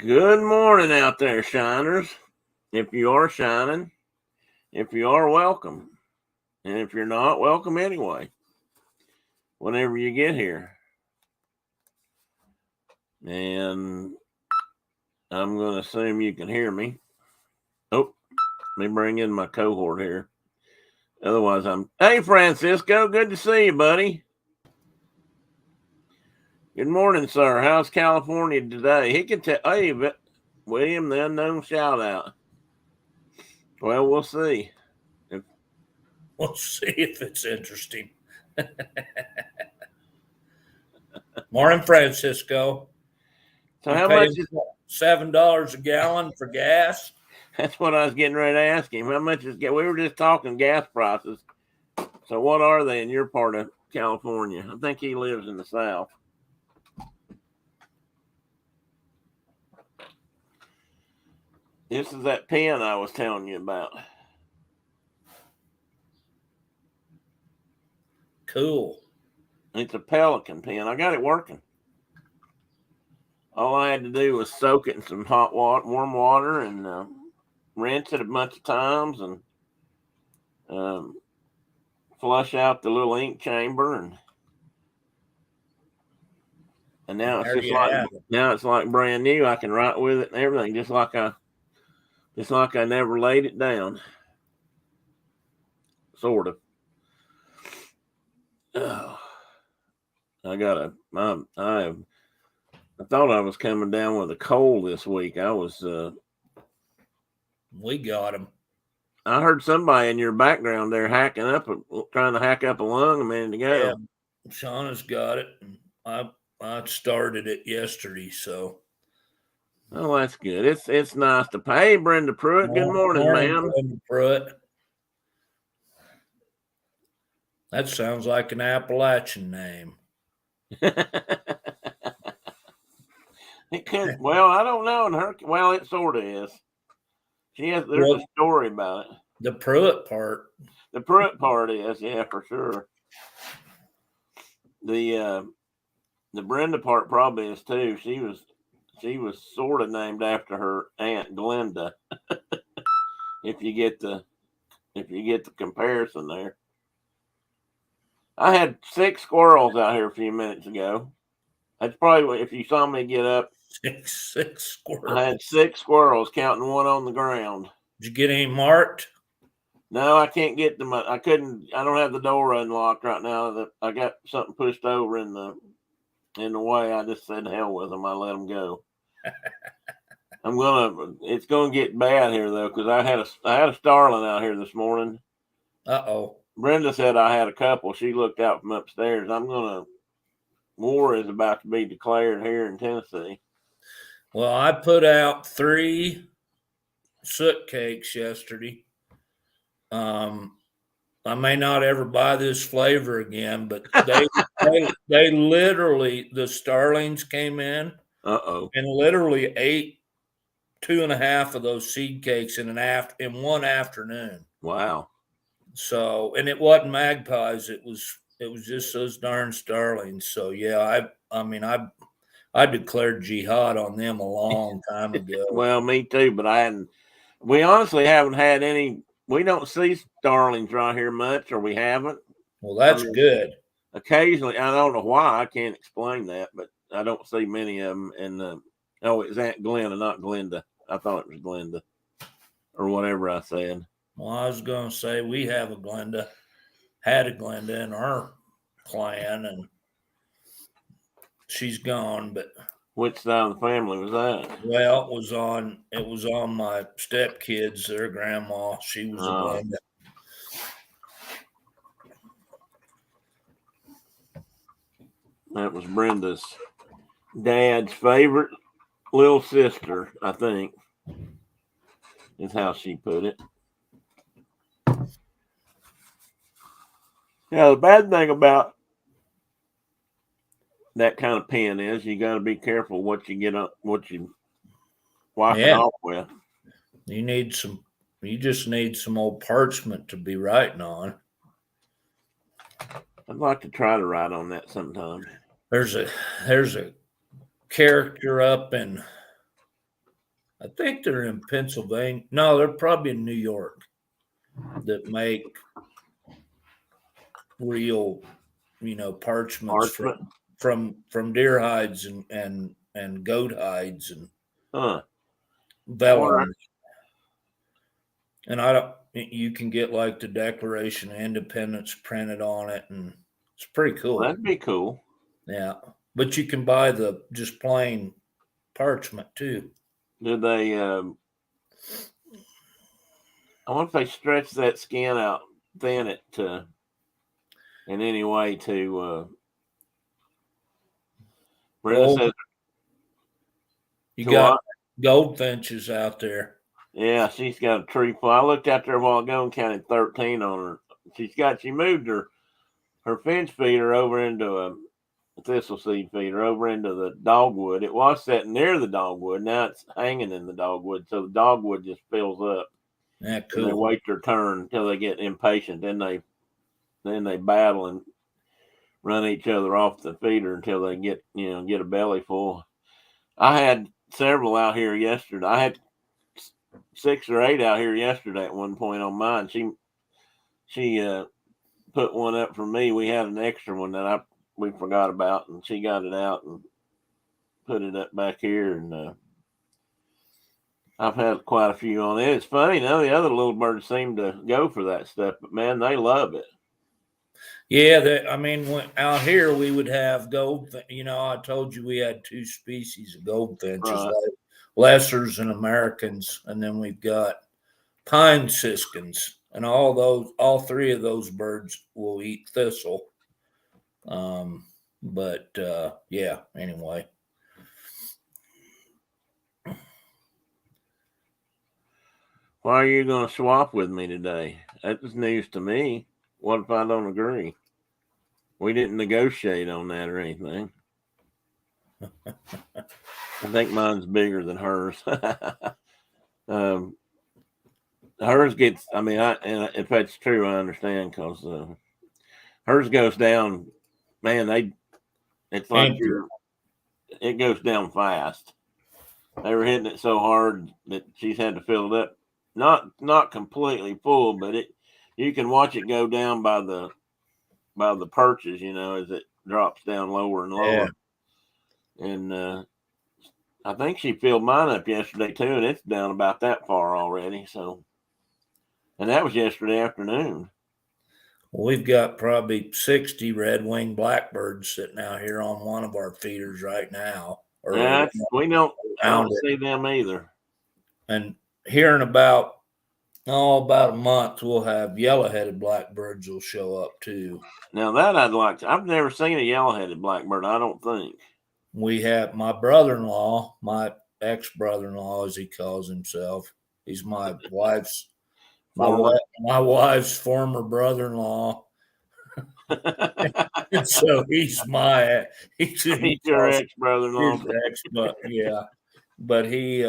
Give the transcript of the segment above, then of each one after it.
Good morning out there, shiners. If you are shining, if you are, welcome. And if you're not, welcome anyway. Whenever you get here. And I'm going to assume you can hear me. Oh, let me bring in my cohort here. Otherwise, Hey, Francisco, good to see you, buddy. Good morning, sir. How's California today? He can tell. Hey, William, the unknown shout out. Well, we'll see. We'll see if it's interesting. Morning, Francisco. So how much is $7 a gallon for gas? That's what I was getting ready to ask him. How much is gas? We were just talking gas prices. So what are they in your part of California? I think he lives in the South. This is that pen I was telling you about. Cool. It's a Pelican pen. I got it working. All I had to do was soak it in some hot water, warm water, and rinse it a bunch of times, and flush out the little ink chamber, and now it's like brand new. I can write with it and everything, just like I never laid it down. Sort of. Oh, I thought I was coming down with a cold this week. We got him. I heard somebody in your background there trying to hack up a lung a minute ago. Yeah, Shauna's got it. I started it yesterday, so. Oh, that's good. It's nice to pay. Hey, Brenda Pruitt. Good morning, ma'am. Brenda Pruitt. That sounds like an Appalachian name. It could. Well, I don't know. Well, it sort of is. There's a story about it. The Pruitt part. The Pruitt part is, yeah, for sure. The Brenda part probably is too. She was sort of named after her aunt Glenda. if you get the comparison there. I had 6 squirrels out here a few minutes ago. That's probably if you saw me get up. Six squirrels. I had 6 squirrels, counting one on the ground. Did you get any marked? No, I can't get them. I couldn't. I don't have the door unlocked right now. I got something pushed over in the way. I just said hell with them. I let them go. It's gonna get bad here though, because I had a starling out here this morning. Uh-oh. Brenda said I had a couple. She looked out from upstairs. War is about to be declared here in Tennessee. Well, I put out 3 soot cakes yesterday. I may not ever buy this flavor again, but they literally, the starlings came in and literally ate 2.5 of those seed cakes in one afternoon. Wow. So, and it wasn't magpies. It was just those darn starlings. So yeah, I declared jihad on them a long time ago. Well, me too, but we honestly haven't had any. We don't see starlings right here much, or we haven't. Well, that's good. Occasionally, I don't know why. I can't explain that, but I don't see many of them. And it's Aunt Glenda, not Glenda. I thought it was Glenda, or whatever I said. Well, I was going to say we have had a Glenda in our clan, and she's gone. But which side of the family was that? Well, it was on my stepkids, their grandma. She was a Glenda. That was Brenda's dad's favorite little sister, I think, is how she put it. Yeah, the bad thing about that kind of pen is you got to be careful what you wipe it off with. You just need some old parchment to be writing on. I'd like to try to write on that sometime. There's a character up in I think they're in Pennsylvania. No, they're probably in New York that make real, parchments from deer hides and goat hides and vellum. And you can get like the Declaration of Independence printed on it, and it's pretty cool. Well, that'd be cool. Yeah, but you can buy the just plain parchment too. Do they? I wonder if they stretch that skin out, thin it in any way to. Brenda says you got goldfinches out there. Yeah, she's got a tree full. I looked out there a while ago and counted 13 on her. She moved her finch feeder over into a thistle seed feeder over into the dogwood. It was sitting near the dogwood. Now it's hanging in the dogwood. So the dogwood just fills up. Yeah, cool. And they wait their turn until they get impatient. Then they battle and run each other off the feeder until they get a belly full. I had several out here yesterday. I had 6 or 8 out here yesterday at one point on mine. She put one up for me. We had an extra one that we forgot about, and she got it out and put it up back here. And I've had quite a few on it. It's funny, the other little birds seem to go for that stuff, but man, they love it. Yeah, out here we would have I told you we had 2 species of goldfinches, Right. Lessers and Americans, and then we've got pine siskins, and all 3 of those birds will eat thistle. Yeah, anyway. Why are you going to swap with me today? That's news to me. What if I don't agree? We didn't negotiate on that or anything. I think mine's bigger than hers. Hers gets, and if that's true, I understand, because hers goes down, man, it's like it goes down fast. They were hitting it so hard that she's had to fill it up. Not completely full, but you can watch it go down by the perches, as it drops down lower and lower. Yeah. And I think she filled mine up yesterday too, and it's down about that far already. So, and that was yesterday afternoon. Well, we've got probably 60 red-winged blackbirds sitting out here on one of our feeders right now. I don't see them either. And here in about a month, we'll have yellow-headed blackbirds will show up too. Now that I'd like to. I've never seen a yellow-headed blackbird, I don't think. We have my brother-in-law, my ex-brother-in-law, as he calls himself. He's my wife's former brother-in-law. So he's your ex-brother-in-law. Yeah. But he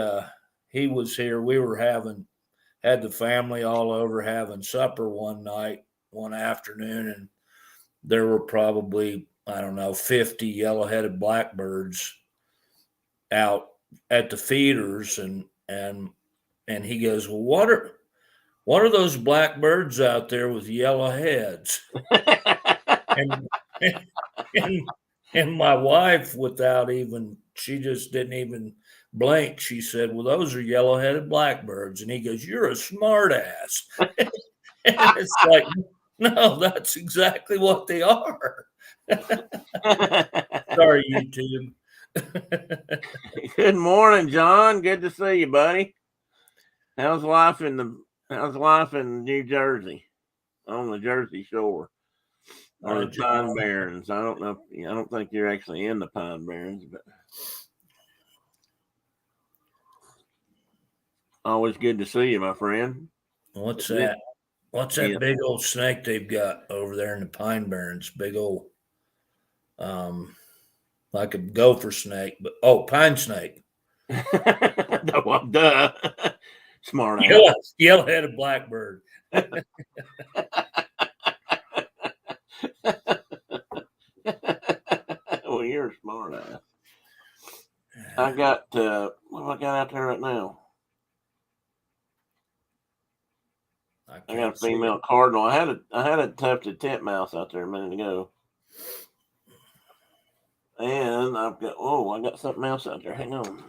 was here. We were had the family all over having supper one afternoon, and there were probably, 50 yellow-headed blackbirds out at the feeders, and he goes, "Well, what are those blackbirds out there with yellow heads?" and my wife, she just didn't even blink. She said, "Well, those are yellow-headed blackbirds." And he goes, "You're a smart ass." And it's like, no, that's exactly what they are. Sorry, YouTube. Good morning, John. Good to see you, buddy. How's life in New Jersey, on the Jersey Shore, or the Pine Barrens? I don't know. I don't think you're actually in the Pine Barrens, but always good to see you, my friend. What's that? What's that big old snake they've got over there in the Pine Barrens? Big old, like a gopher snake, but pine snake. No, duh. Smart ass. Yellow-headed blackbird. Well, you're a smart ass. I got what have I got out there right now? I got a female cardinal. I had a tufted titmouse out there a minute ago. And I got something else out there. Hang on.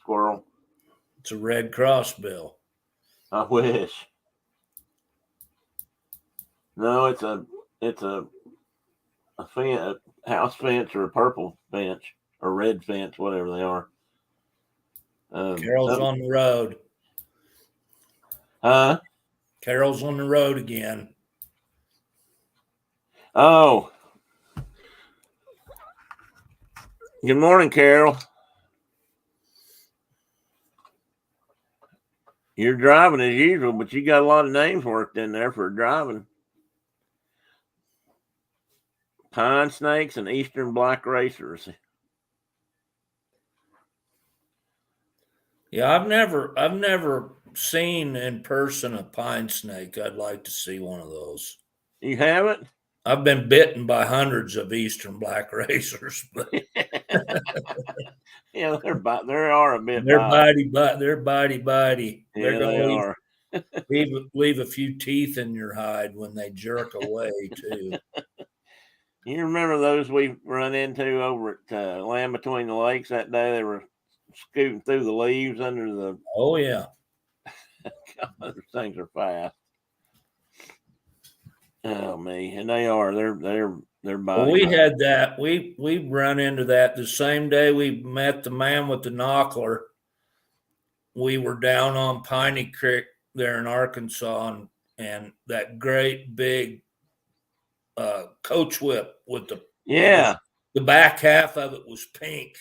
Squirrel. It's a red crossbill. I wish. No, it's a house finch or a purple finch or red finch, whatever they are. Carol's on the road. Huh? Carol's on the road again. Oh. Good morning, Carol. You're driving as usual, but you got a lot of names worked in there for driving. Pine snakes and eastern black racers. Yeah, I've never seen in person a pine snake. I'd like to see one of those. You haven't? I've been bitten by hundreds of eastern black racers, but yeah, they are a bit. They're bitey. Yeah, they are. leave a few teeth in your hide when they jerk away too. You remember those we run into over at Land Between the Lakes that day? They were scooting through the leaves under the. Oh yeah. God, those things are fast. Oh me, and they are. They're Well, we had that. We run into that the same day we met the man with the knockler. We were down on Piney Creek there in Arkansas, and that great big coach whip with the back half of it was pink.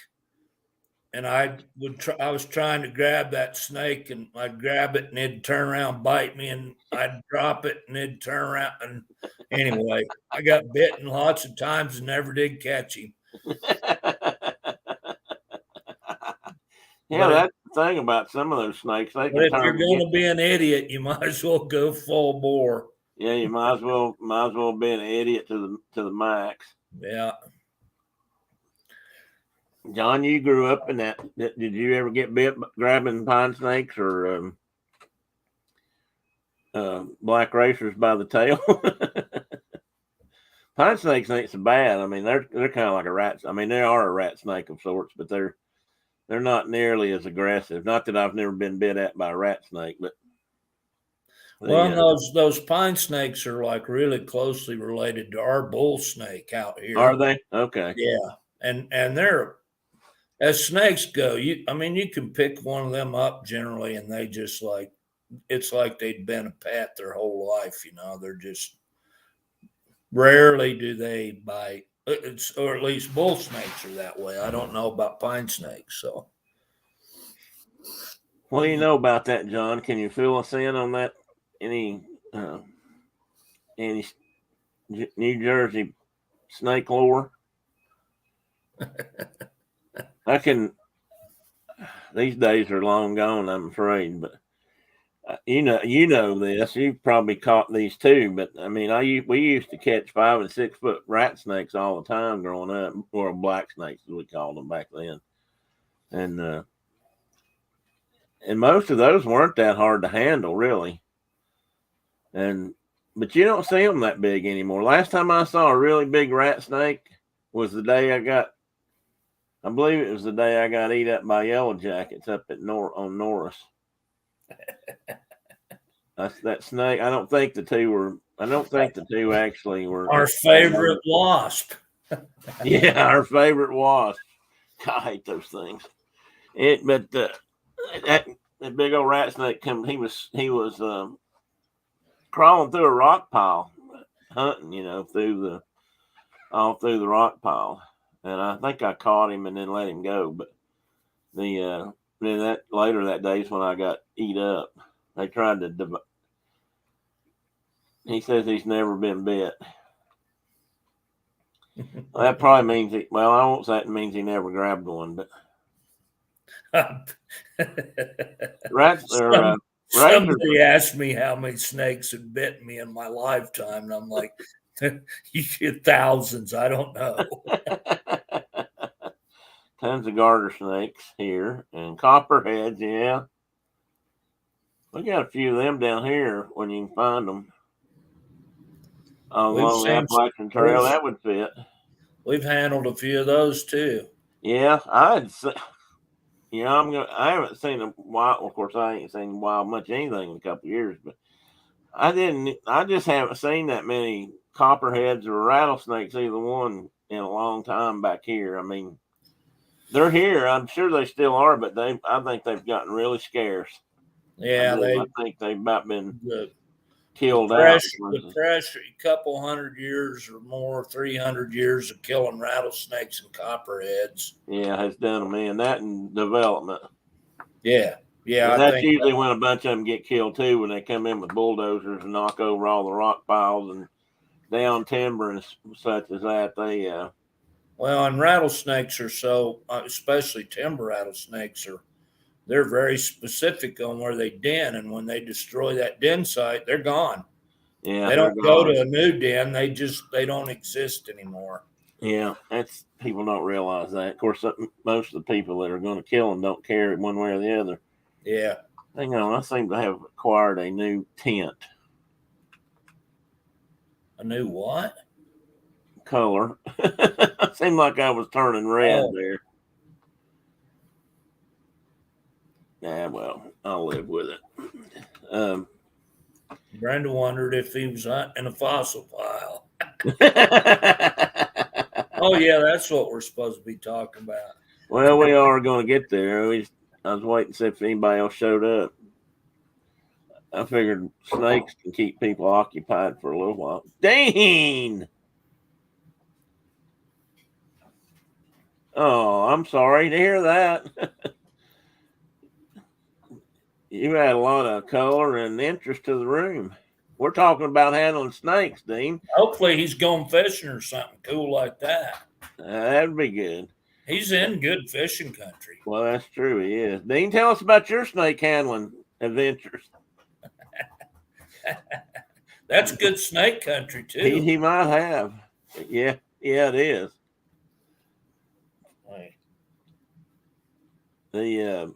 And I was trying to grab that snake, and I'd grab it, and it'd turn around, bite me, and I'd drop it, and it'd turn around. And anyway, I got bitten lots of times and never did catch him. Yeah, that's the thing about some of those snakes. But if you're going to be an idiot, you might as well go full bore. Yeah, you might as well be an idiot to the max. Yeah. John, you grew up in that. Did you ever get bit grabbing pine snakes or black racers by the tail? Pine snakes ain't so bad. I mean, they're kind of like a rat. I mean, they are a rat snake of sorts, but they're not nearly as aggressive. Not that I've never been bit at by a rat snake, but those pine snakes are like really closely related to our bull snake out here. Are they? Okay. Yeah, and they're. As snakes go, you can pick one of them up generally, and they just it's like they'd been a pet their whole life. They're just rarely do they bite. Or at least bull snakes are that way. I don't know about pine snakes. So, what do you know about that, John? Can you fill us in on that? Any New Jersey snake lore? I can. These days are long gone, I'm afraid. But you know this. You've probably caught these too. But I mean, we used to catch 5 and 6 foot rat snakes all the time growing up, or black snakes as we called them back then. And most of those weren't that hard to handle, really. But you don't see them that big anymore. Last time I saw a really big rat snake was the day I believe it was the day I got eat up by yellow jackets up at on Norris. That snake. I don't think the two actually were our favorite wasp. Yeah, our favorite wasp. I hate those things. But that big old rat snake he was crawling through a rock pile, hunting, through the rock pile. And I think I caught him and then let him go. But then later that day is when I got eat up. They tried to. He says he's never been bit. Well, that probably means I won't say it means he never grabbed one, but rats are. Somebody asked me how many snakes had bitten me in my lifetime, and I'm like, you get thousands. I don't know. Tons of garter snakes here and copperheads, yeah. We got a few of them down here when you can find them. Along the Appalachian Trail, that would fit. We've handled a few of those too. Yeah, I haven't seen a wild. Of course, I ain't seen wild much anything in a couple of years, but I just haven't seen that many copperheads or rattlesnakes, either one, in a long time back here. I mean, they're here. I'm sure they still are, but I think they've gotten really scarce. Yeah, I think they've about been killed out. The pressure, a couple 100 years or more, 300 years of killing rattlesnakes and copperheads. Yeah, has done them in that and development. Yeah. And that's usually when a bunch of them get killed too, when they come in with bulldozers and knock over all the rock piles and down timber and such as that. Well, and rattlesnakes are so, especially timber rattlesnakes they're very specific on where they den, and when they destroy that den site, they're gone. Yeah, they don't go to a new den. They don't exist anymore. Yeah, people don't realize that. Of course, most of the people that are going to kill them don't care one way or the other. Yeah. Hang on, I seem to have acquired a new tint. A new what? Color. It seemed like I was turning red there. Yeah, well, I'll live with it. Brenda wondered if he was in a fossil pile. Oh, yeah, that's what we're supposed to be talking about. Well, we are going to get there. I was waiting to see if anybody else showed up. I figured snakes can keep people occupied for a little while. Dean! Oh, I'm sorry to hear that. You had a lot of color and interest to the room. We're talking about handling snakes, Dean. Hopefully he's going fishing or something cool like that. That'd be good. He's in good fishing country. Well, that's true. He is. Dean, tell us about your snake handling adventures. That's good snake country, too. He might have. Yeah, it is. Right. The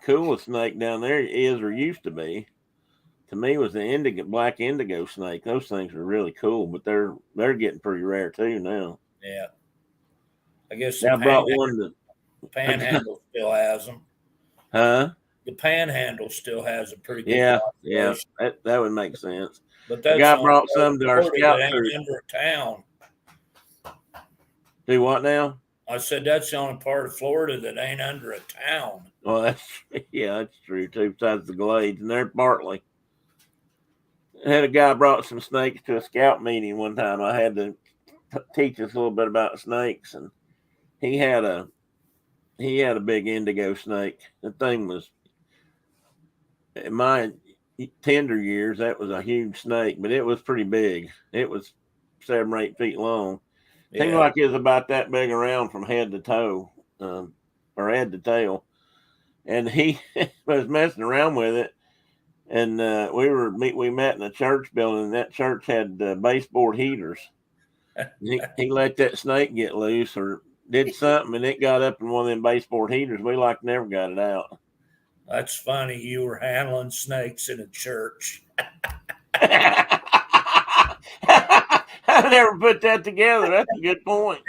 coolest snake down there is, or used to be, to me, was the black indigo snake. Those things are really cool, but they're getting pretty rare too now. Yeah, I guess I brought one the Panhandle still has them. Huh? The Panhandle still has a pretty good. Yeah, that would make sense. But that guy brought some to our scout troop. Under a town. Do what now? I said that's the only part of Florida that ain't under a town. Well, that's true too. Besides the Glades, and they're partly. I had a guy brought some snakes to a scout meeting one time. I had to teach us a little bit about snakes, and he had a big indigo snake. The thing was, in my tender years, that was a huge snake, but it was pretty big. It was 7 or 8 feet long. Yeah. Seemed like it was about that big around from head to toe, or head to tail. And he was messing around with it. And we met in a church building, and that church had baseboard heaters. He let that snake get loose or did something, and it got up in one of them baseboard heaters. We never got it out. That's funny. You were handling snakes in a church. I never put that together. That's a good point.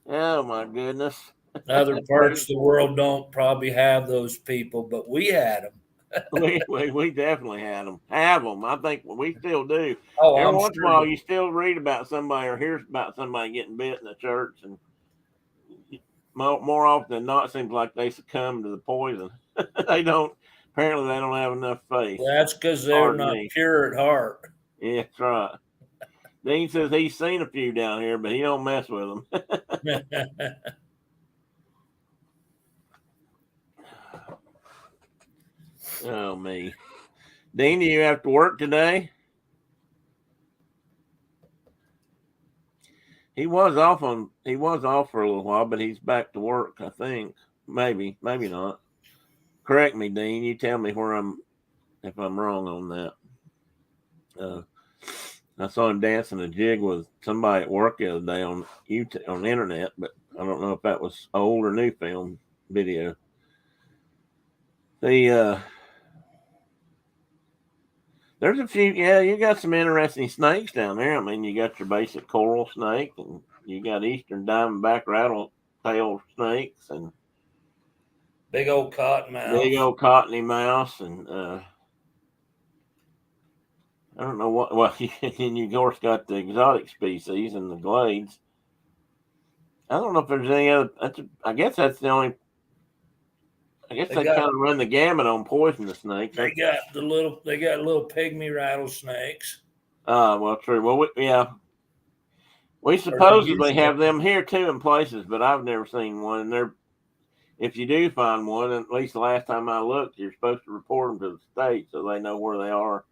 Oh my goodness. Other parts of the world don't probably have those people, but we had them. we definitely had them. Have them. I think we still do. Oh, every once in a while, you still read about somebody or hear about somebody getting bit in the church, and more often than not, it seems like they succumb to the poison. Apparently, they don't have enough faith. That's because they're not pure at heart. Yeah, that's right. Dean says he's seen a few down here, but he don't mess with them. Oh, me. Dean, do you have to work today? He was off for a little while, but he's back to work, I think. Maybe not. Correct me, Dean. You tell me if I'm wrong on that. I saw him dancing a jig with somebody at work the other day on YouTube, on the internet, but I don't know if that was old or new film video. There's a few, yeah, you got some interesting snakes down there. I mean, you got your basic coral snake, and you got eastern diamondback rattletail snakes, and big old cottony mouse, and I don't know what. Well, and you of course got the exotic species and the glades. I don't know if there's any other. I guess that's the only. I guess they kind of run the gamut on poisonous snakes. They got little pygmy rattlesnakes. Well, true. Well, we supposedly have them here too in places, but I've never seen one. And if you do find one, at least the last time I looked, you're supposed to report them to the state so they know where they are.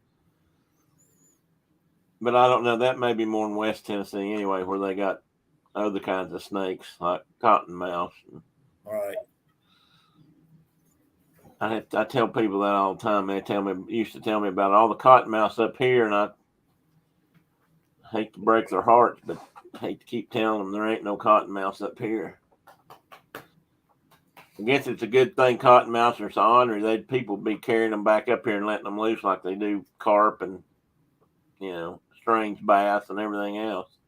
But I don't know. That may be more in West Tennessee anyway, where they got other kinds of snakes like cottonmouth. Right. I tell people that all the time. They used to tell me about all the cottonmouths up here, and I hate to break their hearts, but I hate to keep telling them there ain't no cottonmouths up here. I guess it's a good thing cottonmouths are so ornery. People be carrying them back up here and letting them loose like they do carp and, strange bass and everything else.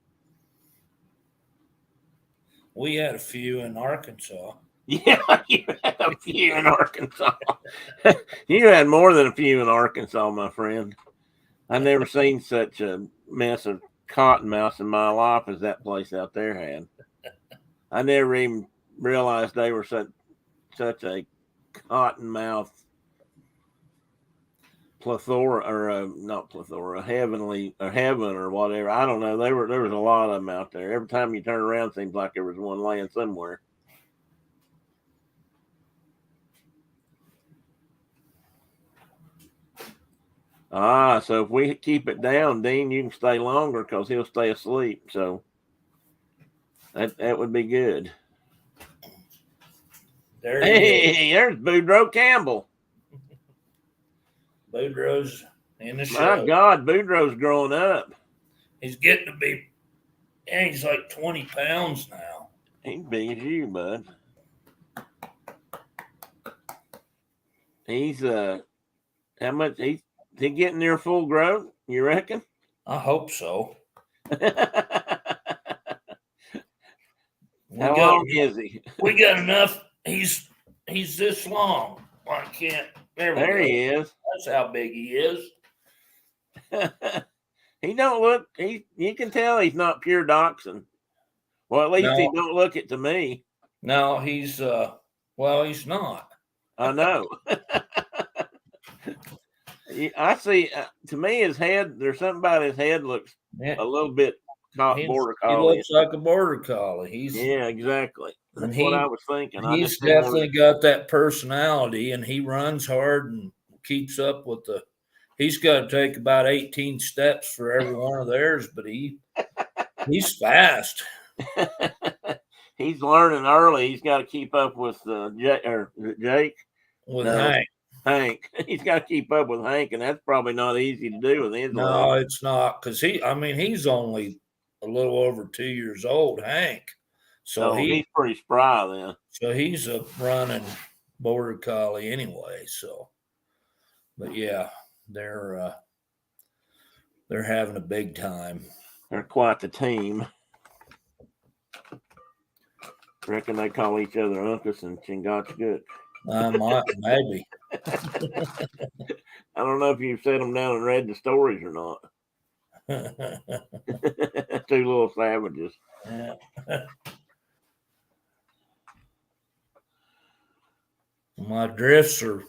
We had a few in Arkansas. Yeah, you had a few in Arkansas. You had more than a few in Arkansas, my friend. I've never seen such a mess of cottonmouths in my life as that place out there had. I never even realized they were such a cottonmouth plethora, or not plethora, heaven or whatever. I don't know. There was a lot of them out there. Every time you turn around, it seems like there was one laying somewhere. So if we keep it down, Dean, you can stay longer because he'll stay asleep. So that would be good. There's Boudreaux Campbell. Boudreaux's in the show. My God, Boudreaux's growing up. He's getting to be, he's like 20 pounds now. He's big as you, bud. He's how much? Is he getting near full growth? You reckon? I hope so. How long is he? We got enough. He's this long. I can't. There he is. That's how big he is. He don't look. You can tell he's not pure dachshund. Well, at least he don't look it to me. No, he's he's not. I know. I see. To me, his head. There's something about his head looks a little bit border collie. He looks like a border collie. Yeah, exactly. That's what I was thinking. He's definitely got that personality, and he runs hard and keeps up with the. He's got to take about 18 steps for every one of theirs, but he's fast. He's learning early. He's got to keep up with Jake. With Hank. Hank. He's got to keep up with Hank, and that's probably not easy to do with his. No, it's not, because he's only a little over 2 years old, Hank. So he's pretty spry then. So he's a running border collie anyway. So, but yeah, they're having a big time. They're quite the team. Reckon they call each other Uncas and Chingachgook. Maybe. I don't know if you've sat them down and read the stories or not. Two little savages. Yeah. My drifts are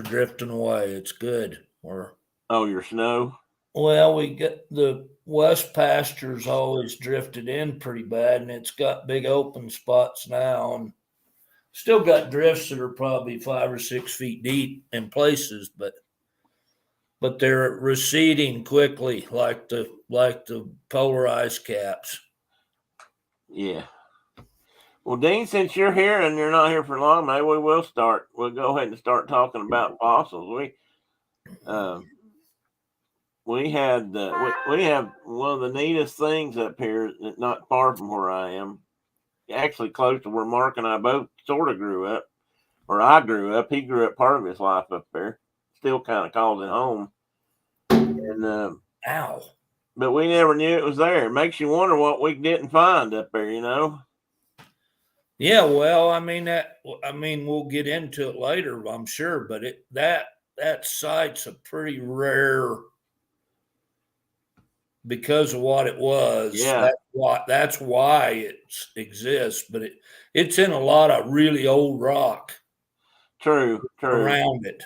drifting away. It's good. Your snow? Well, we get the west pasture's always drifted in pretty bad, and it's got big open spots now, and still got drifts that are probably 5 or 6 feet deep in places, but they're receding quickly, like the polar ice caps. Yeah. Well, Dean, since you're here and you're not here for long, maybe we will start. We'll go ahead and start talking about fossils. we have one of the neatest things up here, not far from where I am, actually close to where Mark and I both sort of grew up, or I grew up. He grew up part of his life up there. Still kind of calls it home. And ow. But we never knew it was there. It makes you wonder what we didn't find up there, you know? Yeah, well, I mean we'll get into it later, I'm sure, but that site's a pretty rare because of what it was. Yeah. That's why it exists, but it's in a lot of really old rock. True. Around it.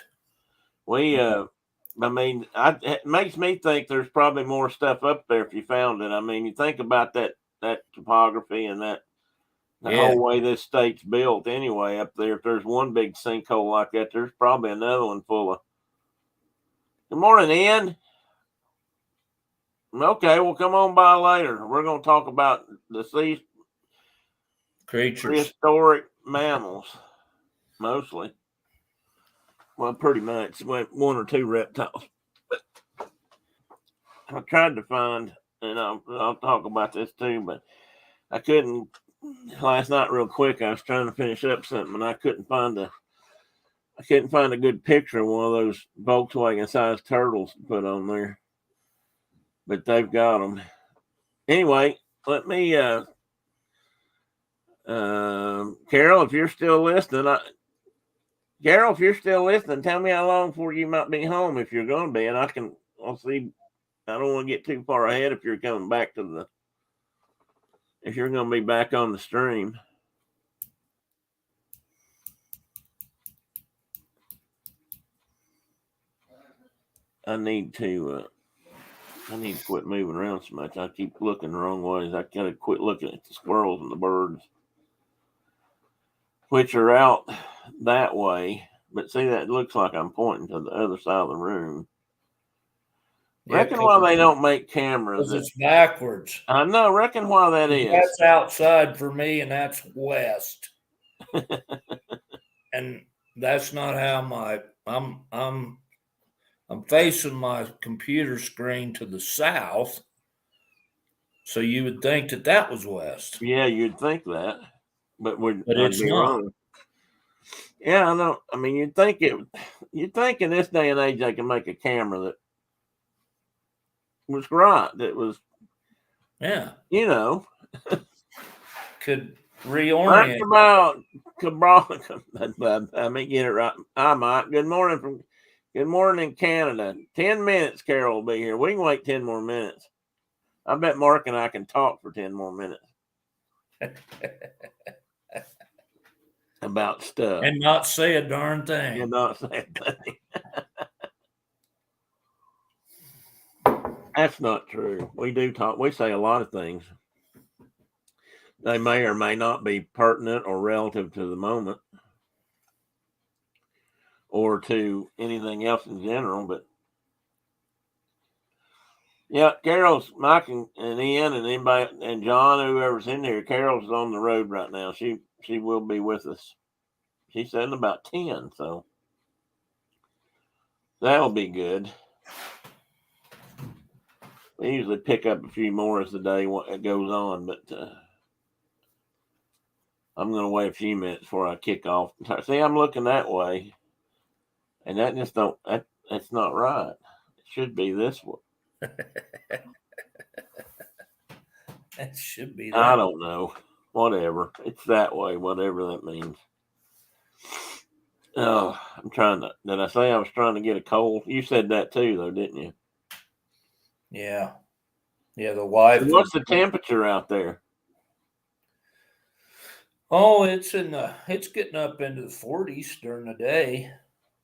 It makes me think there's probably more stuff up there if you found it. I mean, you think about that topography and that whole way this state's built anyway up there. If there's one big sinkhole like that, there's probably another one full of. Good morning, Ian. Okay, well, come on by later. We're going to talk about deceased creatures, prehistoric mammals, mostly. Well, pretty much. One or two reptiles. But I tried to find, and I'll talk about this too, but I couldn't. Last night, real quick, I was trying to finish up something, and I couldn't find a good picture of one of those Volkswagen-sized turtles to put on there. But they've got them. Anyway, let me, Carol, if you're still listening, tell me how long before you might be home if you're going to be, and I'll see. I don't want to get too far ahead if you're coming back if you're going to be back on the stream. I need to quit moving around so much. I keep looking the wrong ways. I gotta quit looking at the squirrels and the birds, which are out that way. But see, that looks like I'm pointing to the other side of the room. Reckon why they don't make cameras. It's backwards. I know. Reckon why that is. That's outside for me, and that's west. And that's not how I'm facing my computer screen to the south. So you would think that was west. Yeah, you'd think that, but it's not. Wrong. Yeah, I know. I mean, you'd think in this day and age they can make a camera that was right. That was, you know, could reorient. Let me get it right. I might. Good morning, Canada. 10 minutes, Carol will be here. We can wait 10 more minutes. I bet Mark and I can talk for 10 more minutes. About stuff. And not say a darn thing. That's not true. We do talk. We say a lot of things. They may or may not be pertinent or relative to the moment or to anything else in general, but yeah, Carol's, Mike and Ian and anybody and John, whoever's in here, Carol's on the road right now. She will be with us. She said in about 10, so that'll be good. We usually pick up a few more as the day goes on, but I'm going to wait a few minutes before I kick off. See, I'm looking that way, and that's not right. It should be this one. That should be. I don't know. Whatever. It's that way. Whatever that means. Oh, did I say I was trying to get a cold? You said that too, though, didn't you? Yeah. Yeah, the wife. What's the temperature out there? Oh, it's getting up into the 40s during the day.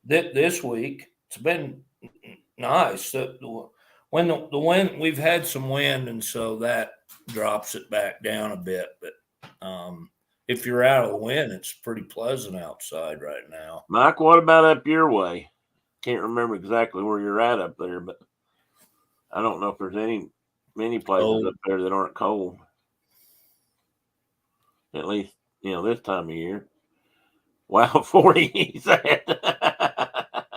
This week, it's been nice. When the wind, we've had some wind, and so that drops it back down a bit. But if you're out of the wind, it's pretty pleasant outside right now. Mike, what about up your way? Can't remember exactly where you're at up there, but I don't know if there's many places up there that aren't cold. At least, this time of year. Wow, 40, he said.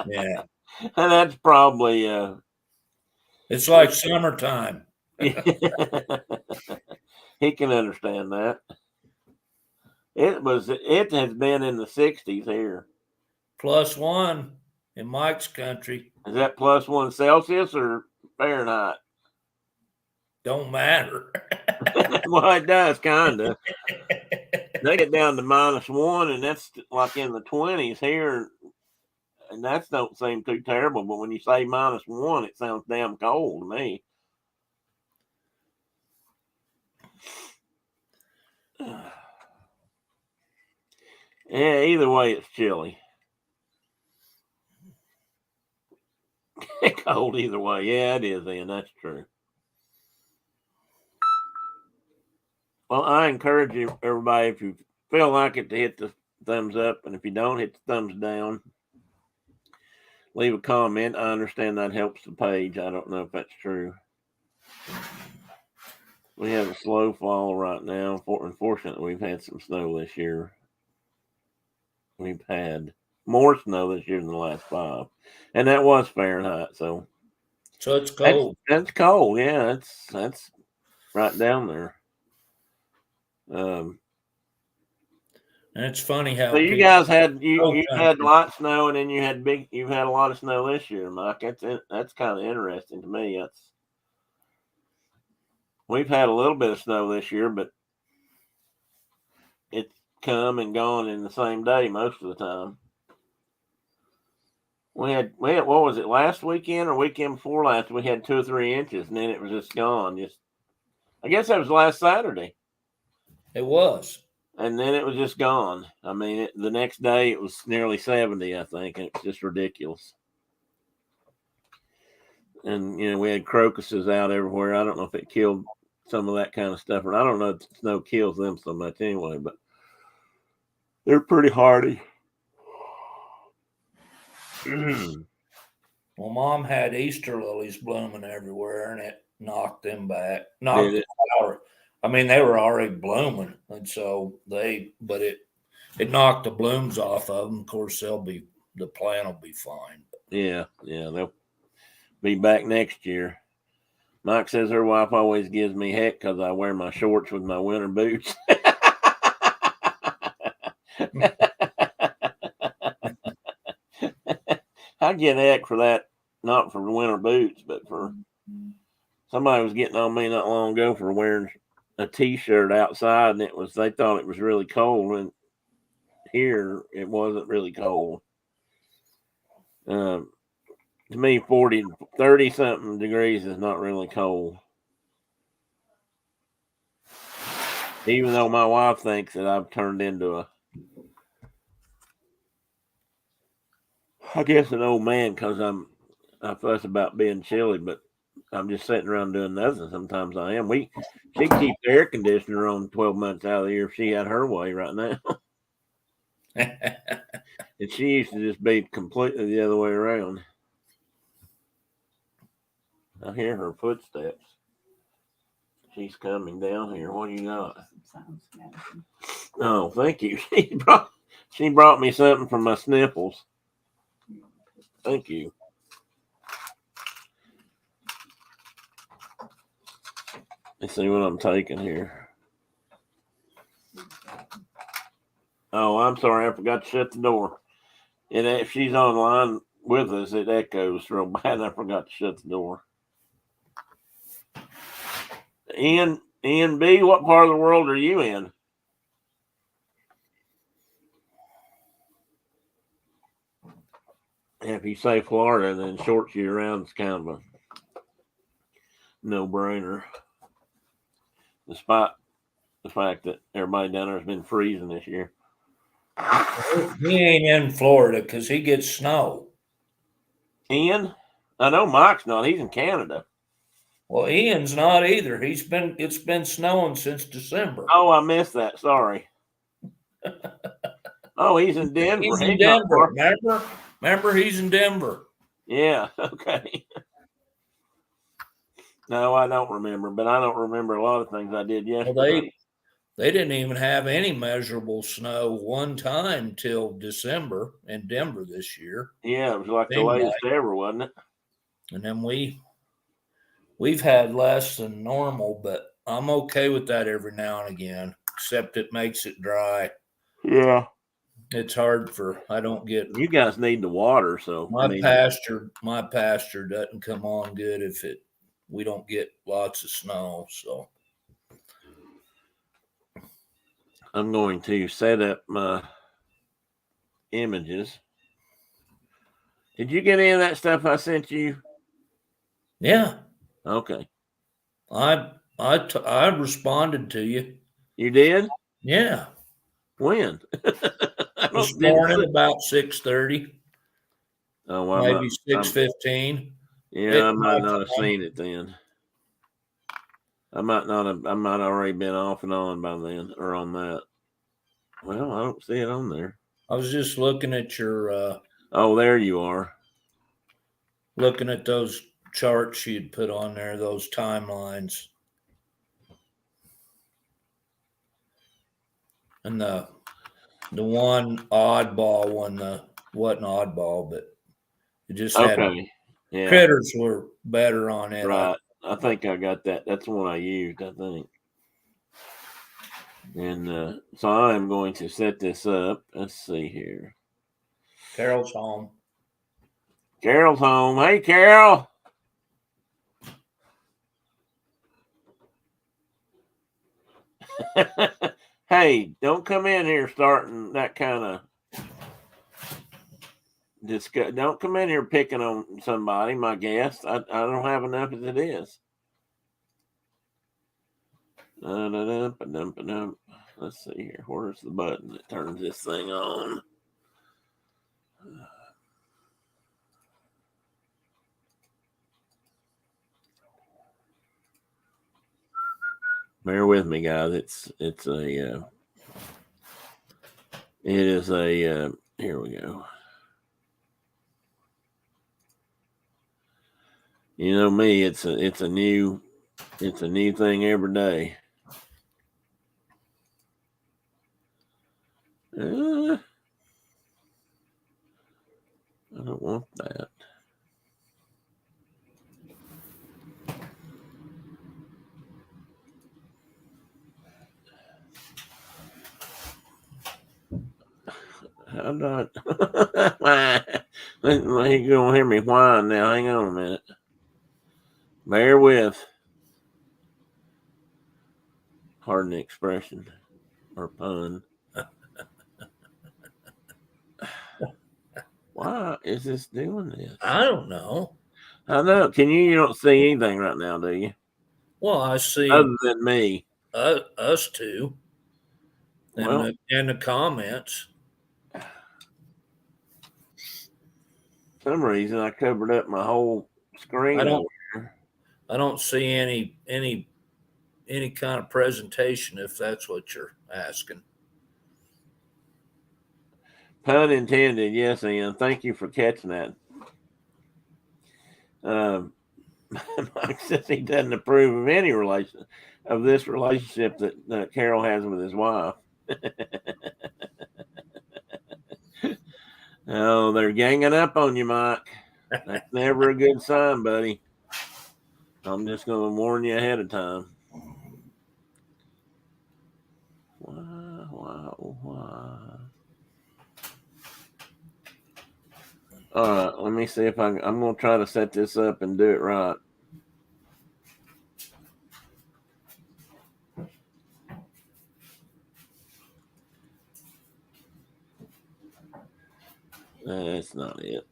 Yeah. And that's probably It's like summertime. He can understand that. It has been in the 60s here. +1 in Mike's country. Is that +1 Celsius or Fahrenheit? Don't matter. Well, it does, kind of. They get down to -1, and that's like in the 20s here, and that don't seem too terrible. But when you say -1, it sounds damn cold to me. Yeah, either way, it's chilly. Cold either way. Yeah, it is, Ian. That's true. Well, I encourage you, everybody, if you feel like it, to hit the thumbs up, and if you don't, hit the thumbs down. Leave a comment. I understand that helps the page. I don't know if that's true. We have a slow fall right now. Unfortunately, we've had some snow this year. We've had more snow this year than the last 5, and that was Fahrenheit. So it's cold. That's cold. Yeah, that's right down there. And it's funny how. So you guys had you had light snow, and then you've had a lot of snow this year, Mike. That's kind of interesting to me. We've had a little bit of snow this year, but it's come and gone in the same day most of the time. We had what was it, last weekend or weekend before last? We had 2 or 3 inches, and then it was just gone. I guess that was last Saturday. It was. And then it was just gone. I mean, the next day it was nearly 70, I think, and it was just ridiculous. And, we had crocuses out everywhere. I don't know if it killed some of that kind of stuff, or I don't know if snow kills them so much anyway, but they're pretty hardy. Well, Mom had Easter lilies blooming everywhere, and it knocked them back. Knocked the flower. I mean, they were already blooming, and so it knocked the blooms off of them. Of course, the plant will be fine. Yeah, they'll be back next year. Mike says her wife always gives me heck because I wear my shorts with my winter boots. I get heck for that, not for winter boots, but for somebody was getting on me not long ago for wearing a t-shirt outside, and they thought it was really cold, and here it wasn't really cold. To me, 30 something degrees is not really cold. Even though my wife thinks that I've turned into I guess an old man because I fuss about being chilly, but I'm just sitting around doing nothing. Sometimes I am. She keeps the air conditioner on 12 months out of the year if she had her way right now. And she used to just be completely the other way around. I hear her footsteps. She's coming down here. What do you got? Oh, thank you. She brought me something for my sniffles. Thank you. Let's see what I'm taking here. Oh, I'm sorry. I forgot to shut the door. If she's online with us, it echoes real bad. I forgot to shut the door. Ian B, what part of the world are you in? If you say Florida, then short year round is kind of a no-brainer. Despite the fact that everybody down there has been freezing this year. He ain't in Florida because he gets snow. Ian? I know Mike's not. He's in Canada. Well, Ian's not either. It's been snowing since December. Oh, I missed that. Sorry. Oh, he's in Denver. He's in Denver. Remember, he's in Denver. Yeah, okay. No, I don't remember, but I don't remember a lot of things I did yesterday. Well, they didn't even have any measurable snow one time till December in Denver this year. Yeah, it was like the latest ever, wasn't it? And then we We've had less than normal, but I'm okay with that every now and again, except it makes it dry. Yeah. It's hard I don't get. You guys need the water, so My pasture doesn't come on good if we don't get lots of snow. So I'm going to set up my images. Did you get any of that stuff I sent you? Yeah. Okay. I responded to you. You did? Yeah. When? This morning about 6:30. Oh, well, maybe 6:15. Yeah, I might not have seen it then. I might already been off and on by then or on that. Well, I don't see it on there. I was just looking at your oh, there you are. Looking at those charts you'd put on there, those timelines. And the one oddball one, wasn't oddball, but it just had critters were better on it. Right. I think I got that. That's the one I used, I think. And so I'm going to set this up. Let's see here. Carol's home. Carol's home. Hey, Carol. Hey, don't come in here starting that kind of discuss. Don't come in here picking on somebody, my guest. I don't have enough as it is. Let's see here. Where's the button that turns this thing on? Bear with me, guys. It is a here we go. You know me, it's a new thing every day. I don't want that. How not? You're gonna hear me whine now. Hang on a minute. Bear with. Pardon the expression or pun. Why is this doing this? I don't know. I know. You don't see anything right now, do you? Well, I see other than me. Us two. And the comments. For some reason I covered up my whole screen. I don't see any kind of presentation, if that's what you're asking. Pun intended, yes, Ian. Thank you for catching that. Mike says he doesn't approve of any this relationship that Carol has with his wife. Oh, they're ganging up on you, Mike. That's never a good sign, buddy. I'm just going to warn you ahead of time. Why? All right, let me see if I'm going to try to set this up and do it right. That's not it.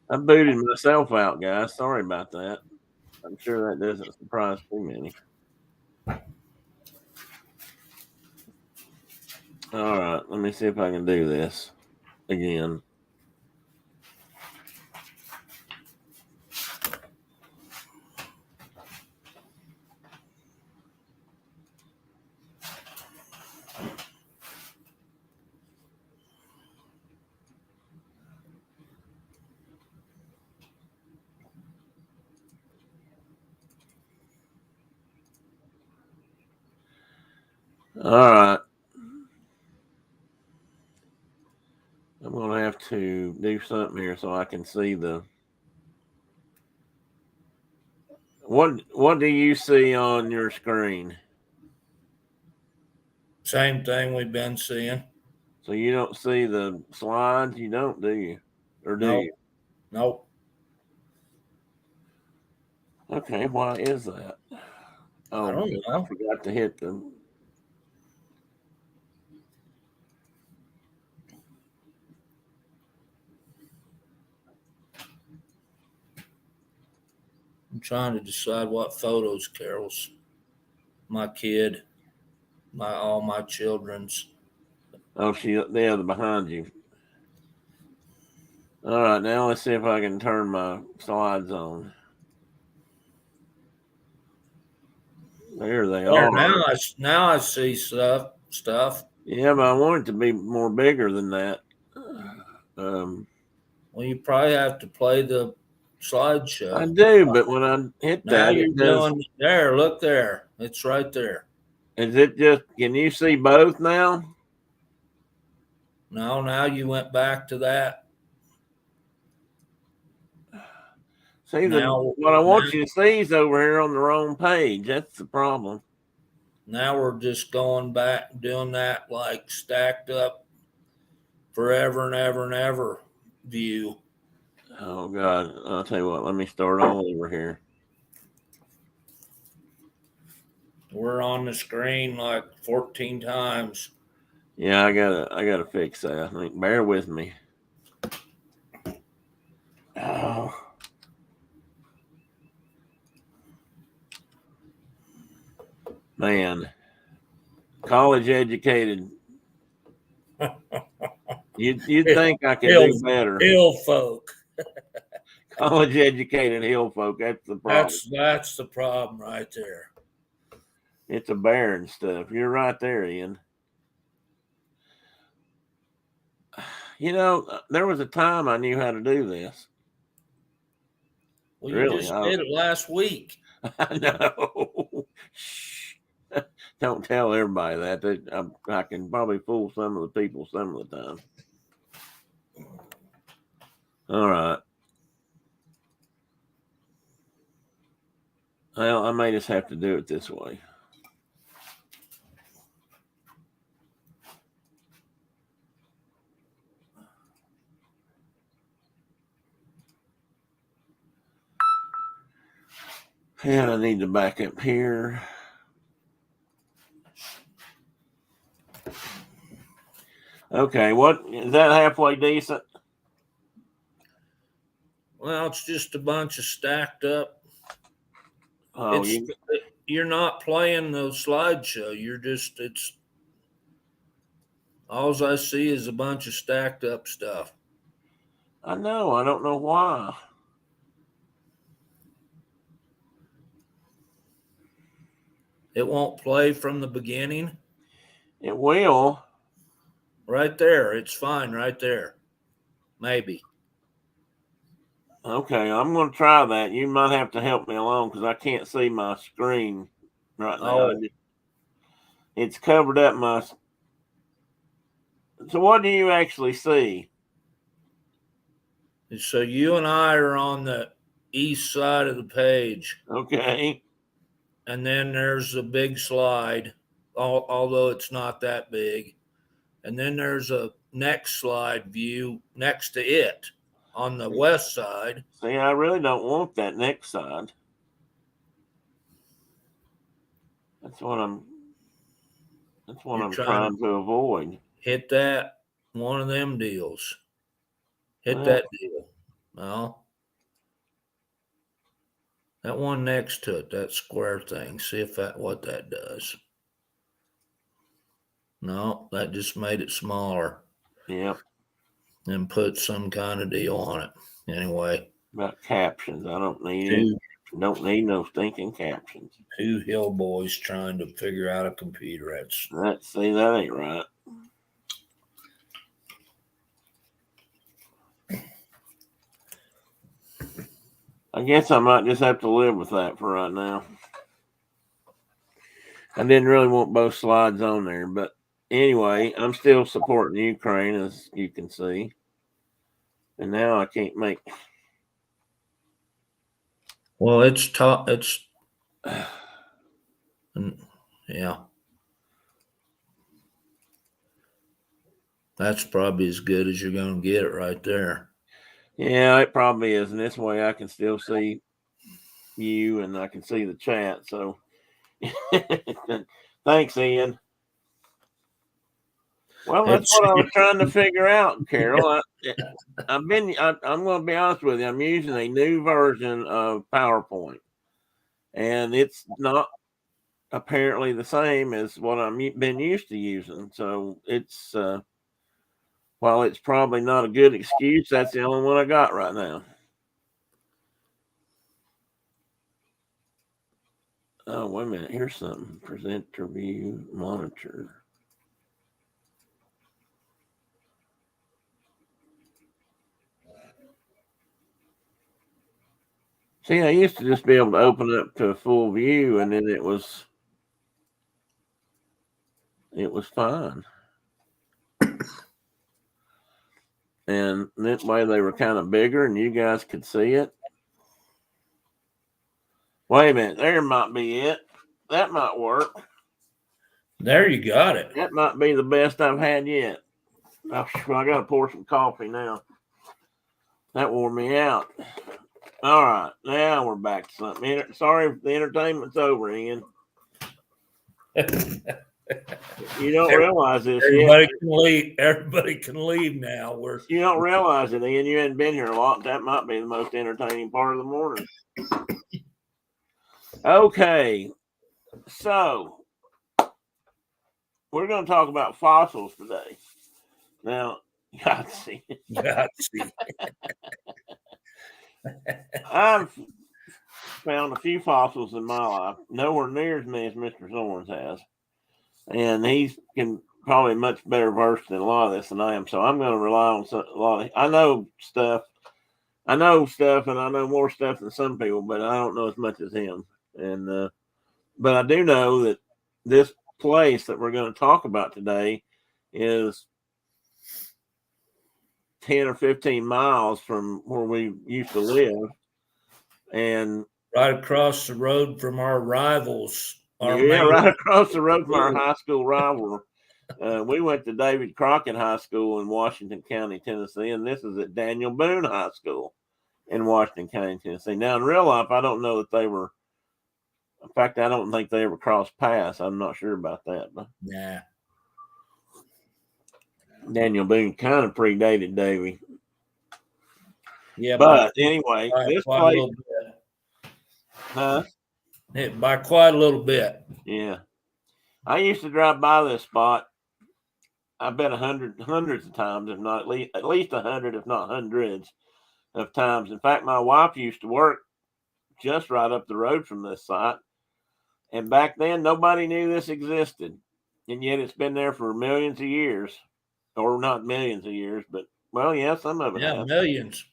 I booted myself out, guys. Sorry about that. I'm sure that doesn't surprise too many. All right, let me see if I can do this again. All right. I'm going to have to do something here so I can see the... What do you see on your screen? Same thing we've been seeing. So you don't see the slides? You don't, do you? Or do you? Nope. Okay, why is that? Oh, I don't know. I forgot to hit them. I'm trying to decide what photos Carol's, my kid, all my children's. Oh, they're behind you. All right, now let's see if I can turn my slides on. There they are. Now I see stuff. Yeah, but I want it to be more bigger than that. Well, you probably have to play the slideshow. I do, but when I hit Now that, you're it does. doing there. Look there. It's right there. Is it just? Can you see both now? No, now you went back to that. See, what I want you to see is over here on the wrong page. That's the problem. Now we're just going back, doing that like stacked up forever and ever and ever view. Oh, God. I'll tell you what. Let me start all over here. We're on the screen like 14 times. Yeah, I gotta fix that. I think. Bear with me. Oh. Man. College educated. You'd think I could do better. Hill folk. College educated hill folk. That's the problem. That's the problem right there. It's a barren stuff. You're right there, Ian. You know, there was a time I knew how to do this. Well, you really? Just did it last week. I know. Shh. Don't tell everybody that. I can probably fool some of the people some of the time. All right. Well, I may just have to do it this way. And I need to back up here. Okay, what is that halfway decent? Well, it's just a bunch of stacked up. Oh, you're not playing the slideshow. It's all I see is a bunch of stacked up stuff. I know. I don't know why. It won't play from the beginning. It will. Right there. It's fine right there. Maybe. Okay, I'm going to try that. You might have to help me along because I can't see my screen right now. It's covered up my... So what do you actually see? So you and I are on the east side of the page. Okay. And then there's a big slide, although it's not that big. And then there's a next slide view next to it on the west side. See, I really don't want that next side. That's what I'm trying to avoid. Hit that one of them deals. Hit that deal. No. That one next to it, that square thing. See if what that does. No, that just made it smaller. Yep. And put some kind of deal on it. Anyway. About captions. I don't need no stinking captions. Two hill boys trying to figure out a computer. That ain't right. I guess I might just have to live with that for right now. I didn't really want both slides on there, but anyway, I'm still supporting Ukraine, as you can see. And now I can't make. Well, it's tough. It's yeah. That's probably as good as you're going to get it right there. Yeah, it probably is. And this way I can still see you and I can see the chat. So thanks, Ian. Well, that's what I was trying to figure out, Carol. I'm going to be honest with you. I'm using a new version of PowerPoint, and it's not apparently the same as what I've been used to using. So it's while it's probably not a good excuse, that's the only one I got right now. Oh, wait a minute. Here's something. Presenter view monitor. See, I used to just be able to open it up to a full view, and then it was fine. And that way they were kind of bigger, and you guys could see it. Wait a minute, there might be it. That might work. There you got it. That might be the best I've had yet. Oh, I got to pour some coffee now. That wore me out. All right, now we're back to something. Sorry if the entertainment's over, Ian. You don't realize this yet. Everybody can leave now. You don't realize it, Ian. You hadn't been here a lot. That might be the most entertaining part of the morning. Okay, so we're going to talk about fossils today. Now, Yahtzee. I've found a few fossils in my life, nowhere near as many as Mr. Zorns has. And he's probably much better versed in a lot of this than I am. So I'm going to rely on a lot of, I know stuff, and I know more stuff than some people, but I don't know as much as him. And, but I do know that this place that we're going to talk about today is 10 or 15 miles from where we used to live. And right across the road from our rivals. Right across the road from our high school rival. We went to David Crockett High School in Washington County, Tennessee, and this is at Daniel Boone High School in Washington County, Tennessee. Now, in real life, I don't know that they were. In fact, I don't think they ever crossed paths. I'm not sure about that. But nah. Daniel Boone kind of predated Davy. Yeah, but anyway, this place. By quite a little bit. Yeah. I used to drive by this spot, I bet hundreds of times, if not at least 100, if not hundreds of times. In fact, my wife used to work just right up the road from this site. And back then, nobody knew this existed. And yet it's been there for millions of years. Or not millions of years, but, well, yeah, some of it has. Yeah, millions.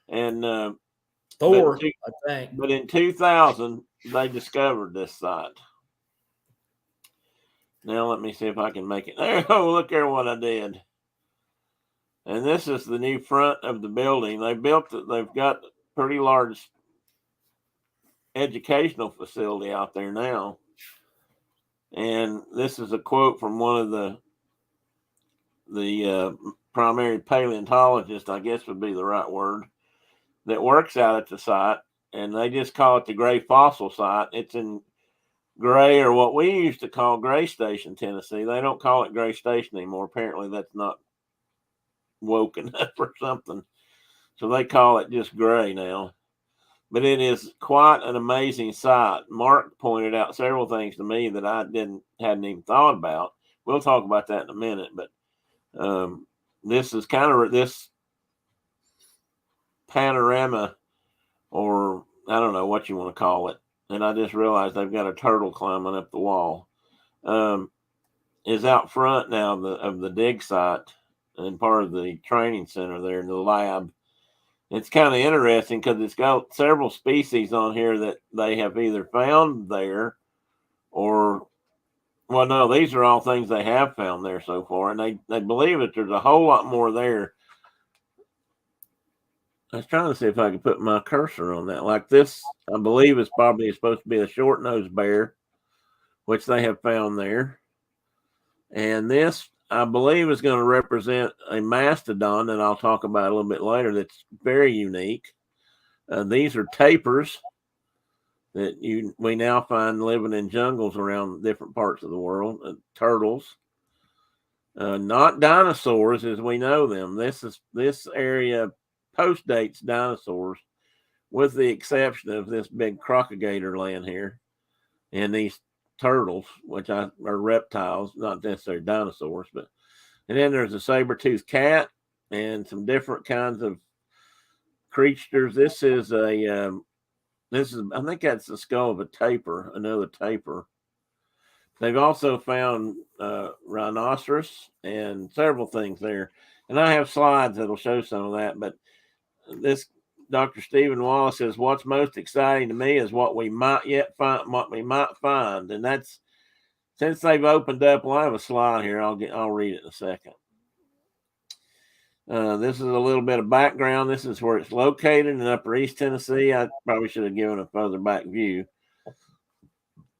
And Thor, I think. But in 2000, they discovered this site. Now let me see if I can make it. There, oh, look there what I did. And this is the new front of the building. They've got a pretty large educational facility out there now. And this is a quote from one of the primary paleontologists, I guess would be the right word, that works out at the site. And they just call it the Gray Fossil Site. It's in Gray, or what we used to call Gray Station, Tennessee. They don't call it Gray Station anymore. Apparently that's not woken up or something. So they call it just Gray now. But it is quite an amazing site. Mark pointed out several things to me that I hadn't even thought about. We'll talk about that in a minute. But this is kind of this panorama, or I don't know what you want to call it. And I just realized they've got a turtle climbing up the wall. Is out front now of the dig site and part of the training center there in the lab. It's kind of interesting because it's got several species on here that they have either found there or Well, no, these are all things they have found there so far, and they believe that there's a whole lot more there. I was trying to see if I could put my cursor on that. Like this, I believe is probably supposed to be a short-nosed bear, which they have found there. And this, I believe, is going to represent a mastodon that I'll talk about a little bit later that's very unique. These are tapirs that we now find living in jungles around different parts of the world. Turtles, not dinosaurs as we know them. This area postdates dinosaurs, with the exception of this big crocodilian land here, and these turtles, which are reptiles, not necessarily dinosaurs. And then there's a saber-toothed cat and some different kinds of creatures. This is I think that's the skull of a tapir, another tapir. They've also found rhinoceros and several things there. And I have slides that'll show some of that. But this Dr. Stephen Wallace says, what's most exciting to me is what we might find. And that's, since they've opened up, well, I have a slide here. I'll read it in a second. This is a little bit of background. This is where it's located in Upper East Tennessee. I probably should have given a further back view.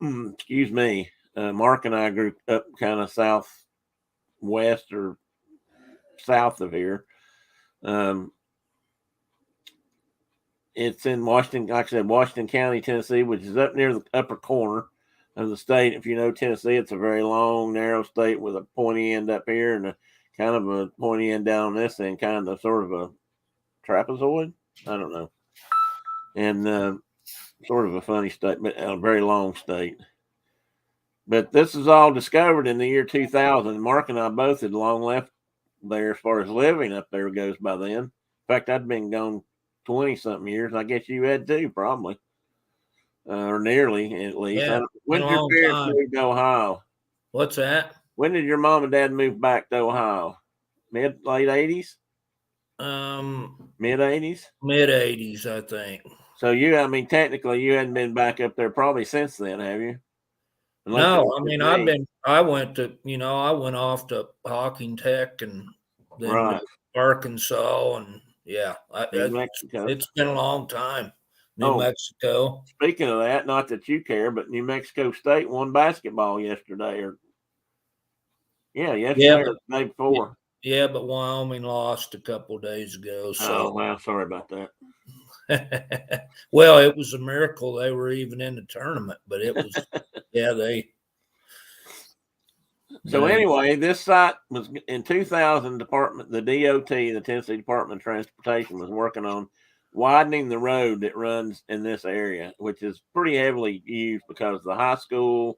Excuse me. Mark and I grew up kind of southwest or south of here. It's in Washington, like I said, Washington County, Tennessee, which is up near the upper corner of the state. If you know Tennessee, it's a very long, narrow state with a pointy end up here and a kind of a pointy end down this end, kind of sort of a trapezoid. I don't know. And sort of a funny state, but a very long state. But this is all discovered in the year 2000. Mark and I both had long left there as far as living up there goes by then. In fact, I'd been gone 20-something years. I guess you had too, probably. Or nearly, at least. Yeah, when did your parents move to Ohio? What's that? When did your mom and dad move back to Ohio? Late 80s? Mid 80s? Mid 80s, I think. So technically you hadn't been back up there probably since then, have you? No, I mean, I went off to Hawking Tech and then to Arkansas, and yeah, it's been a long time. New Mexico. Speaking of that, not that you care, but New Mexico State won basketball yesterday, or yesterday or the day before. Yeah, but Wyoming lost a couple of days ago. So, oh well, sorry about that. Well, it was a miracle they were even in the tournament, but it was, So anyway, this site was in 2000. The DOT, the Tennessee Department of Transportation, was working on widening the road that runs in this area, which is pretty heavily used because the high school,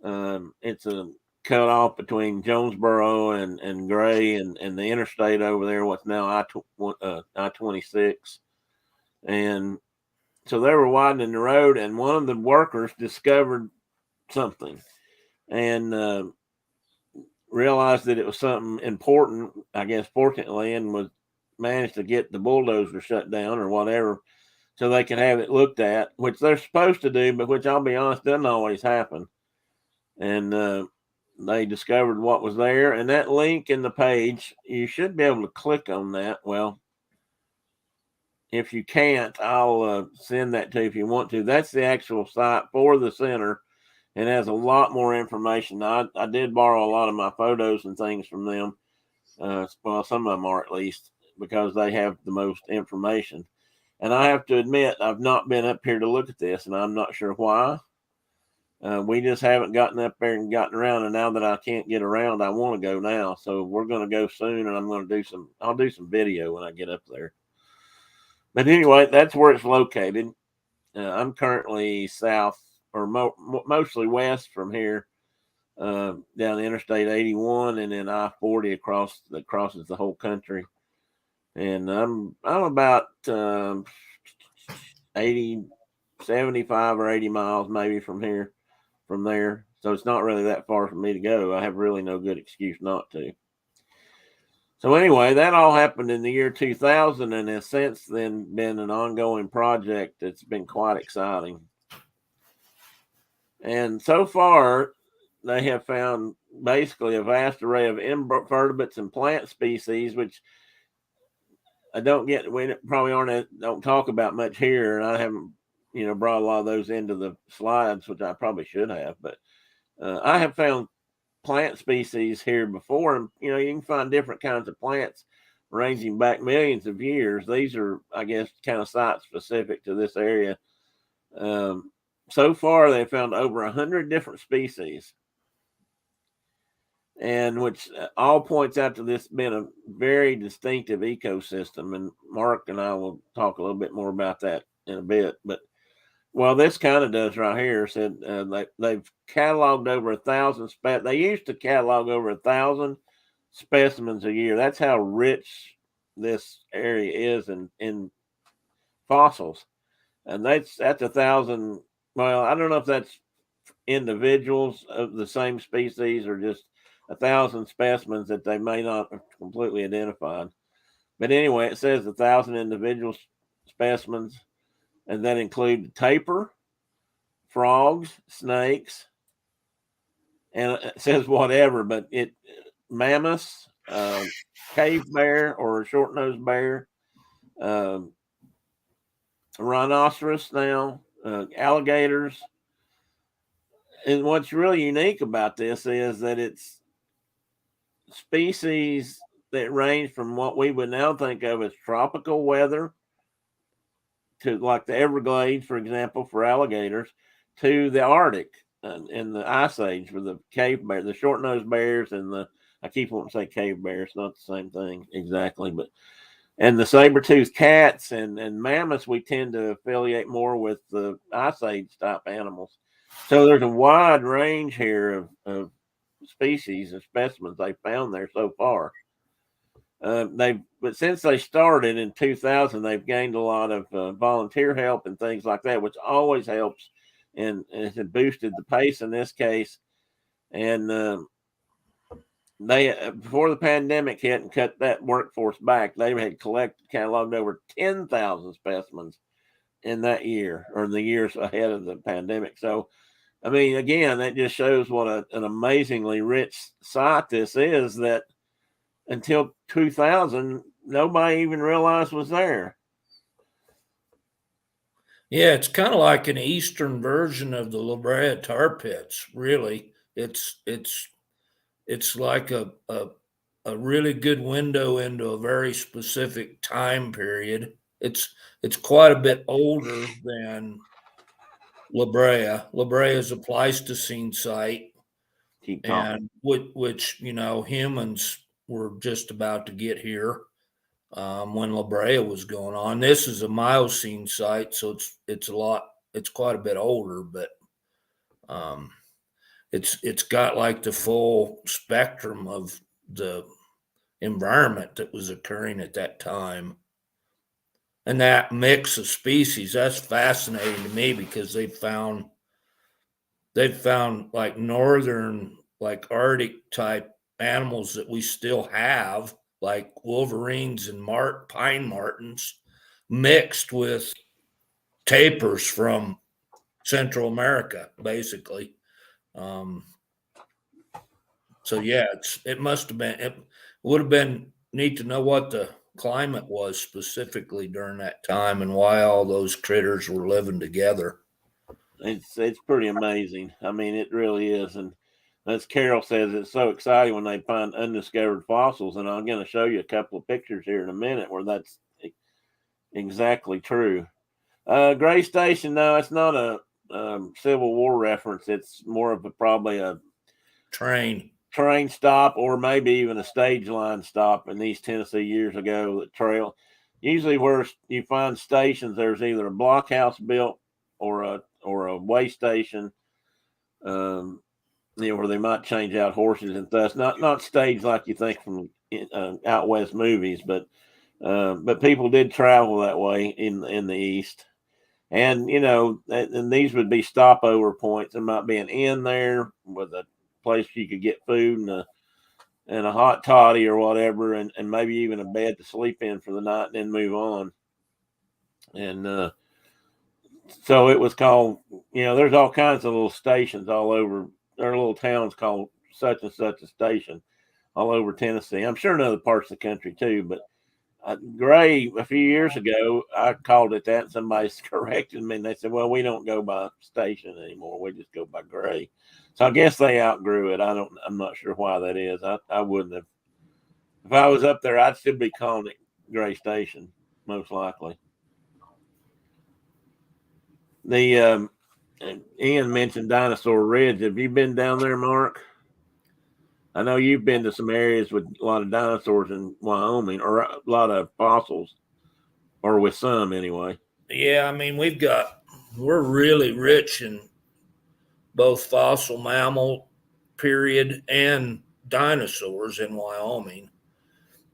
it's a cut off between Jonesboro and Gray and the interstate over there, what's now I-26. And so they were widening the road, and one of the workers discovered something and realized that it was something important, I guess, fortunately, and managed to get the bulldozer shut down or whatever so they could have it looked at, which they're supposed to do, but which I'll be honest, doesn't always happen. And they discovered what was there. And that link in the page, you should be able to click on that. Well, if you can't, I'll send that to you if you want to. That's the actual site for the center and has a lot more information. I did borrow a lot of my photos and things from them. Well, some of them are, at least, because they have the most information. And I have to admit, I've not been up here to look at this, and I'm not sure why. We just haven't gotten up there and gotten around. And now that I can't get around, I want to go now. So we're going to go soon, and I'll do some video when I get up there. But anyway, that's where it's located. I'm currently south, or mostly west from here, down Interstate 81, and then I-40 that crosses the whole country. And I'm about 75 or 80 miles maybe from there. So it's not really that far for me to go. I have really no good excuse not to. So anyway, that all happened in the year 2000 and has since then been an ongoing project that's been quite exciting. And so far, they have found basically a vast array of invertebrates and plant species, which we probably don't talk about much here, and I haven't brought a lot of those into the slides, which I probably should have. But I have found plant species here before, and you can find different kinds of plants ranging back millions of years. These are, I guess, kind of site specific to this area. So far, they've found over 100 different species, and which all points out to this being a very distinctive ecosystem. And Mark and I will talk a little bit more about that in a bit. But this kind of does right here. Said they've cataloged over 1,000 They used to catalog over 1,000 specimens a year. That's how rich this area is in fossils, and that's 1,000. Well, I don't know if that's individuals of the same species or just 1,000 specimens that they may not have completely identified. But anyway, it says 1,000 individual specimens, and that include tapir, frogs, snakes, and it says whatever, but mammoths, cave bear or short-nosed bear, rhinoceros now, alligators. And what's really unique about this is that it's species that range from what we would now think of as tropical weather to like the Everglades, for example, for alligators, to the Arctic and the Ice Age for the cave bear, the short-nosed bears, and I keep wanting to say cave bear. It's not the same thing exactly, and the saber-toothed cats and mammoths we tend to affiliate more with the Ice Age type animals. So there's a wide range here of species and specimens they found there so far. But since they started in 2000, they've gained a lot of volunteer help and things like that, which always helps and has boosted the pace in this case. And they before the pandemic hit and cut that workforce back, they had cataloged over 10,000 specimens in that year or in the years ahead of the pandemic. So, I mean, again, that just shows what an amazingly rich site this is that until 2000, nobody even realized was there. Yeah, it's kind of like an eastern version of the La Brea tar pits. Really, it's like a really good window into a very specific time period. It's quite a bit older than La Brea. La Brea is a Pleistocene site, and which humans were just about to get here when La Brea was going on. This is a Miocene site, so it's quite a bit older, but it's got like the full spectrum of the environment that was occurring at that time. And that mix of species, that's fascinating to me because they've found like northern, like Arctic type animals that we still have, like wolverines and pine martens, mixed with tapirs from Central America, basically. So yeah, it must have been. It would have been neat to know what the climate was specifically during that time and why all those critters were living together. It's pretty amazing. I mean, it really is. And as Carol says, it's so exciting when they find undiscovered fossils. And I'm going to show you a couple of pictures here in a minute where that's exactly true. Gray Station, no, it's not a Civil War reference. It's more of probably a train stop, or maybe even a stage line stop in East Tennessee years ago. The trail, usually where you find stations, there's either a blockhouse built or a way station, where they might change out horses and thus not staged like you think from out west movies, but people did travel that way in the East. And and these would be stopover points. There might be an inn there with a place you could get food and a hot toddy or whatever, and maybe even a bed to sleep in for the night, and then move on. And so it was called. There's all kinds of little stations all over there are little towns called such and such a station all over Tennessee. I'm sure in other parts of the country too, but Gray, a few years ago, I called it that, and somebody's corrected me, and they said, well, we don't go by station anymore. We just go by Gray. So I guess they outgrew it. I'm not sure why that is. I wouldn't have. If I was up there, I'd still be calling it Gray Station, most likely. The Ian mentioned Dinosaur Ridge. Have you been down there, Mark? I know you've been to some areas with a lot of dinosaurs in Wyoming, or a lot of fossils, or with some anyway. Yeah, I mean, we're really rich in both fossil mammal period and dinosaurs in Wyoming.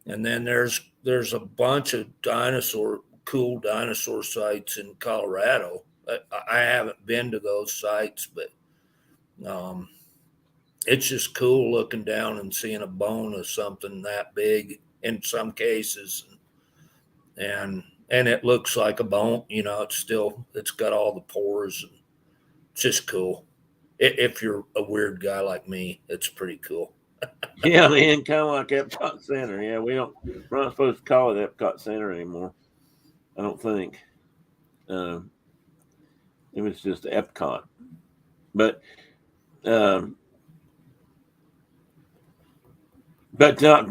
And then there's a bunch of cool dinosaur sites in Colorado. I haven't been to those sites, but it's just cool looking down and seeing a bone of something that big in some cases, and it looks like a bone. It's got all the pores, and it's just cool. If you're a weird guy like me, it's pretty cool. Yeah, man, kind of like Epcot Center. Yeah, we're not supposed to call it Epcot Center anymore. I don't think. It was just Epcot, but not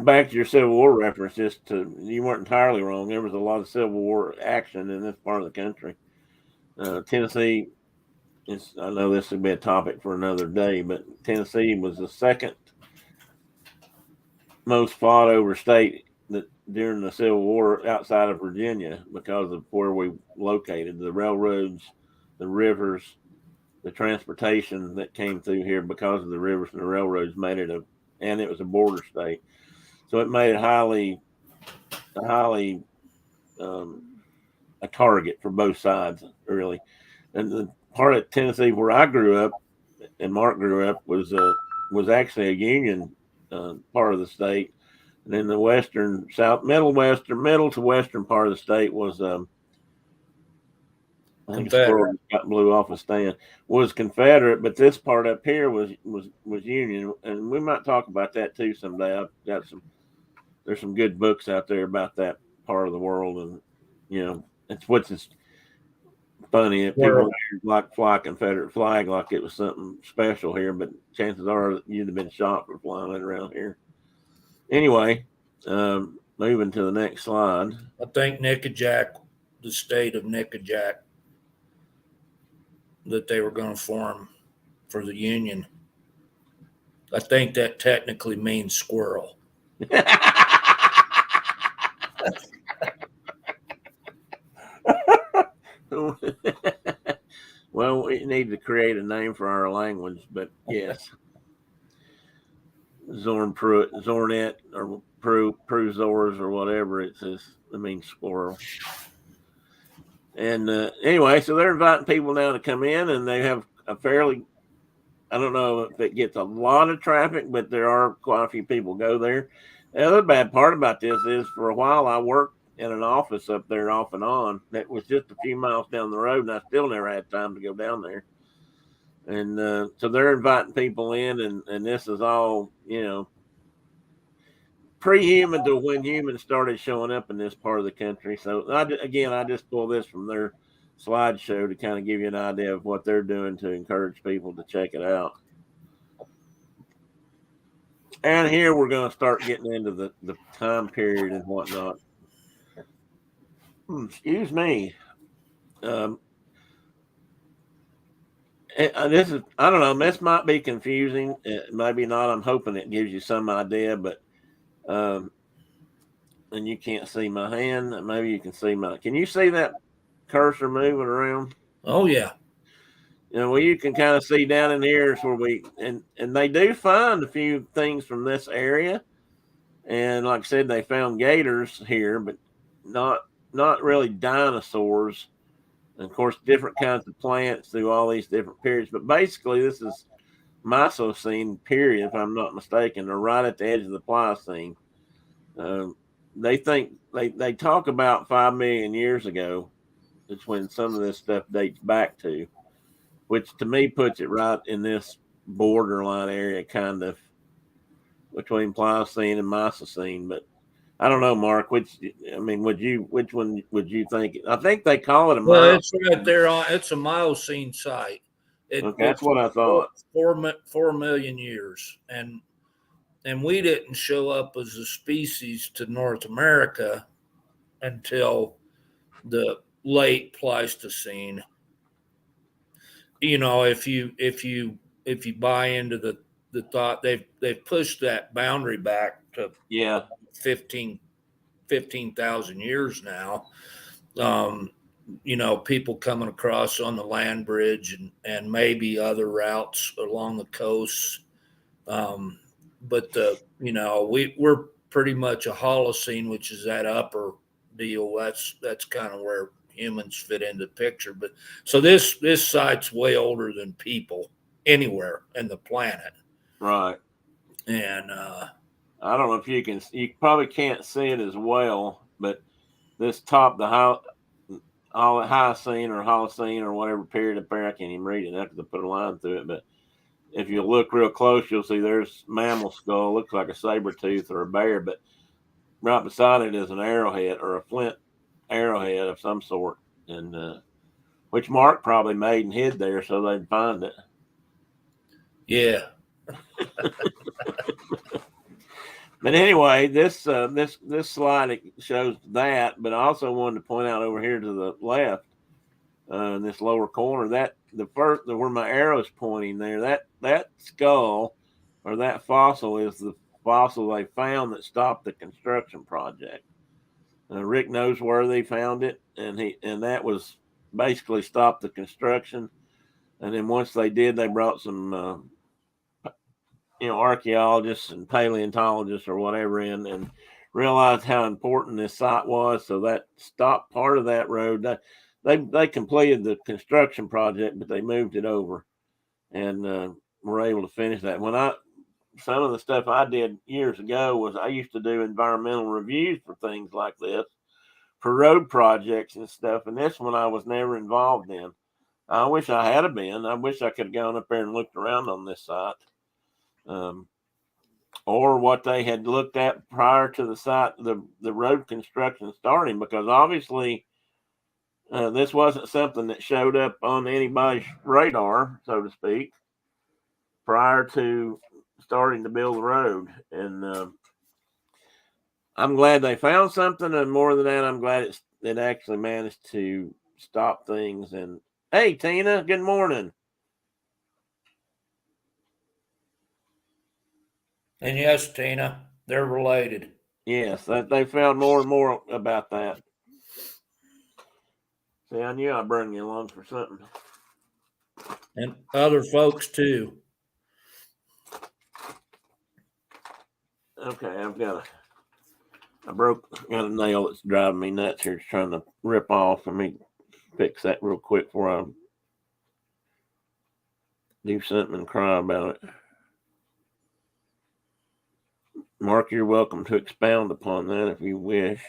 back to your Civil War reference. You weren't entirely wrong. There was a lot of Civil War action in this part of the country. Tennessee. I know this would be a topic for another day, but Tennessee was the second most fought over state during the Civil War outside of Virginia because of where we located. The railroads, the rivers, the transportation that came through here because of the rivers and the railroads made it and it was a border state. So it made it highly a target for both sides, really. And the part of Tennessee where I grew up and Mark grew up was actually a Union part of the state. And then the middle to western part of the state was I think Confederate. Got blew off a stand. Was Confederate, but this part up here was Union, and we might talk about that too someday. I've got there's some good books out there about that part of the world, and it's what's funny that people like fly Confederate flag like it was something special here, but chances are you'd have been shot for flying it around here. Anyway, moving to the next slide. I think Nickajack, the state of Nickajack, that they were going to form for the Union. I think that technically means squirrel. Well, we need to create a name for our language, but yes. Zornet, or Pruzors, or whatever it means squirrel. And anyway, so they're inviting people now to come in, and they have a fairly, I don't know if it gets a lot of traffic, but there are quite a few people go there. The other bad part about this is for a while I worked in an office up there off and on that was just a few miles down the road, and I still never had time to go down there. And so they're inviting people in, and this is all, pre-human to when humans started showing up in this part of the country. So I just pull this from their slideshow to kind of give you an idea of what they're doing to encourage people to check it out. And here we're going to start getting into the time period and whatnot. Excuse me. This is, I don't know, this might be confusing. Maybe not. I'm hoping it gives you some idea, but and you can't see my hand. Maybe you can see can you see that cursor moving around? Oh yeah. Well, you can kind of see down in here is where and they do find a few things from this area. And like I said, they found gators here, but not really dinosaurs. And of course, different kinds of plants through all these different periods. But basically, this is Miocene period, if I'm not mistaken, or right at the edge of the Pliocene. They think they talk about 5 million years ago. It's when some of this stuff dates back to, which to me puts it right in this borderline area, kind of between Pliocene and Miocene. But I don't know, Mark. Which one would you think? I think they call it a Well, Miocene. it's right there on. It's a Miocene site. Okay, that's It's what I thought. 4 million years, and we didn't show up as a species to North America until the late Pleistocene. If you buy into the thought, they've pushed that boundary back to 15,000 years now. People coming across on the land bridge and maybe other routes along the coast. But we're pretty much a Holocene, which is that upper deal. That's kind of where humans fit into the picture. But so this site's way older than people anywhere in the planet. Right. And I don't know if you probably can't see it as well, but this top, the Holocene or Holocene or whatever period of I can't even read it. I have to put a line through it, but if you look real close, you'll see there's mammal skull, looks like a saber tooth or a bear, but right beside it is an arrowhead or a flint arrowhead of some sort, and which Mark probably made and hid there so they'd find it. Yeah. But anyway, this slide shows that, but I also wanted to point out over here to the left, in this lower corner, that where my arrow's pointing there, that skull or that fossil is the fossil they found that stopped the construction project. Rick Noseworthy found it, and that was basically stopped the construction. And then once they did, they brought some archaeologists and paleontologists or whatever in and realized how important this site was. So that stopped part of that road. They completed the construction project, but they moved it over and were able to finish that. Some of the stuff I did years ago was I used to do environmental reviews for things like this, for road projects and stuff. And this one I was never involved in. I wish I had been. I wish I could have gone up there and looked around on this site. Or what they had looked at prior to the site, the road construction starting, because obviously this wasn't something that showed up on anybody's radar, so to speak, prior to starting to build the road. And I'm glad they found something, and more than that, I'm glad it actually managed to stop things. And hey, Tina, good morning. And yes, Tina, they're related. Yes, they found more and more about that. See, I knew I'd bring you along for something. And other folks too. Okay, got a nail that's driving me nuts here. It's trying to rip off. Let me fix that real quick before I do something and cry about it. Mark, you're welcome to expound upon that if you wish.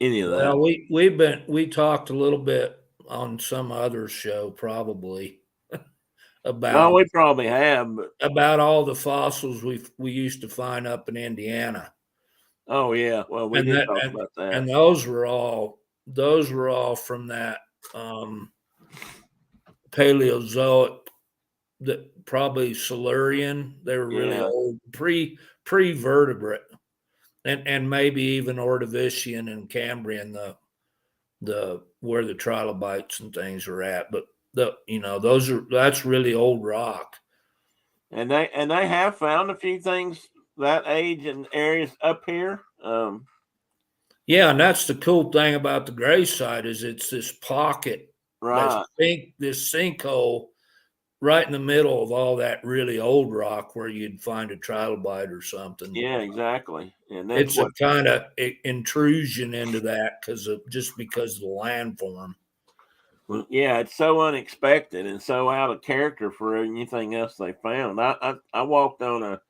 Any of that. Well, we talked a little bit on some other show probably about. Oh, we probably have, but about all the fossils we used to find up in Indiana. Oh yeah, well we did talk about that. And those were all from that Paleozoic, that probably Silurian. They were really old, pre-vertebrate, and maybe even Ordovician and Cambrian, the where the trilobites and things are at. But that's really old rock. And they have found a few things that age in areas up here. Yeah, and that's the cool thing about the gray site is it's this pocket, right? This sinkhole right in the middle of all that really old rock where you'd find a trilobite or something. Yeah, exactly. And it's a kind of intrusion into that because of the landform. Well, yeah, it's so unexpected and so out of character for anything else they found. I walked on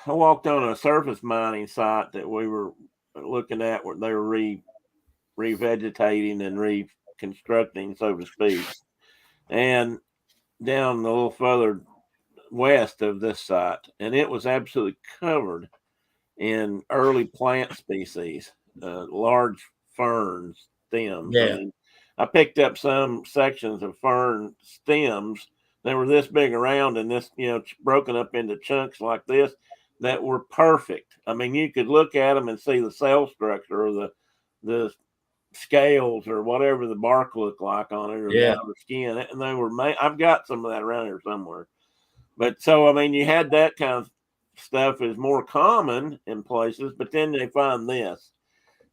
a surface mining site that we were looking at where they were revegetating and reconstructing, so to speak. And down a little further west of this site, and it was absolutely covered in early plant species, large ferns, stems. Yeah. I mean, I picked up some sections of fern stems. They were this big around and this, broken up into chunks like this that were perfect. I mean, you could look at them and see the cell structure or the scales or whatever the bark looked like on it or the outer skin. And they were made. I've got some of that around here somewhere. But so, I mean, you had that kind of stuff is more common in places, but then they find this.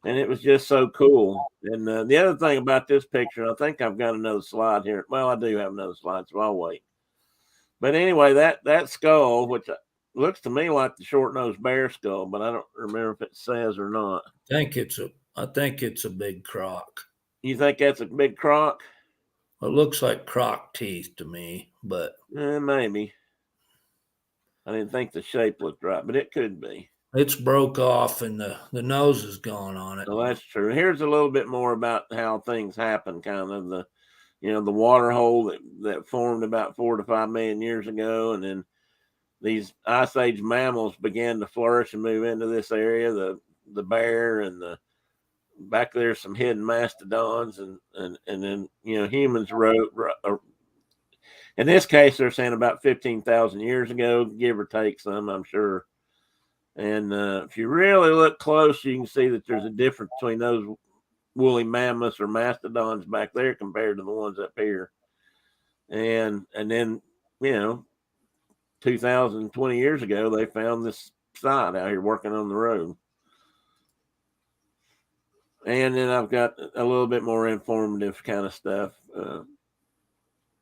And it was just so cool. And the other thing about this picture, I think I've got another slide here. Well, I do have another slide, so I'll wait. But anyway, that skull, which looks to me like the short-nosed bear skull, but I don't remember if it says or not. I think it's a big croc. You think that's a big croc? It looks like croc teeth to me, but maybe. I didn't think the shape looked right, but it could be. It's broke off and the nose is gone on it. Well, that's true. Here's a little bit more about how things happen, kind of the water hole that formed about 4 to 5 million years ago, and then these ice age mammals began to flourish and move into this area. The bear and back there's some hidden mastodons, and then humans wrote. In this case, they're saying about 15,000 years ago, give or take some, I'm sure. And if you really look close, you can see that there's a difference between those woolly mammoths or mastodons back there compared to the ones up here. And then, 2020 years ago, they found this site out here working on the road. And then I've got a little bit more informative kind of stuff,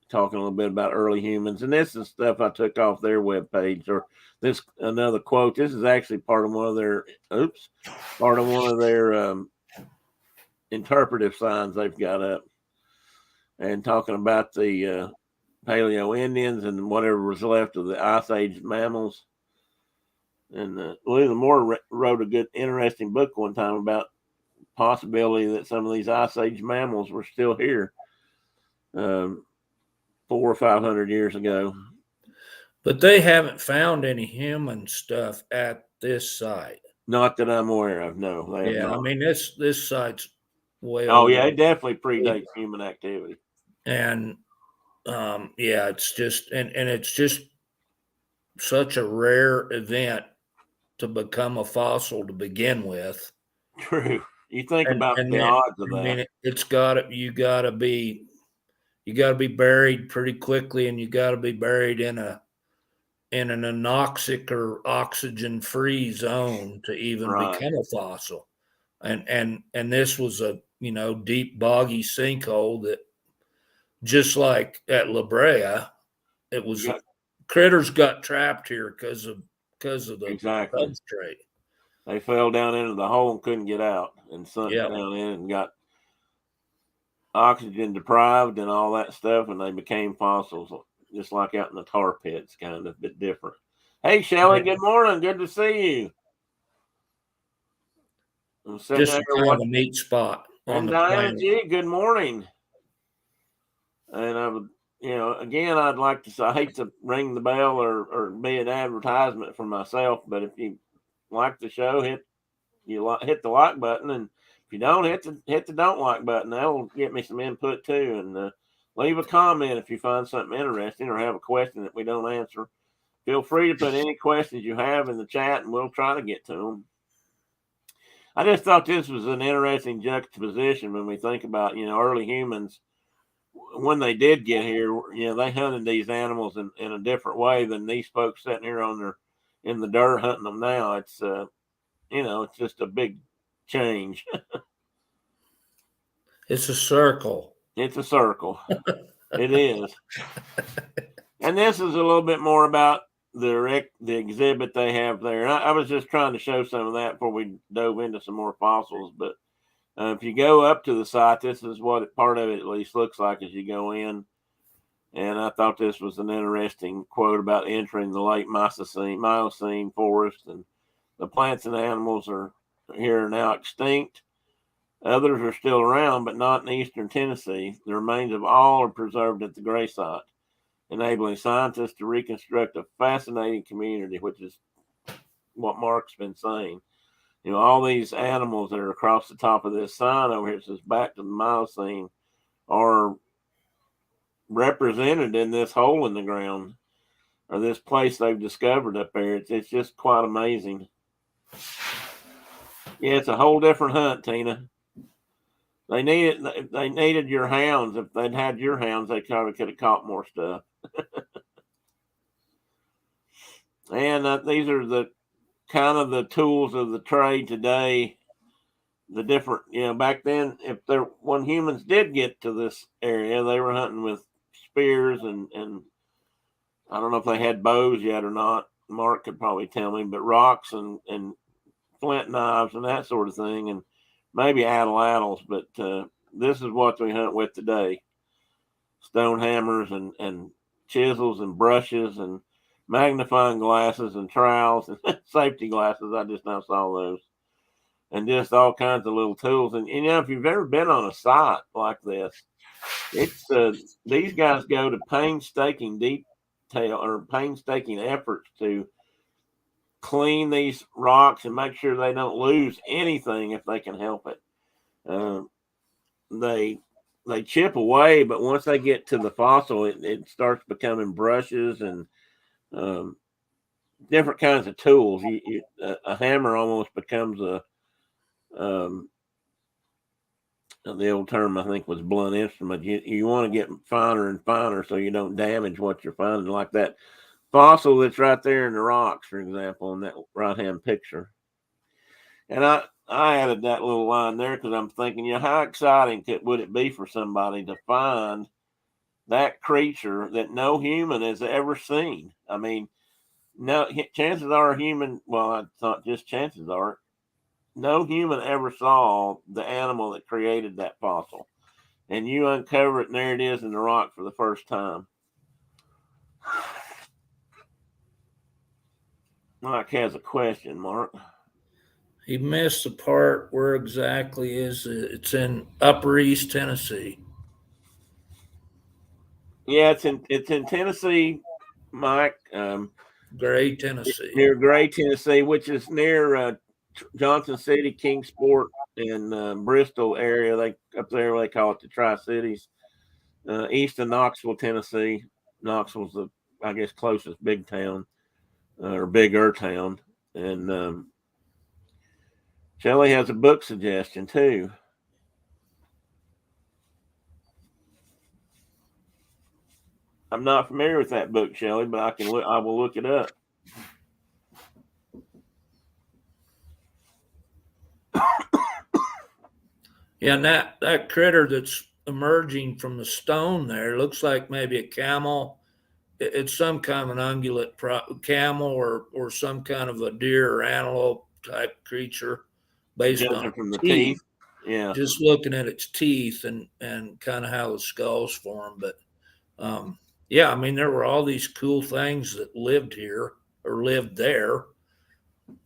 talking a little bit about early humans. And this is stuff I took off their webpage, or this another quote. This is actually part of one of their interpretive signs they've got up, and talking about the Paleo Indians and whatever was left of the Ice Age mammals. And William Moore wrote a good, interesting book one time about possibility that some of these Ice Age mammals were still here 400 or 500 years ago. But they haven't found any human stuff at this site. Not that I'm aware of. No, they have not. I mean this site's way. Oh yeah, it definitely predates human activity. And it's just and it's just such a rare event to become a fossil to begin with. True. You think about the odds of that. I mean, you gotta be buried pretty quickly, and you gotta be buried in an anoxic or oxygen free zone to even become a fossil. And this was a deep boggy sinkhole that, just like at La Brea, it was critters got trapped here because of the substrate. They fell down into the hole and couldn't get out, and sunk down in and got oxygen deprived and all that stuff, and they became fossils, just like out in the tar pits, kind of a bit different. Hey, Shelley, good morning. Good to see you. I'm just kind of a neat spot. And Diana G, good morning. And I would, again, I'd like to say, I hate to ring the bell or be an advertisement for myself, but if you like the show, hit the like button, and if you don't, hit the don't like button. That'll get me some input too. And leave a comment if you find something interesting or have a question that we don't answer. Feel free to put any questions you have in the chat, and we'll try to get to them. I just thought this was an interesting juxtaposition when we think about, early humans. When they did get here, they hunted these animals in a different way than these folks sitting here in the dirt hunting them now. It's it's just a big change. It's a circle. It's a circle. It is. And this is a little bit more about the exhibit they have there. I was just trying to show some of that before we dove into some more fossils. But if you go up to the site, this is what part of it at least looks like as you go in. And I thought this was an interesting quote about entering the late Miocene forest, and the plants and animals are here now extinct. Others are still around, but not in eastern Tennessee. The remains of all are preserved at the gray site. enabling scientists to reconstruct a fascinating community, which is what Mark's been saying. You know, all these animals that are across the top of this sign over here, it says back to the Miocene, are represented in this hole in the ground, or this place they've discovered up there. It's just quite amazing. Yeah, it's a whole different hunt, Tina. They needed your hounds. If they'd had your hounds, they probably could have caught more stuff. And these are the kind of the tools of the trade today. The different, back then, when humans did get to this area, they were hunting with spears and I don't know if they had bows yet or not. Mark could probably tell me, but rocks and flint knives and that sort of thing, and maybe atlatls. But this is what we hunt with today: stone hammers and chisels and brushes and magnifying glasses and trowels and safety glasses. I just now saw those. And just all kinds of little tools. And if you've ever been on a site like this, it's these guys go to painstaking efforts to clean these rocks and make sure they don't lose anything if they can help it. They chip away, but once they get to the fossil, it starts becoming brushes and different kinds of tools. A hammer almost becomes the old term, I think, was blunt instrument. You want to get finer and finer so you don't damage what you're finding, like that fossil that's right there in the rocks, for example, in that right-hand picture. And I added that little line there because I'm thinking, how exciting would it be for somebody to find that creature that no human has ever seen? I mean, no, chances are I thought just chances are, no human ever saw the animal that created that fossil. And you uncover it, and there it is in the rock for the first time. Mike has a question, Mark. He missed the part where exactly is it? It's in Upper East Tennessee. Yeah, it's in Tennessee, Mike. Gray, Tennessee. Near Gray, Tennessee, which is near Johnson City, Kingsport, and Bristol area. Up there they call it the Tri-Cities. East of Knoxville, Tennessee. Knoxville's the, I guess, closest big town or bigger town. And Shelley has a book suggestion too. I'm not familiar with that book, Shelley, but I will look it up. Yeah, and that critter that's emerging from the stone there looks like maybe a camel. It's some kind of an ungulate camel or some kind of a deer or antelope type creature based on from the teeth. Yeah. Just looking at its teeth and kind of how the skulls form. But yeah, I mean, there were all these cool things that lived here or lived there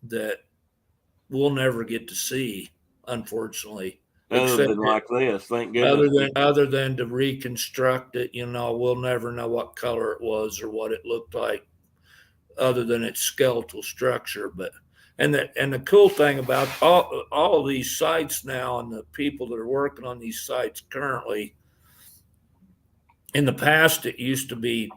that we'll never get to see, unfortunately. Other than like this, thank goodness. Other than to reconstruct it, we'll never know what color it was or what it looked like, other than its skeletal structure. But and the cool thing about all of these sites now and the people that are working on these sites currently, in the past it used to be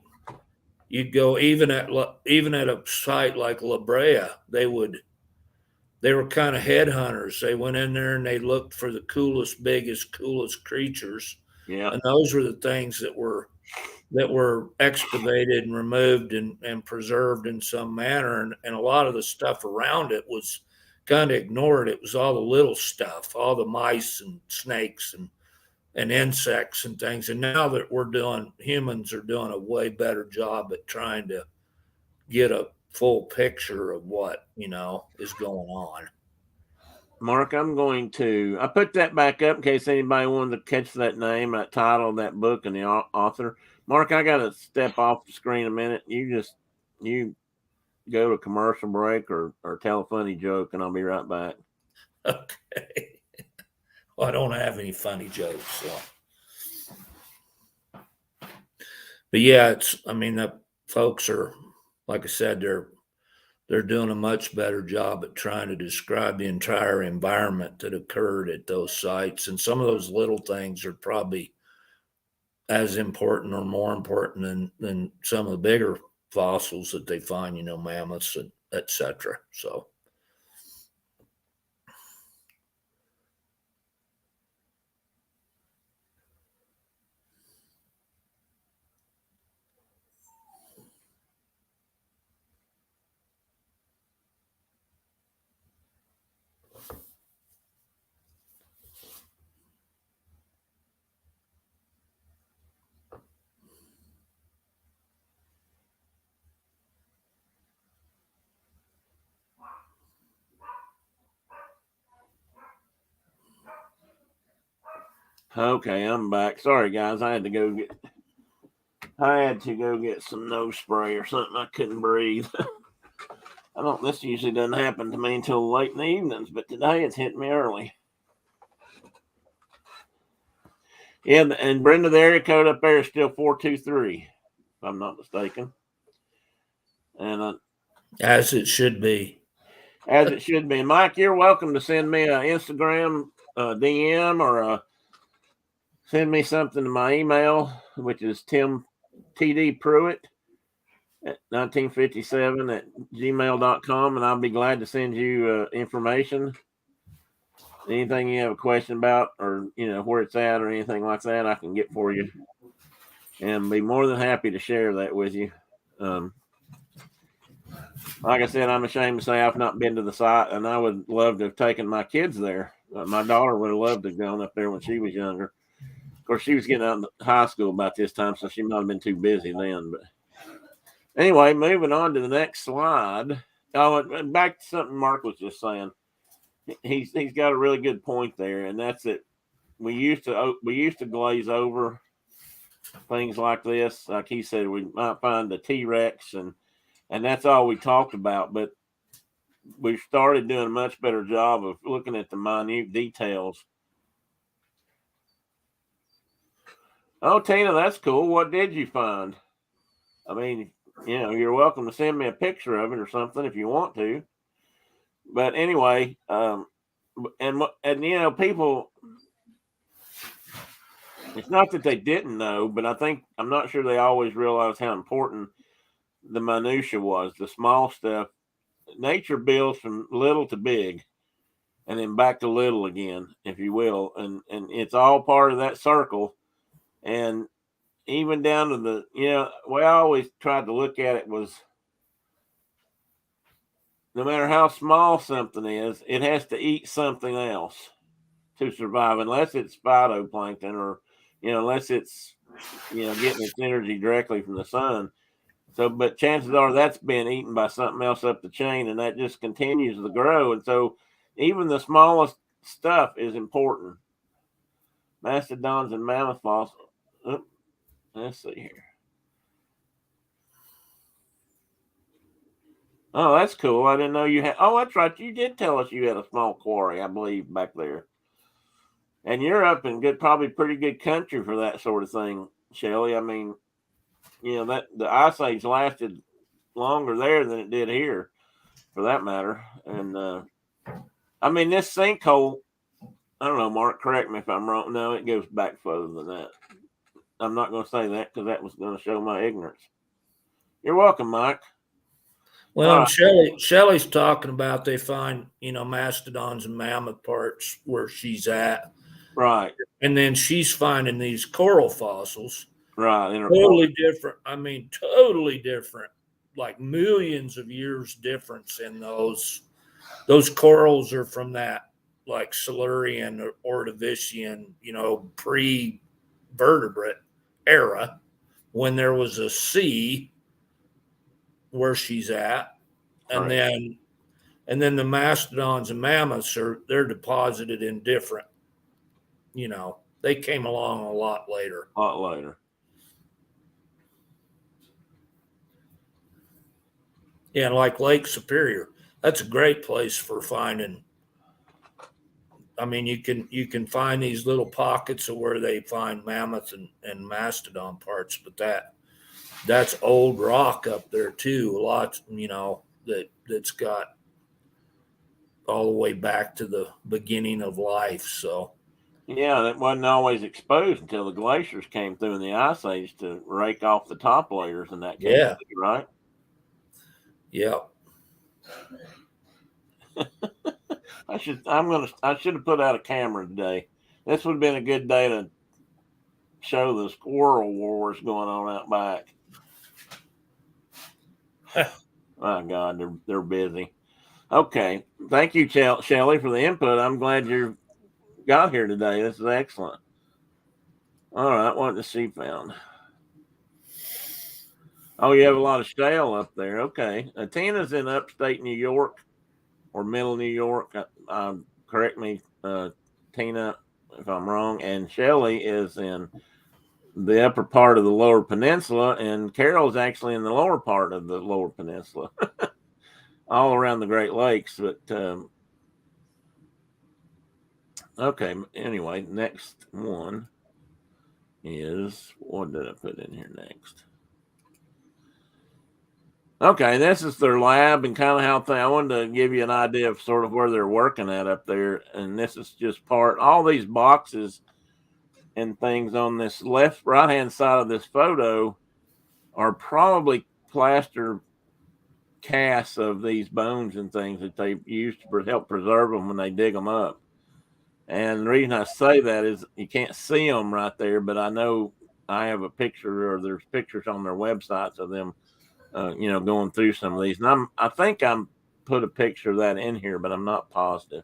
you'd go even at a site like La Brea, they were kind of headhunters. They went in there and they looked for the coolest, biggest, coolest creatures. Yeah. And those were the things that were excavated and removed and preserved in some manner. And a lot of the stuff around it was kind of ignored. It was all the little stuff, all the mice and snakes and insects and things. And now that humans are doing a way better job at trying to get a full picture of what is going on. Mark, I put that back up in case anybody wanted to catch that name, that title of that book and the author. Mark, I got to step off the screen a minute. You go to commercial break or tell a funny joke, and I'll be right back. Okay. Well, I don't have any funny jokes, so. But yeah, the folks are, like I said, they're doing a much better job at trying to describe the entire environment that occurred at those sites. And some of those little things are probably as important or more important than some of the bigger fossils that they find, mammoths, and et cetera. So. Okay, I'm back. Sorry, guys. I had to go get some nose spray or something. I couldn't breathe. This usually doesn't happen to me until late in the evenings, but today it's hit me early. Yeah, and Brenda, the area code up there is still 423, if I'm not mistaken. And as it should be. As it should be. And Mike, you're welcome to send me an Instagram DM or send me something to my email, which is timtdpruitt at 1957 at gmail.com, and I'll be glad to send you information. Anything you have a question about, or where it's at, or anything like that, I can get for you, and be more than happy to share that with you. Like I said, I'm ashamed to say I've not been to the site, and I would love to have taken my kids there. My daughter would have loved to have gone up there when she was younger. Of course, she was getting out of high school about this time, so she might have been too busy then. But anyway, moving on to the next slide. Oh, back to something Mark was just saying. He's got a really good point there, and that's it. We used to glaze over things like this. Like he said, we might find the T-Rex, and that's all we talked about. But we've started doing a much better job of looking at the minute details. Oh, Tina, that's cool. What did you find? I mean, you're welcome to send me a picture of it or something if you want to. But anyway, and people, it's not that they didn't know, but I'm not sure they always realized how important the minutia was, the small stuff. Nature builds from little to big, and then back to little again, if you will, and it's all part of that circle. And even down to the way I always tried to look at it was, no matter how small something is, it has to eat something else to survive, unless it's phytoplankton or unless it's getting its energy directly from the sun. So, but chances are that's been eaten by something else up the chain, and that just continues to grow. And so, even the smallest stuff is important. Mastodons and mammoth fossils. Let's see here. Oh, that's cool. I didn't know you had. Oh, that's right. You did tell us you had a small quarry, I believe, back there. And you're up in probably pretty good country for that sort of thing, Shelley. I mean, that the ice age lasted longer there than it did here, for that matter. And I mean, this sinkhole, I don't know, Mark, correct me if I'm wrong. No, it goes back further than that. I'm not going to say that because that was going to show my ignorance. You're welcome, Mike. Well, Shelley's talking about they find, mastodons and mammoth parts where she's at. Right. And then she's finding these coral fossils. Right. Totally different. I mean, totally different. Like millions of years difference in those. Those corals are from that, like Silurian or Ordovician, pre-vertebrate era, when there was a sea where she's at, and right. then the mastodons and mammoths they're deposited in different, they came along a lot later. Yeah, like Lake Superior, that's a great place for finding. I mean, you can find these little pockets of where they find mammoth and mastodon parts, but that's old rock up there too. Lots, that's got all the way back to the beginning of life. So yeah, that wasn't always exposed until the glaciers came through in the ice age to rake off the top layers and that kind of thing, right? Yeah. I should have put out a camera today. This would have been a good day to show the squirrel wars going on out back. My God, they're busy. Okay, thank you, Shelley, for the input. I'm glad you got here today. This is excellent. All right, what does she found? Oh, you have a lot of shale up there. Okay, Tina's in upstate New York or middle New York. Correct me, Tina, if I'm wrong. And Shelley is in the upper part of the lower peninsula, and Carol's actually in the lower part of the lower peninsula, all around the Great Lakes. But okay, anyway, next one is, what did I put in here next? Okay, this is their lab and kind of how I wanted to give you an idea of sort of where they're working at up there. And this is just all these boxes and things on this right hand side of this photo are probably plaster casts of these bones and things that they use to help preserve them when they dig them up. And the reason I say that is you can't see them right there, but I know I have a picture, or there's pictures on their websites of them, going through some of these. And I think I'm put a picture of that in here, but I'm not positive.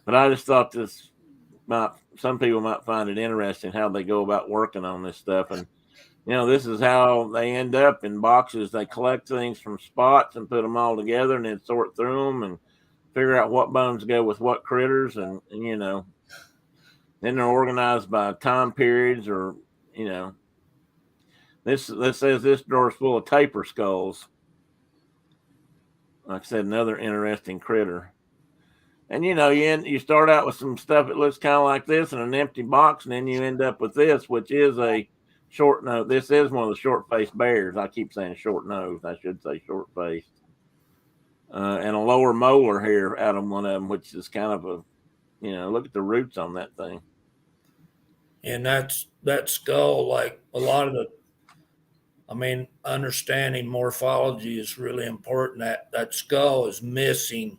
But I just thought some people might find it interesting how they go about working on this stuff. And, this is how they end up in boxes. They collect things from spots and put them all together and then sort through them and figure out what bones go with what critters. And then they're organized by time periods, or, this says this drawer's full of tapir skulls. Like I said, another interesting critter. And you start out with some stuff that looks kind of like this in an empty box, and then you end up with this, which is a short nose. This is one of the short-faced bears. I keep saying short-nosed. I should say short-faced. And a lower molar here out of one of them, which is kind of look at the roots on that thing. And that skull, like a lot of understanding morphology is really important. That skull is missing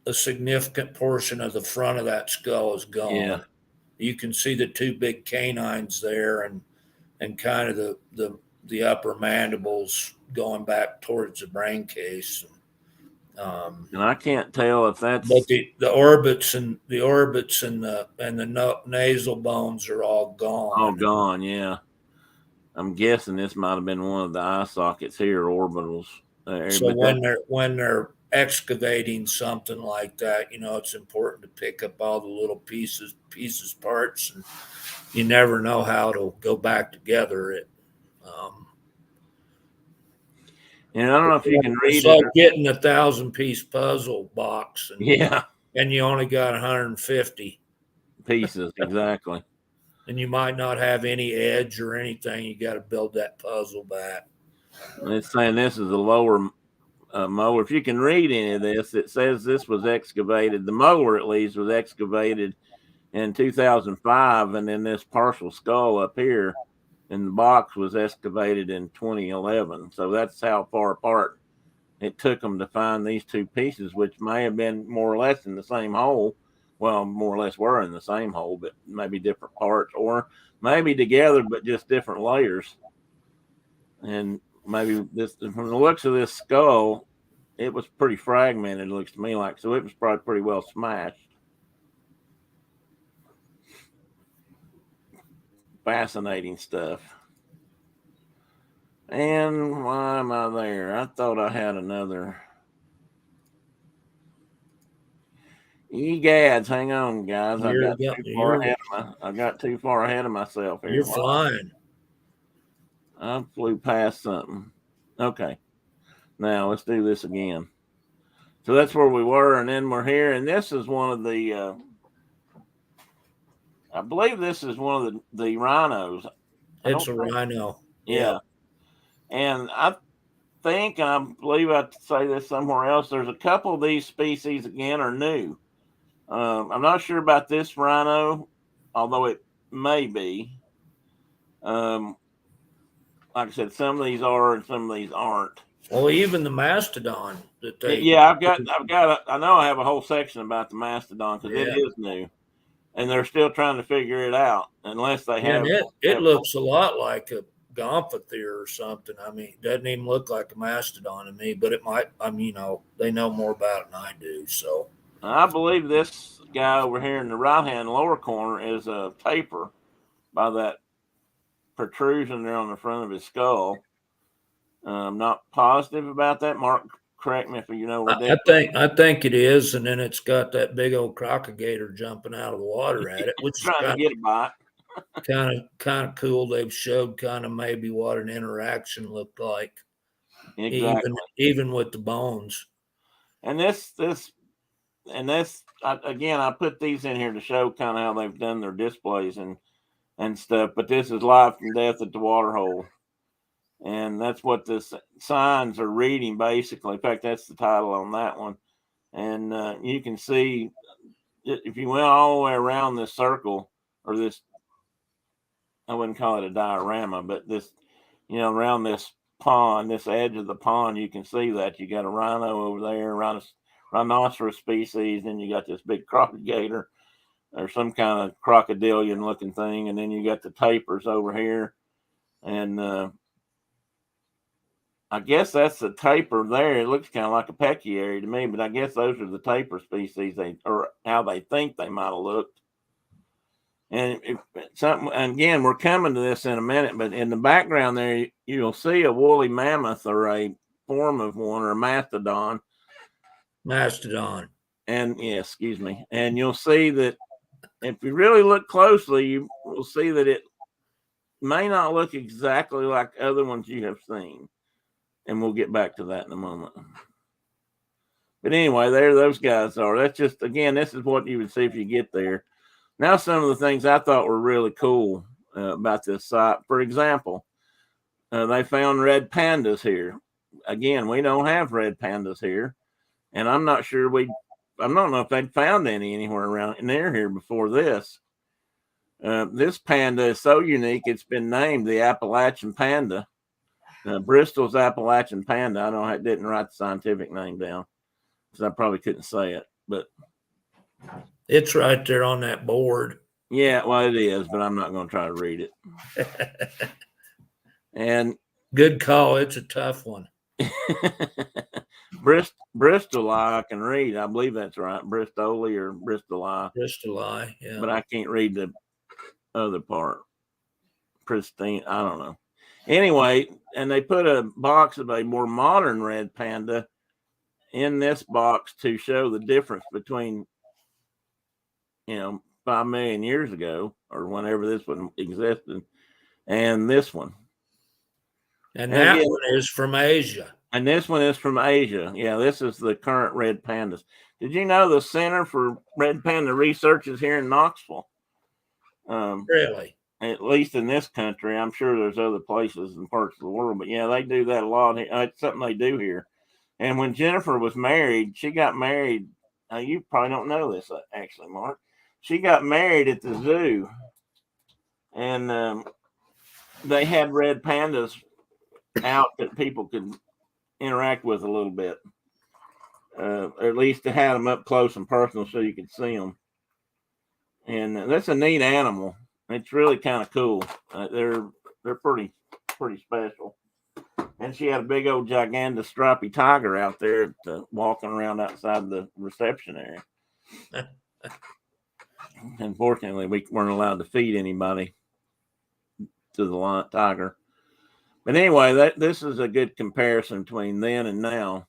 a significant portion of the front of that skull is gone. Yeah. You can see the two big canines there, and kind of the upper mandibles going back towards the brain case. And I can't tell if that's. But the orbits and the nasal bones are all gone. All gone, yeah. I'm guessing this might have been one of the eye sockets here, orbitals. So when they're excavating something like that, it's important to pick up all the little pieces, parts, and you never know how to go back together. And I don't know if you can read it's like getting a 1,000-piece puzzle box, and you only got 150 pieces, exactly. And you might not have any edge or anything. You got to build that puzzle back. It's saying this is a lower molar. If you can read any of this, it says this was excavated. The molar, at least, was excavated in 2005, and then this partial skull up here in the box was excavated in 2011. So that's how far apart it took them to find these two pieces, which may have been more or less in the same hole. Well, more or less were in the same hole, but maybe different parts, or maybe together, but just different layers. And maybe this, from the looks of this skull, it was pretty fragmented, it looks to me like, so it was probably pretty well smashed. Fascinating stuff. And why am I there? I thought I had another. Egads, hang on, guys. I got too far ahead of myself here. You're flying. I flew past something. Okay. Now let's do this again. So that's where we were, and then we're here, and this is one of the I believe this is one of the rhinos. It's a rhino. Yeah. And I think, and I believe I say this somewhere else, there's a couple of these species again are new. I'm not sure about this rhino, although it may be. Like I said, some of these are and some of these aren't. Well, even the mastodon that they. Yeah, I know I have a whole section about the mastodon because it Yeah. is new, and they're still trying to figure it out. Unless they have, And it looks a lot like a gomphotherium or something. I mean, it doesn't even look like a mastodon to me, but it might. I mean, they know more about it than I do. So I believe this guy over here in the right hand lower corner is a tapir by that protrusion there on the front of his skull. I'm not positive about that. Mark, correct me if you know what that is. I think it is, and then it's got that big old crocodilian jumping out of the water at it, which is Trying to get a bite. kind of cool. They've showed kind of maybe what an interaction looked like, Exactly. even with the bones. And this again, I put these in here to show kind of how they've done their displays and stuff. But this is life and death at the water hole, and that's what the signs are reading basically. In fact, that's the title on that one. And you can see if you went all the way around this circle or this, I wouldn't call it a diorama, but this, around this pond, this edge of the pond, you can see that you got a rhino over there, rhinoceros species, then you got this big crocodilian or some kind of crocodilian looking thing, and then you got the tapirs over here, and I guess that's the tapir there. It looks kind of like a pecuary to me, but I guess those are the tapir species or how they think they might have looked. And and again, we're coming to this in a minute, but in the background there, you'll see a woolly mammoth or a form of one or a mastodon. Mastodon. And excuse me. And you'll see that if you really look closely, you will see that it may not look exactly like other ones you have seen. And we'll get back to that in a moment. But anyway, there those guys are. That's just, again, this is what you would see if you get there. Now, some of the things I thought were really cool about this site. For example, they found red pandas here. Again, we don't have red pandas here. And I'm not sure I don't know if they'd found any anywhere around near here before this. This panda is so unique, it's been named the Appalachian Panda. Bristol's Appalachian Panda. I didn't write the scientific name down because I probably couldn't say it, but it's right there on that board. Yeah, well, it is, but I'm not going to try to read it. And good call. It's a tough one. Bristol, I can read. I believe that's right. Bristoli or Bristoli. Bristoli, yeah. But I can't read the other part. Pristine, I don't know. Anyway, and they put a box of a more modern red panda in this box to show the difference between, 5 million years ago or whenever this one existed and this one. And that one is from Asia. And this one is from Asia. Yeah, this is the current red pandas. Did you know the Center for Red Panda Research is here in Knoxville? Really? At least in this country. I'm sure there's other places and parts of the world, but yeah, they do that a lot. It's something they do here. And when Jennifer was married, she got married. You probably don't know this, actually, Mark. She got married at the zoo, and they had red pandas out that people could interact with a little bit, or at least to have them up close and personal so you could see them. And that's a neat animal. It's really kind of cool. They're pretty special. And she had a big old gigantic stripy tiger out there walking around outside the reception area. Unfortunately, we weren't allowed to feed anybody to the tiger. But anyway, this is a good comparison between then and now.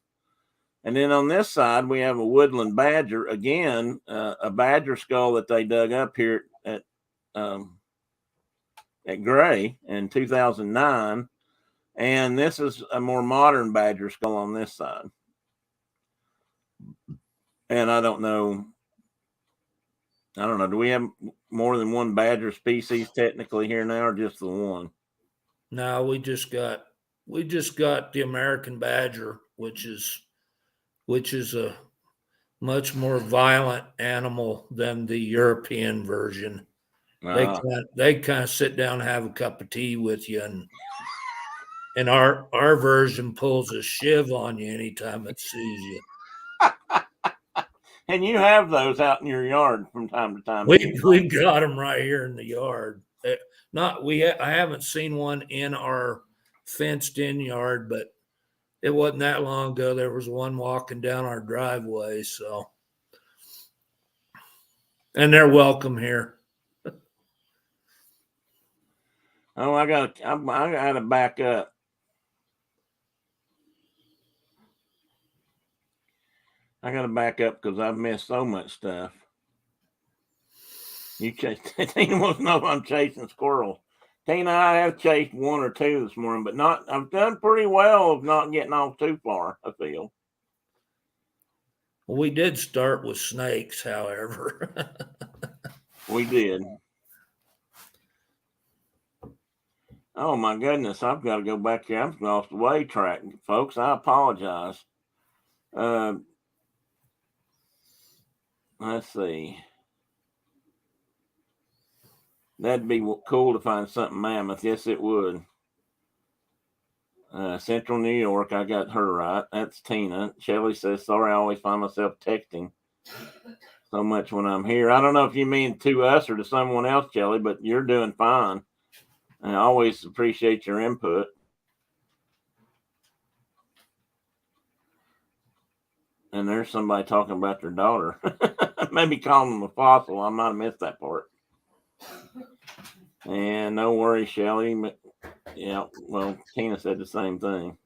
And then on this side, we have a woodland badger. Again, a badger skull that they dug up here at Gray in 2009. And this is a more modern badger skull on this side. And I don't know. Do we have more than one badger species technically here now, or just the one? No, we just got the American Badger, which is a much more violent animal than the European version. They kind of sit down and have a cup of tea with you, and our version pulls a shiv on you anytime it sees you. And you have those out in your yard from time to time. We've got them right here in the yard. I haven't seen one in our fenced-in yard, but it wasn't that long ago. There was one walking down our driveway, so, and they're welcome here. Oh, I gotta back up. I gotta back up because I've missed so much stuff. Tina wants to know if I'm chasing squirrels. Tina, I have chased one or two this morning, but I've done pretty well of not getting off too far, I feel. Well, we did start with snakes, however. We did. Oh my goodness, I've got to go back here. I've lost the way track, folks. I apologize. Let's see. That'd be cool to find something mammoth. Yes, it would. Central New York, I got her right. That's Tina. Shelley says, sorry, I always find myself texting so much when I'm here. I don't know if you mean to us or to someone else, Shelley, but you're doing fine. I always appreciate your input. And there's somebody talking about their daughter. Maybe calling them a fossil. I might have missed that part. And no worries, Shelley. But yeah, well, Tina said the same thing.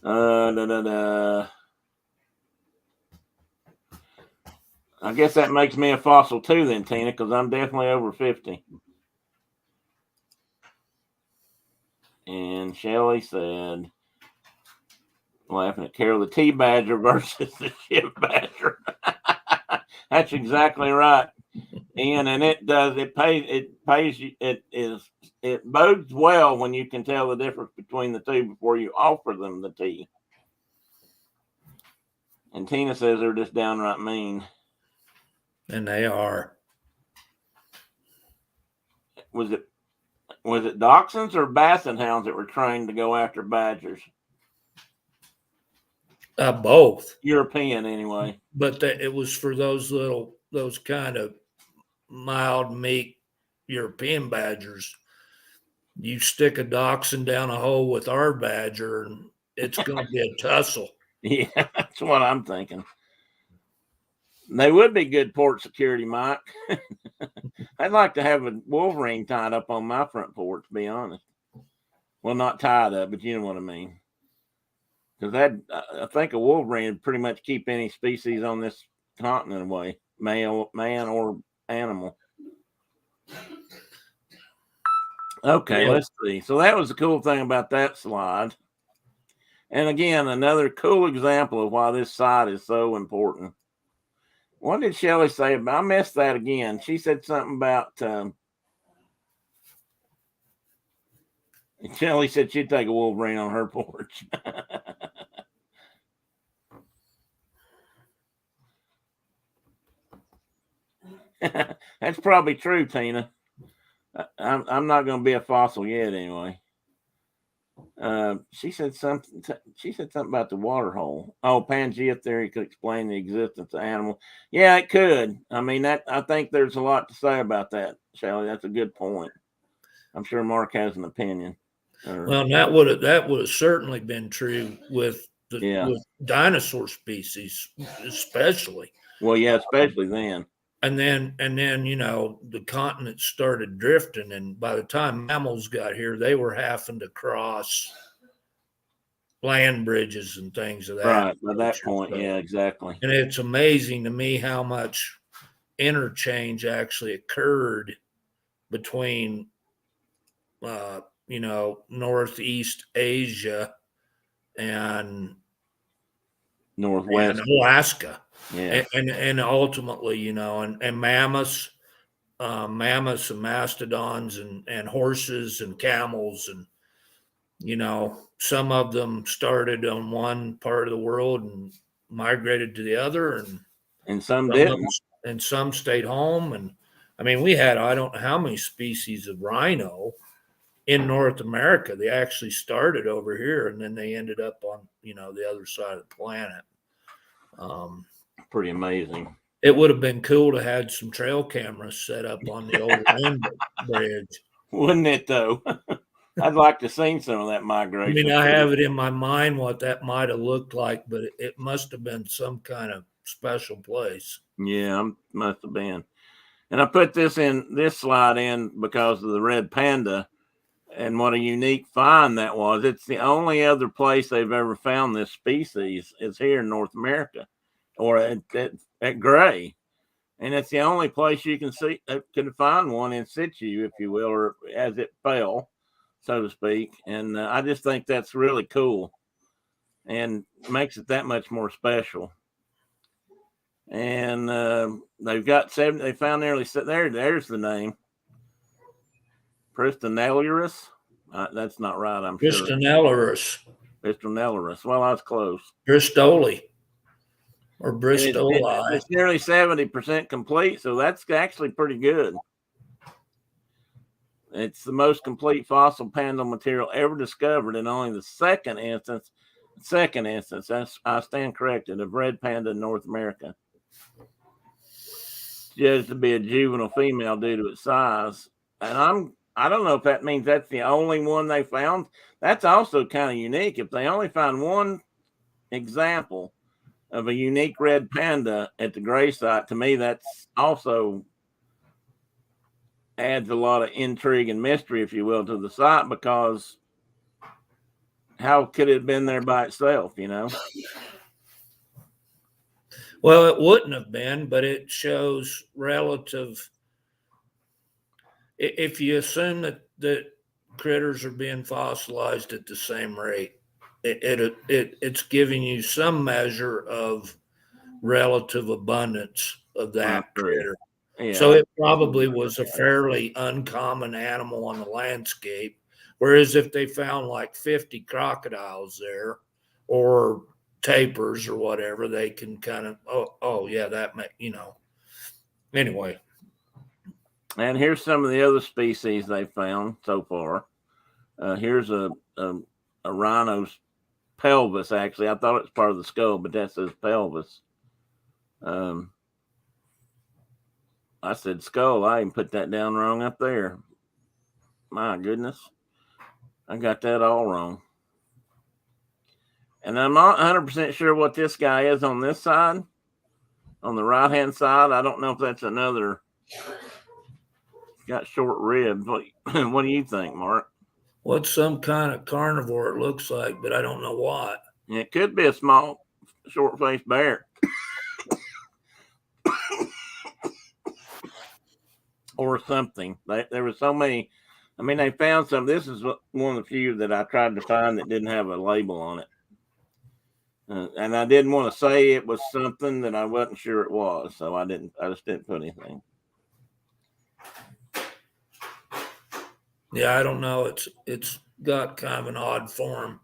I guess that makes me a fossil too, then, Tina, because I'm definitely over 50. And Shelley said, laughing at Carol, the T Badger versus the Shiv Badger. That's exactly right, Ian. And it bodes well when you can tell the difference between the two before you offer them the tea. And Tina says they're just downright mean. And they are. Was it dachshunds or basset hounds that were trained to go after badgers? Both. European, anyway. But it was for those kind of mild, meek European badgers. You stick a dachshund down a hole with our badger, and it's going to be a tussle. Yeah, that's what I'm thinking. They would be good port security, Mike. I'd like to have a wolverine tied up on my front porch, to be honest. Well, not tied up, but you know what I mean. Because I think a wolverine would pretty much keep any species on this continent away, man or animal. Okay, yeah. Let's see. So that was the cool thing about that slide. And again, another cool example of why this site is so important. What did Shelley say about? I missed that again. She said something about. Shelley said she'd take a wolverine on her porch. That's probably true, Tina. I'm not going to be a fossil yet, anyway. She said something. She said something about the water hole. Oh, Pangea theory could explain the existence of animals. Yeah, it could. I mean, I think there's a lot to say about that, Shelley. That's a good point. I'm sure Mark has an opinion. Well, that would have certainly been true with with dinosaur species, especially. Well, yeah, especially then. And then, the continent started drifting, and by the time mammals got here, they were having to cross land bridges and things of that. Right, by that point, yeah, exactly. And it's amazing to me how much interchange actually occurred between, Northeast Asia and Northwest and Alaska. Yeah. And ultimately, and mammoths and mastodons and horses and camels. And some of them started on one part of the world and migrated to the other, and some didn't, and some stayed home. And I mean, we had, I don't know how many species of rhino in North America. They actually started over here and then they ended up on, the other side of the planet. Pretty amazing. It would have been cool to have some trail cameras set up on the old bridge. Wouldn't it though? I'd like to see some of that migration. I mean, I have it in my mind what that might have looked like, but it must have been some kind of special place. Yeah, must have been. And I put this slide in because of the red panda and what a unique find that was. It's the only other place they've ever found this species is here in North America, or at Gray. And it's the only place you can find one in situ, if you will, or as it fell, so to speak. And I just think that's really cool and makes it that much more special. And they've got they found nearly, there's the name. Pristinellurus. That's not right, I'm sure. Pristinellurus. Well, I was close. Bristoli. Or Bristol. It's nearly 70% complete, so that's actually pretty good. It's the most complete fossil panda material ever discovered, and only the second instance, I stand corrected, of red panda in North America. Judged to be a juvenile female due to its size. And I don't know if that means that's the only one they found. That's also kind of unique. If they only found one example of a unique red panda at the Gray site, to me, that's also adds a lot of intrigue and mystery, if you will, to the site, because how could it have been there by itself, Well, it wouldn't have been, but it shows relative. If you assume that critters are being fossilized at the same rate, it's giving you some measure of relative abundance of that critter. Yeah. So it probably was a fairly uncommon animal on the landscape. Whereas if they found like 50 crocodiles there or tapirs or whatever, they can kind of, oh yeah, that may, anyway. And here's some of the other species they found so far. Here's a rhino's pelvis. Actually, I thought it was part of the skull, but that says pelvis. I said skull. I even put that down wrong up there. My goodness. I got that all wrong. And I'm not 100% sure what this guy is on this side. On the right-hand side, I don't know if that's another. Got short ribs. What do you think, Mark? What's some kind of carnivore it looks like, but I don't know what. It could be a small, short-faced bear. Or something. There were so many. I mean, they found some. This is one of the few that I tried to find that didn't have a label on it. And I didn't want to say it was something that I wasn't sure it was. So I just didn't put anything. Yeah, I don't know. It's got kind of an odd form.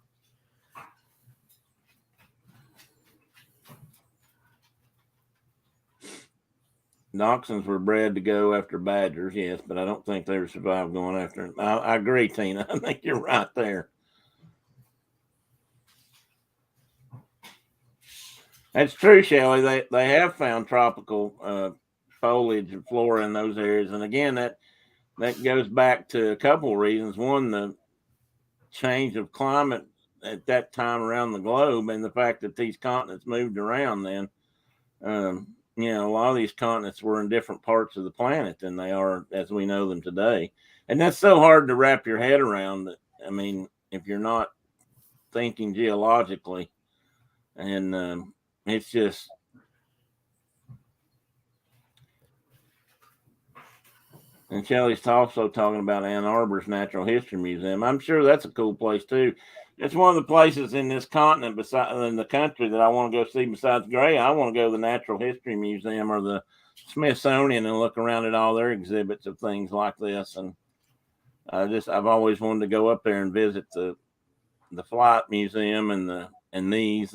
Dachshunds were bred to go after badgers, yes, but I don't think they would survive going after them. I agree, Tina. I think you're right there. That's true, Shelley. They have found tropical foliage and flora in those areas, and again, that goes back to a couple of reasons. One, the change of climate at that time around the globe, and the fact that these continents moved around then. A lot of these continents were in different parts of the planet than they are as we know them today. And that's so hard to wrap your head around. I mean, if you're not thinking geologically, and it's just. And Shelley's also talking about Ann Arbor's Natural History Museum. I'm sure that's a cool place too. It's one of the places in this continent, in the country, that I want to go see besides Gray. I want to go to the Natural History Museum or the Smithsonian and look around at all their exhibits of things like this. And I've always wanted to go up there and visit the the Flight Museum and the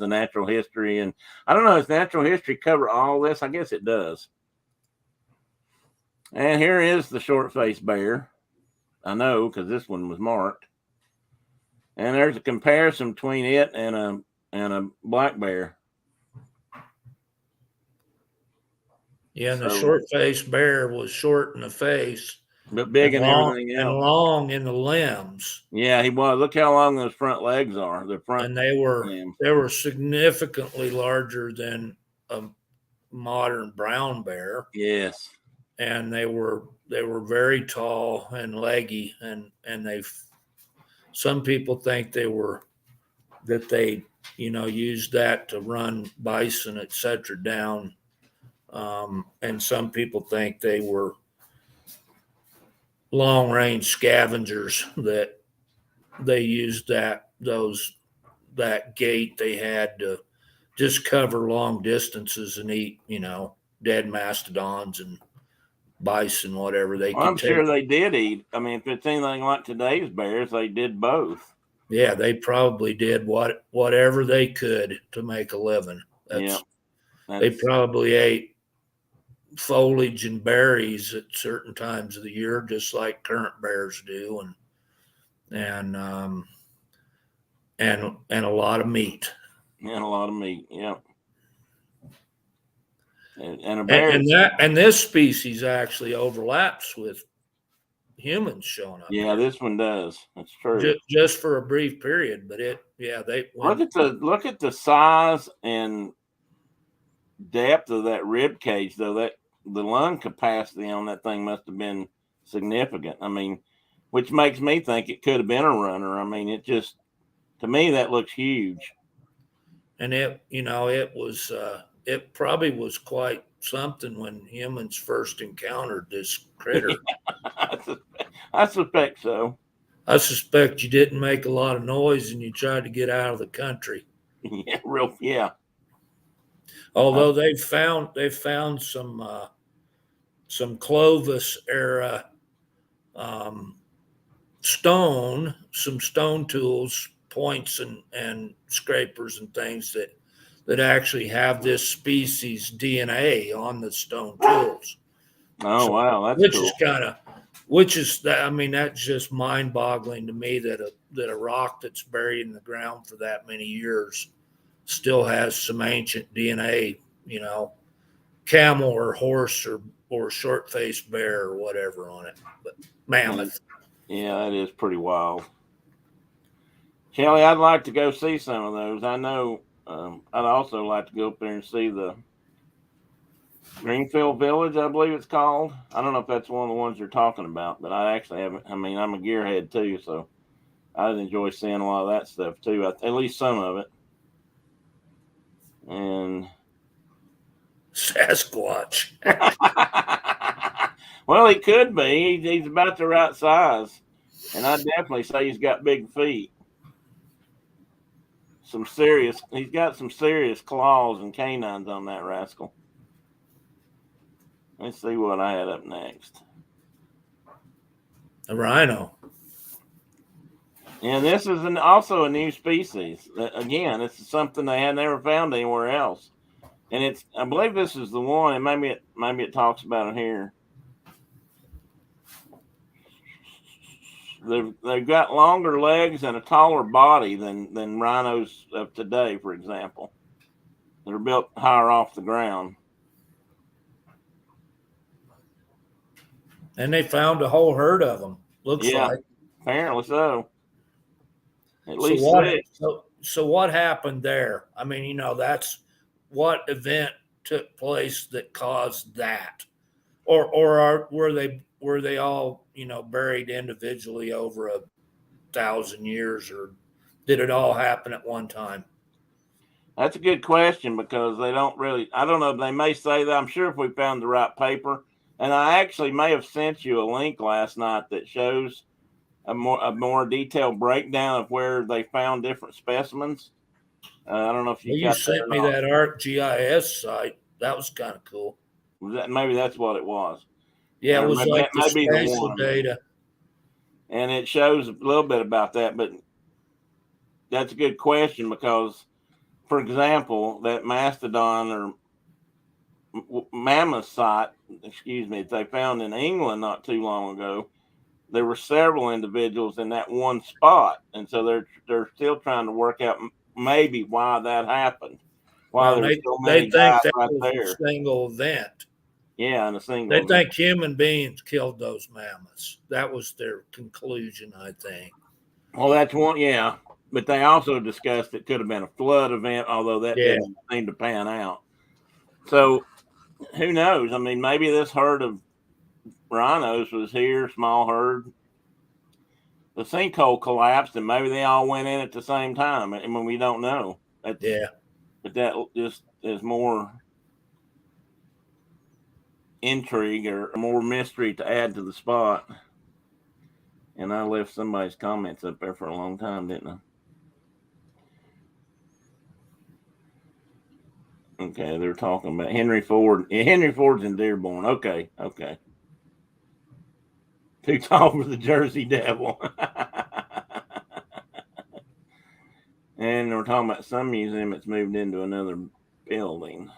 natural history. And I don't know, does natural history cover all this? I guess it does. And here is the short-faced bear. I know because this one was marked. And there's a comparison between it and a black bear. Yeah, and the short-faced bear was short in the face, but big and everything else, and long in the limbs. Yeah, he was. Look how long those front legs are. The front, and they were significantly larger than a modern brown bear. Yes, and they were very tall and leggy, and some people think they used that to run bison, etc. down. And some people think they were long-range scavengers, that they used that gait they had to just cover long distances and eat, dead mastodons and bison, whatever they could. I'm sure they did eat. I mean, if it's anything like today's bears, they did both. Yeah, they probably did whatever they could to make a living. They probably ate foliage and berries at certain times of the year, just like current bears do, and a lot of meat. And a lot of meat, yeah. And a bear, and this species actually overlaps with humans showing up. Yeah, this one does. That's true. Just for a brief period, but look at the size and depth of that rib cage, though. That the lung capacity on that thing must have been significant. I mean, which makes me think it could have been a runner. I mean, it just, to me, that looks huge. And it probably was quite something when humans first encountered this critter. I suspect so. I suspect you didn't make a lot of noise and you tried to get out of the country. Yeah. Although they found some Clovis era stone tools, points and scrapers and things that actually have this species DNA on the stone tools. Oh, wow, that's cool. That's just mind-boggling to me that a rock that's buried in the ground for that many years still has some ancient DNA, camel or horse or short-faced bear or whatever on it, but mammoth. Yeah, that is pretty wild. Kelly, I'd like to go see some of those. I know I'd also like to go up there and see the Greenfield Village, I believe it's called. I don't know if that's one of the ones you're talking about, but I actually haven't. I mean, I'm a gearhead too, so I'd enjoy seeing a lot of that stuff too, at least some of it. And Sasquatch. Well, he could be. He's about the right size, and I'd definitely say he's got big feet. He's got some serious claws and canines on that rascal. Let's see what I had up next. A rhino. And this is also a new species. Again, this is something they had never found anywhere else. And I believe this is the one, and maybe it talks about it here. They've got longer legs and a taller body than rhinos of today, for example. They're built higher off the ground. And they found a whole herd of them. Looks like. Apparently so. At least six. So what happened there? I mean, that's what event took place that caused that, or were they all buried individually over 1,000 years, or did it all happen at one time? That's a good question, because they don't really. I don't know. They may say that. I'm sure if we found the right paper. And I actually may have sent you a link last night that shows a more detailed breakdown of where they found different specimens. I don't know if you sent me that ArcGIS site. That was kind of cool. Maybe that's what it was. Yeah, it was like the spatial data. And it shows a little bit about that, but that's a good question because, for example, that mastodon or mammoth site, that they found in England not too long ago, there were several individuals in that one spot, and so they're still trying to work out maybe why that happened. Why Well, there were so they many think guys that right was there. a single event. Yeah, in a single They event. think human beings killed those mammoths. That was their conclusion, I think. Well, that's one, yeah. But they also discussed it could have been a flood event, although that didn't seem to pan out. So who knows? I mean, maybe this herd of rhinos was here, small herd. The sinkhole collapsed, and maybe they all went in at the same time. I mean, we don't know. But that just is more intrigue or more mystery to add to the spot. And I left somebody's comments up there for a long time, didn't I? Okay, they're talking about Henry Ford. Yeah, Henry Ford's in Dearborn. Okay. Too tall for the Jersey Devil. And we're talking about some museum that's moved into another building.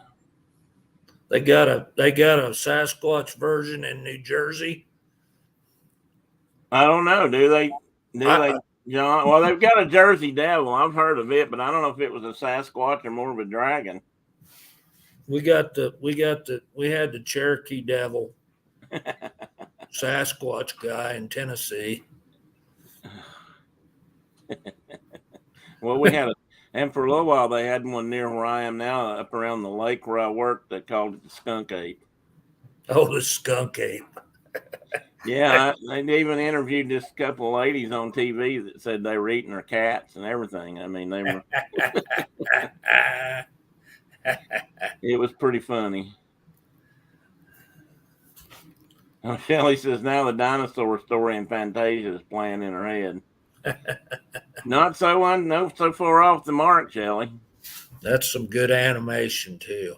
They got a Sasquatch version in New Jersey. I don't know. Do they, John? Well, they've got a Jersey Devil. I've heard of it, but I don't know if it was a Sasquatch or more of a dragon. We had the Cherokee Devil, Sasquatch guy in Tennessee. Well, and for a little while they had one near where I am now, up around the lake where I worked. They called it the skunk ape. Oh, the skunk ape. Yeah, they even interviewed this couple of ladies on TV that said they were eating their cats and everything. I mean, they were. It was pretty funny. Oh, Shelley says now the dinosaur story in Fantasia is playing in her head. Not so far off the mark, Shelley. That's some good animation too.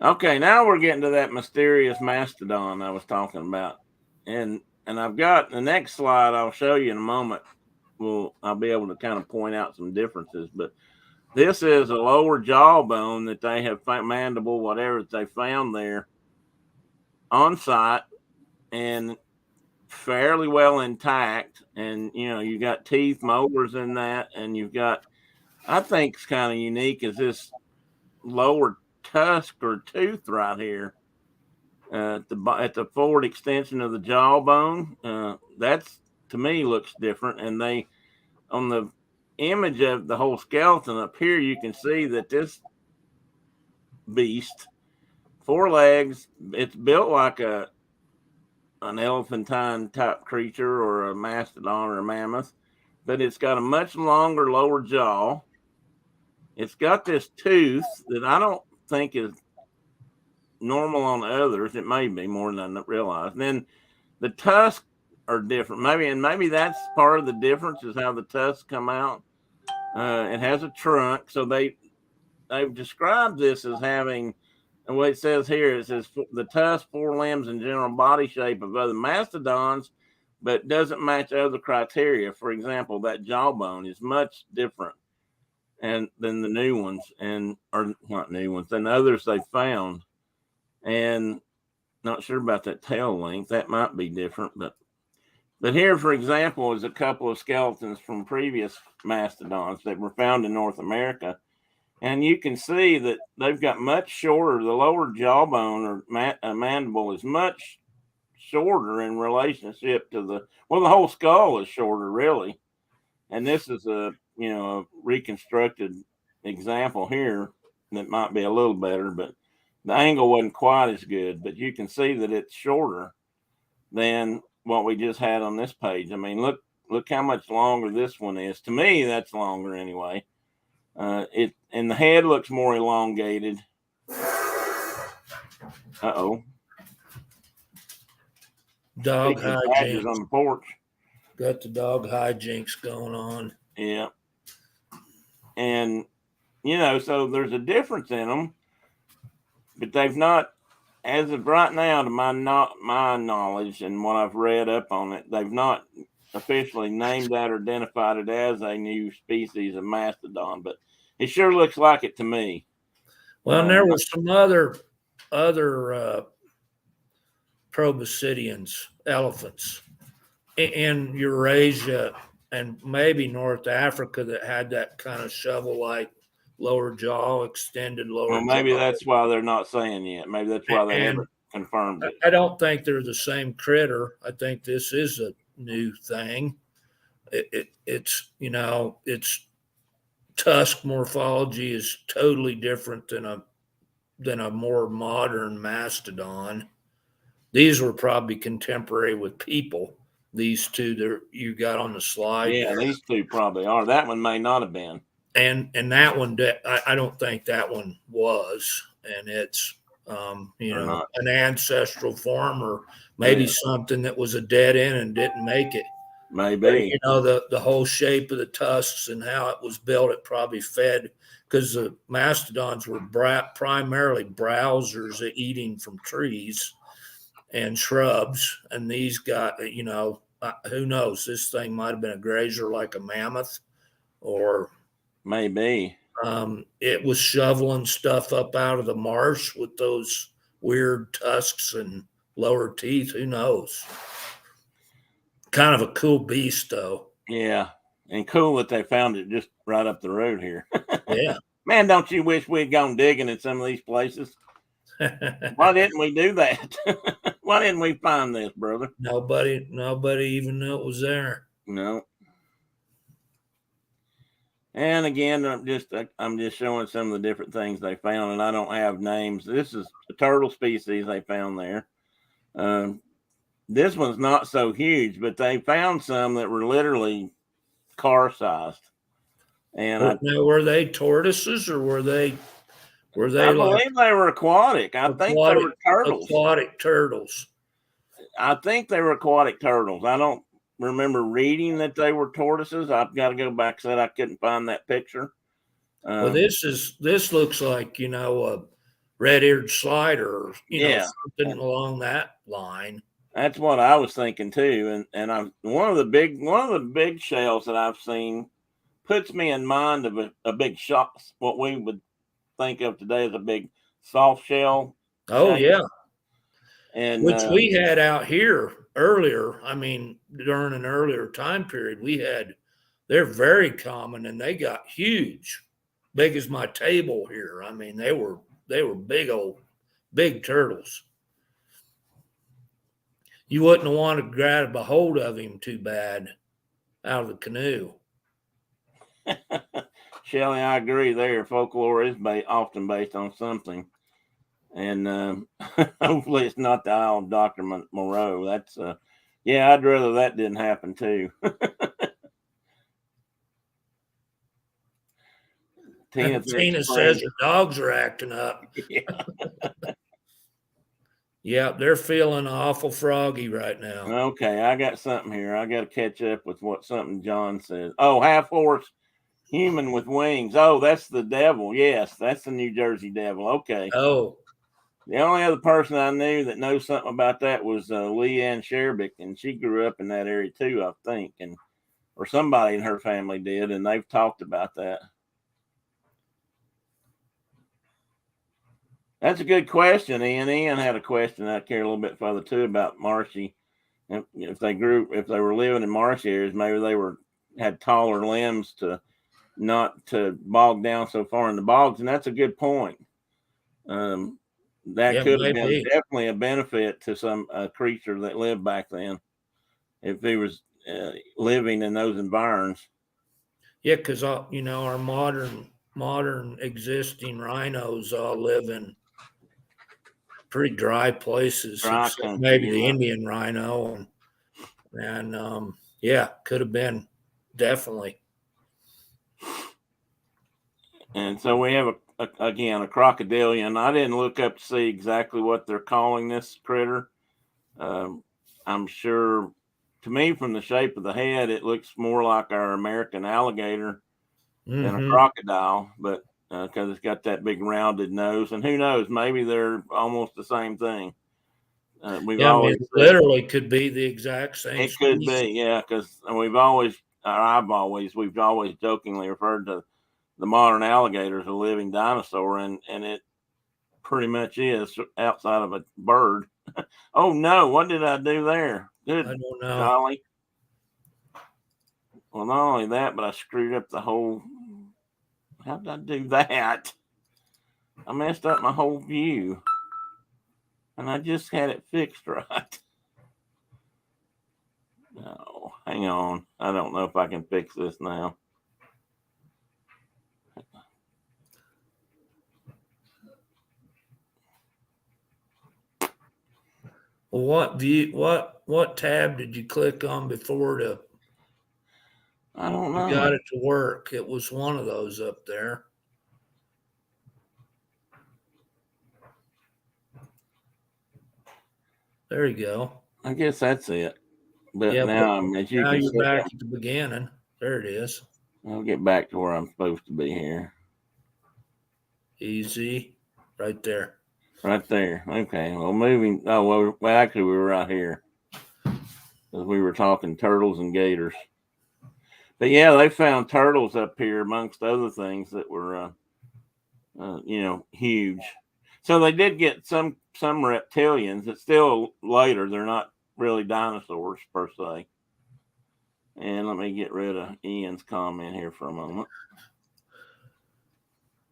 Okay, now we're getting to that mysterious mastodon I was talking about, and I've got the next slide I'll show you in a moment. I'll be able to kind of point out some differences, but this is a lower jawbone that they have mandible, whatever that they found there on site, and fairly well intact. And you got teeth, molars in that, and you've got, I think it's kind of unique, is this lower tusk or tooth right here at the forward extension of the jawbone. That's, to me, looks different. And they, on the image of the whole skeleton up here, you can see that this beast, 4 legs, it's built like an elephantine type creature or a mastodon or a mammoth, but it's got a much longer lower jaw. It's got this tooth that I don't think is normal on others. It may be more than I realize. And then the tusks are different. Maybe that's part of the difference is how the tusks come out. It has a trunk, so they've described this as having, and what it says here, it says the tusk, 4 limbs, and general body shape of other mastodons, but doesn't match other criteria. For example, that jawbone is much different than the new ones, or not new ones, than others they found. And not sure about that tail length. That might be different, but here, for example, is a couple of skeletons from previous mastodons that were found in North America. And you can see that they've got much shorter, the lower jawbone or mandible is much shorter in relationship to the whole skull is shorter, really. And this is a reconstructed example here that might be a little better, but the angle wasn't quite as good. But you can see that it's shorter than what we just had on this page. I mean, look how much longer this one is. To me, that's longer anyway. And the head looks more elongated. Uh-oh. Dog hijinks on the porch. Got the dog hijinks going on. Yeah. And, so there's a difference in them, but they've not, as of right now, to my knowledge and what I've read up on it, they've not officially named that or identified it as a new species of mastodon, but it sure looks like it to me. Well, and there was some other proboscideans, elephants, in Eurasia and maybe North Africa that had that kind of shovel-like lower jaw, extended lower jaw. Well, maybe that's why they're not saying yet. Maybe that's why they haven't confirmed it. I don't think they're the same critter. I think this is a new thing. It's its tusk morphology is totally different than a more modern mastodon. These were probably contemporary with people. These two that you got on the slide. Yeah, these two probably are. That one may not have been. And that one, I don't think that one was. And it's, an ancestral form or maybe something that was a dead end and didn't make it. Maybe. But, the whole shape of the tusks and how it was built, it probably fed, because the mastodons were primarily browsers eating from trees and shrubs, and these got, who knows, this thing might have been a grazer like a mammoth, or maybe it was shoveling stuff up out of the marsh with those weird tusks and lower teeth. Who knows? Kind of a cool beast, though. Yeah, and cool that they found it just right up the road here. Yeah. Man, don't you wish we'd gone digging in some of these places? Why didn't we do that? Why didn't we find this, brother? Nobody even knew it was there. No. And again, I'm just showing some of the different things they found, and I don't have names. This is a turtle species they found there. This one's not so huge, but they found some that were literally car-sized. And were they tortoises or were they? I believe they were aquatic. I think they were turtles. Aquatic turtles. I think they were aquatic turtles. I don't remember reading that they were tortoises. I've got to go back. Said I couldn't find that picture. Well, this looks like a red-eared slider, something along that line. That's what I was thinking too. And one of the big shells that I've seen puts me in mind of a big shot. What we would think of today as a big soft shell. Oh shape. Yeah, and which we had out here earlier. I mean, during an earlier time period, they're very common, and they got huge, big as my table here. I mean, they were big turtles. You wouldn't have wanted to grab a hold of him too bad out of the canoe. Shelley, I agree there. Folklore is often based on something. And hopefully it's not the Isle of Dr. Moreau. That's, I'd rather that didn't happen too. Tina says her dogs are acting up. Yeah. Yeah, they're feeling awful froggy right now. Okay, I got something here. I got to catch up with something John said. Oh, half horse human with wings. Oh, that's the devil. Yes, that's the New Jersey devil. Okay. Oh. The only other person I knew that knows something about that was Leanne Sherbick, and she grew up in that area too, I think, or somebody in her family did, and they've talked about that. That's a good question, Ian. Ian had a question out here a little bit further too about marshy. If they were living in marshy areas, maybe they had taller limbs not to bog down so far in the bogs, and that's a good point. That could have been definitely a benefit to some creature that lived back then, if he was living in those environs. Yeah, because our modern existing rhinos all live in pretty dry places. Maybe the Indian rhino, and could have been definitely. And so we have a crocodilian. I didn't look up to see exactly what they're calling this critter. I'm sure, to me, from the shape of the head, it looks more like our American alligator than a crocodile, but because it's got that big rounded nose, and who knows, maybe they're almost the same thing. We've Yeah, I always mean, literally could be the exact same. it could be, yeah, because we've always jokingly referred to the modern alligator as a living dinosaur, and it pretty much is outside of a bird. Oh no, what did I do there? Good, I don't know. golly. Well, not only that, but I screwed up the whole. How did I do that? I messed up my whole view, and I just had it fixed right. No, hang on. I don't know if I can fix this now. Well, what tab did you click on before I don't know. You got it to work? It was one of those up there. There you go. I guess that's it. But Yeah, now, as you now can you're see, back at the beginning. There it is. I'll get back to where I'm supposed to be here. Easy. Right there. Right there. Okay. Well, moving. Oh, well, actually, we were right here because we were talking turtles and gators. But yeah, they found turtles up here amongst other things that were, huge. So they did get some reptilians. It's still later. They're not really dinosaurs per se. And let me get rid of Ian's comment here for a moment.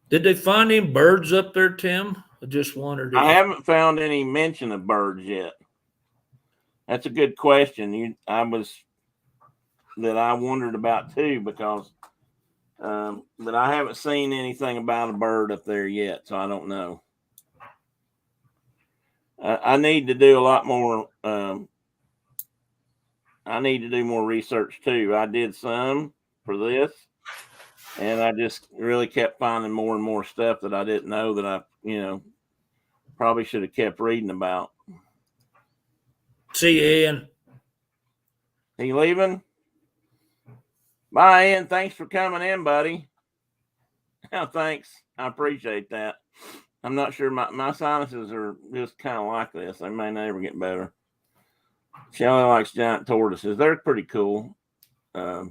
Did they find any birds up there, Tim? I just wondered. I haven't found any mention of birds yet. That's a good question. I wondered about too, because but I haven't seen anything about a bird up there yet, so I don't know. I need to do a lot more. I need to do more research too. I did some for this, and I just really kept finding more and more stuff that I didn't know that I, probably should have kept reading about. See you, Ian. He leaving? Bye, Ian. Thanks for coming in, buddy. Oh, thanks. I appreciate that. I'm not sure. My sinuses are just kind of like this. They may never get better. Shelly likes giant tortoises. They're pretty cool. I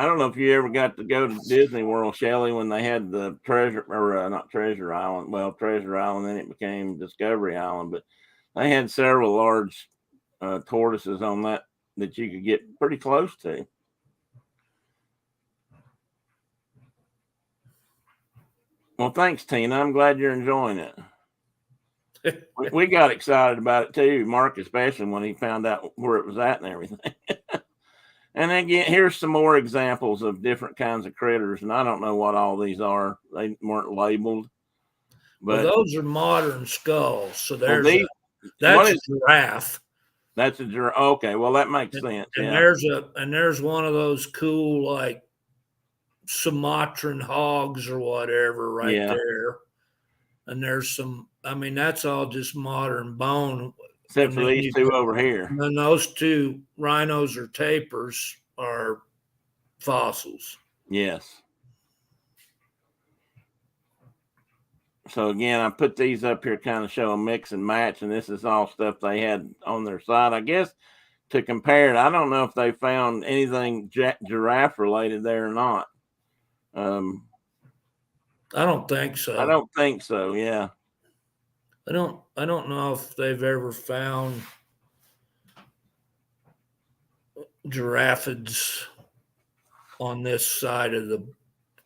don't know if you ever got to go to Disney World, Shelly, when they had the not Treasure Island. Well, Treasure Island, then it became Discovery Island, but they had several large tortoises on that you could get pretty close to. Well, thanks, Tina. I'm glad you're enjoying it. We got excited about it too, Mark, especially when he found out where it was at and everything. And again, here's some more examples of different kinds of critters, and I don't know what all these are. They weren't labeled. But those are modern skulls. So that's a giraffe. That's a giraffe. Okay, well that makes sense. And there's one of those cool like Sumatran hogs or whatever there. And there's some. I mean, that's all just modern bone. Except for these two over here. And then those two rhinos or tapirs are fossils. Yes. So again, I put these up here kind of show a mix and match, and this is all stuff they had on their side. I guess to compare it, I don't know if they found anything giraffe related there or not. I don't think so. I don't think so. Yeah. I don't know if they've ever found giraffes on this side of the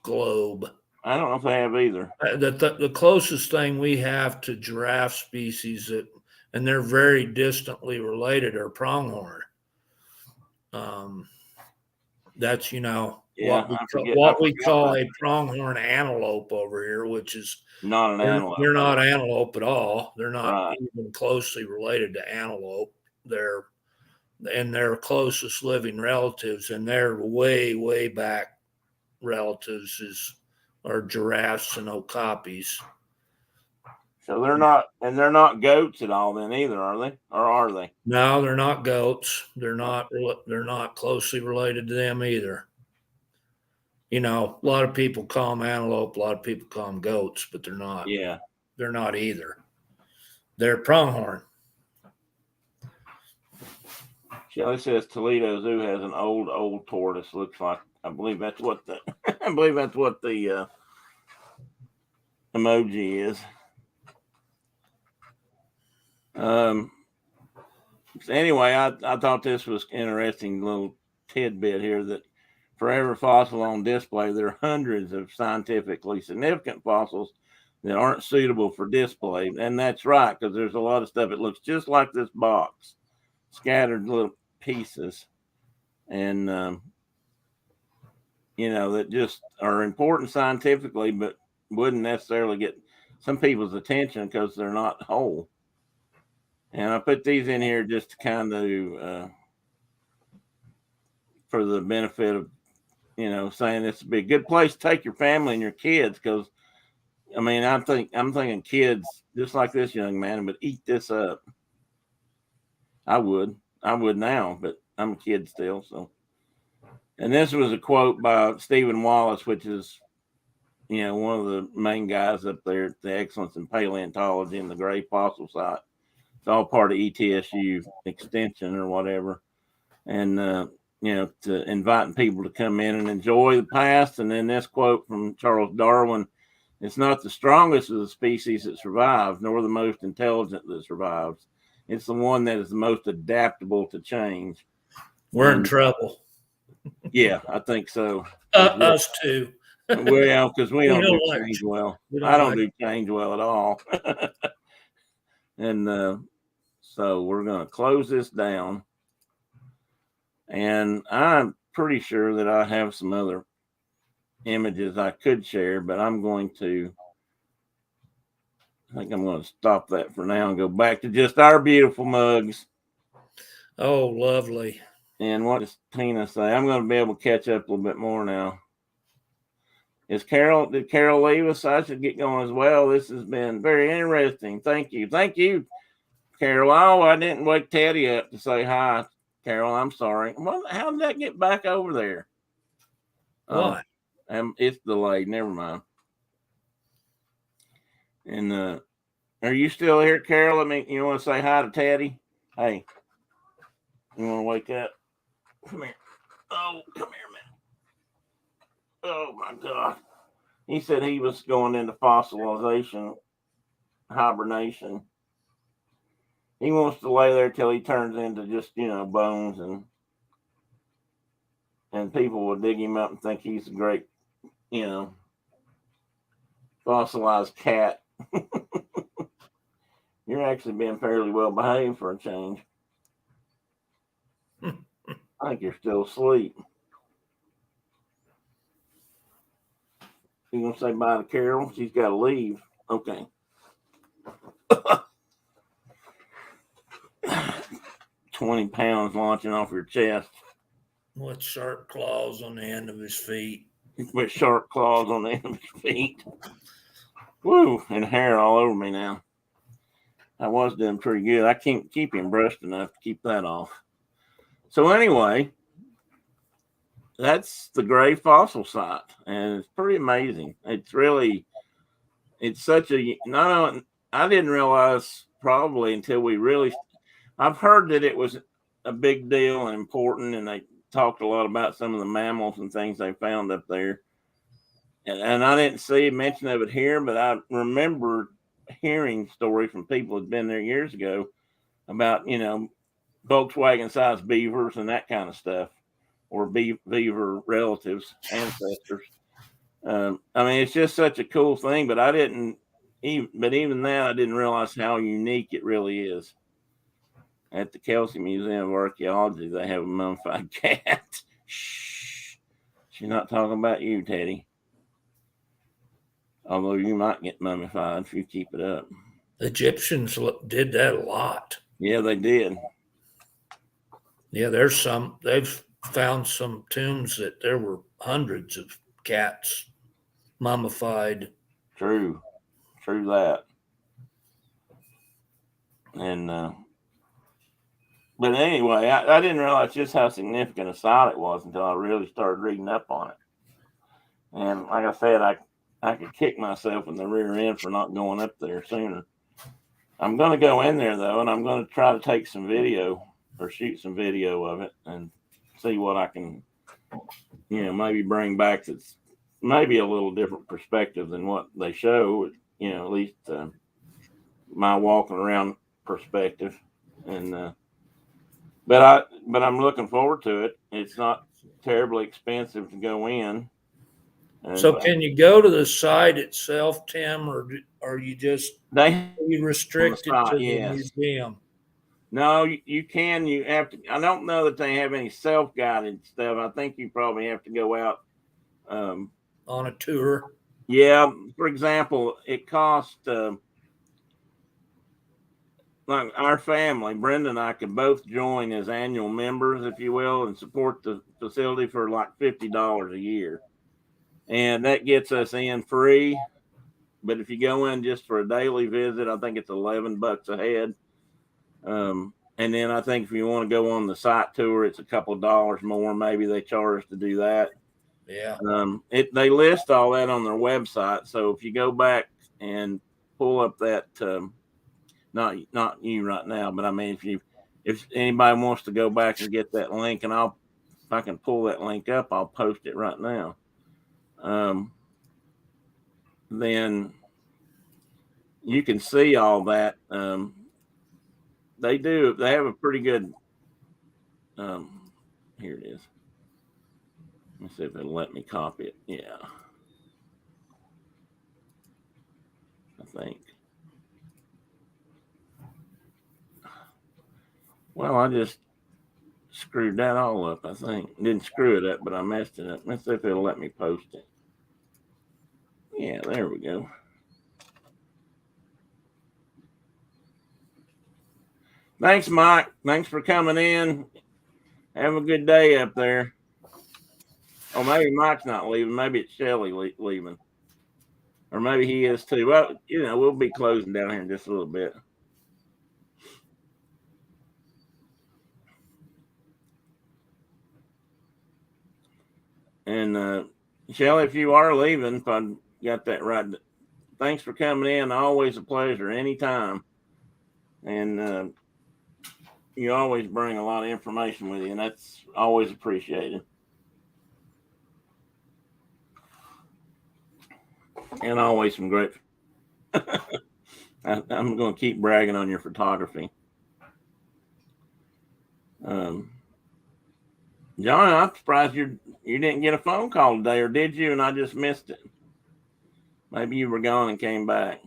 globe. I don't know if they have either. The closest thing we have to giraffe species and they're very distantly related, are pronghorn. That's what we call a pronghorn antelope over here, which is not an antelope. They're not antelope at all. They're not even closely related to antelope. They're their closest living relatives, and their way back relatives are giraffes and okapis. So they're not goats at all then either, are they? Or are they? No, they're not goats. They're not closely related to them either. A lot of people call them antelope, a lot of people call them goats, but they're not. Yeah. They're not either. They're pronghorn. Shelley says Toledo Zoo has an old tortoise. Looks like I believe that's what the emoji is. So anyway, I thought this was interesting little tidbit here that for every fossil on display, there are hundreds of scientifically significant fossils that aren't suitable for display. And that's right, because there's a lot of stuff that looks just like this box, scattered little pieces. And, that just are important scientifically, but wouldn't necessarily get some people's attention because they're not whole. And I put these in here just to kind of, for the benefit of, saying this would be a good place to take your family and your kids. Because, I mean, I'm thinking kids just like this young man would eat this up. I would now, but I'm a kid still. So, and this was a quote by Stephen Wallace, which is, one of the main guys up there at the Excellence in Paleontology and the Gray Fossil Site. It's all part of ETSU extension or whatever. And, to inviting people to come in and enjoy the past. And then this quote from Charles Darwin: "It's not the strongest of the species that survives, nor the most intelligent that survives. It's the one that is the most adaptable to change." We're in trouble. Yeah, I think so. Us too. Well, because we don't do change well. I don't do change well at all. And so we're going to close this down. And I'm pretty sure that I have some other images I could share, but I think I'm going to stop that for now and go back to just our beautiful mugs. Oh, lovely. And what does Tina say? I'm going to be able to catch up a little bit more now. Did Carol leave us? I should get going as well. This has been very interesting. Thank you, Carol. Oh, I didn't wake Teddy up to say hi. Carol, I'm sorry. Well, how did that get back over there? What? It's delayed. Never mind. And are you still here, Carol? I mean, you want to say hi to Teddy? Hey, you want to wake up? Come here. Oh, come here, man. Oh my God. He said he was going into fossilization, hibernation. He wants to lay there till he turns into just, bones, and people will dig him up and think he's a great, fossilized cat. You're actually being fairly well behaved for a change. I think you're still asleep. You gonna say bye to Carol? She's got to leave. Okay. 20 pounds launching off your chest. With sharp claws on the end of his feet. With sharp claws on the end of his feet. Woo, and hair all over me now. I was doing pretty good. I can't keep him brushed enough to keep that off. So anyway, that's the Gray Fossil Site, and it's pretty amazing. It's such a, I didn't realize probably until I've heard that it was a big deal and important, and they talked a lot about some of the mammals and things they found up there. And I didn't see a mention of it here, but I remember hearing stories from people who'd been there years ago about, Volkswagen-sized beavers and that kind of stuff, or beaver relatives, ancestors. I mean, it's just such a cool thing, but even that, I didn't realize how unique it really is. At the Kelsey Museum of Archaeology, they have a mummified cat. Shh. She's not talking about you, Teddy. Although you might get mummified if you keep it up. The Egyptians did that a lot. Yeah, they did. Yeah, they've found some tombs that there were hundreds of cats mummified. True that. And, but anyway, I didn't realize just how significant a site it was until I really started reading up on it. And like I said, I could kick myself in the rear end for not going up there sooner. I'm going to go in there though, and I'm going to try to take some video or shoot some video of it and see what I can, maybe bring back that's maybe a little different perspective than what they show. At least my walking around perspective, and but I'm looking forward to it. It's not terribly expensive to go in. And so can you go to the site itself, Tim, or are you just they restricted site, to the yes. museum? No, you can. You have to. I don't know that they have any self-guided stuff. I think you probably have to go out on a tour. Yeah, for example, it cost like our family, Brenda and I could both join as annual members, if you will, and support the facility for like $50 a year, and that gets us in free. But if you go in just for a daily visit, I think it's $11 a head. And then I think if you want to go on the site tour, it's a couple of dollars more. Maybe they charge to do that. Yeah. They list all that on their website. So if you go back and pull up that, not you right now, but I mean, if anybody wants to go back and get that link, and if I can pull that link up, I'll post it right now. Then you can see all that. They have a pretty good, here it is. Let's see if it'll let me copy it. Yeah. I think. Well, I just screwed that all up, I think. Didn't screw it up, but I messed it up. Let's see if it'll let me post it. Yeah, there we go. Thanks, Mike. Thanks for coming in. Have a good day up there. Oh, maybe Mike's not leaving. Maybe it's Shelly leaving. Or maybe he is too. Well, we'll be closing down here in just a little bit. And Shelly, if you are leaving, if I got that right, thanks for coming in. Always a pleasure, anytime. And you always bring a lot of information with you, and that's always appreciated. And always some great. I'm going to keep bragging on your photography. John, I'm surprised you didn't get a phone call today, or did you? And I just missed it. Maybe you were gone and came back.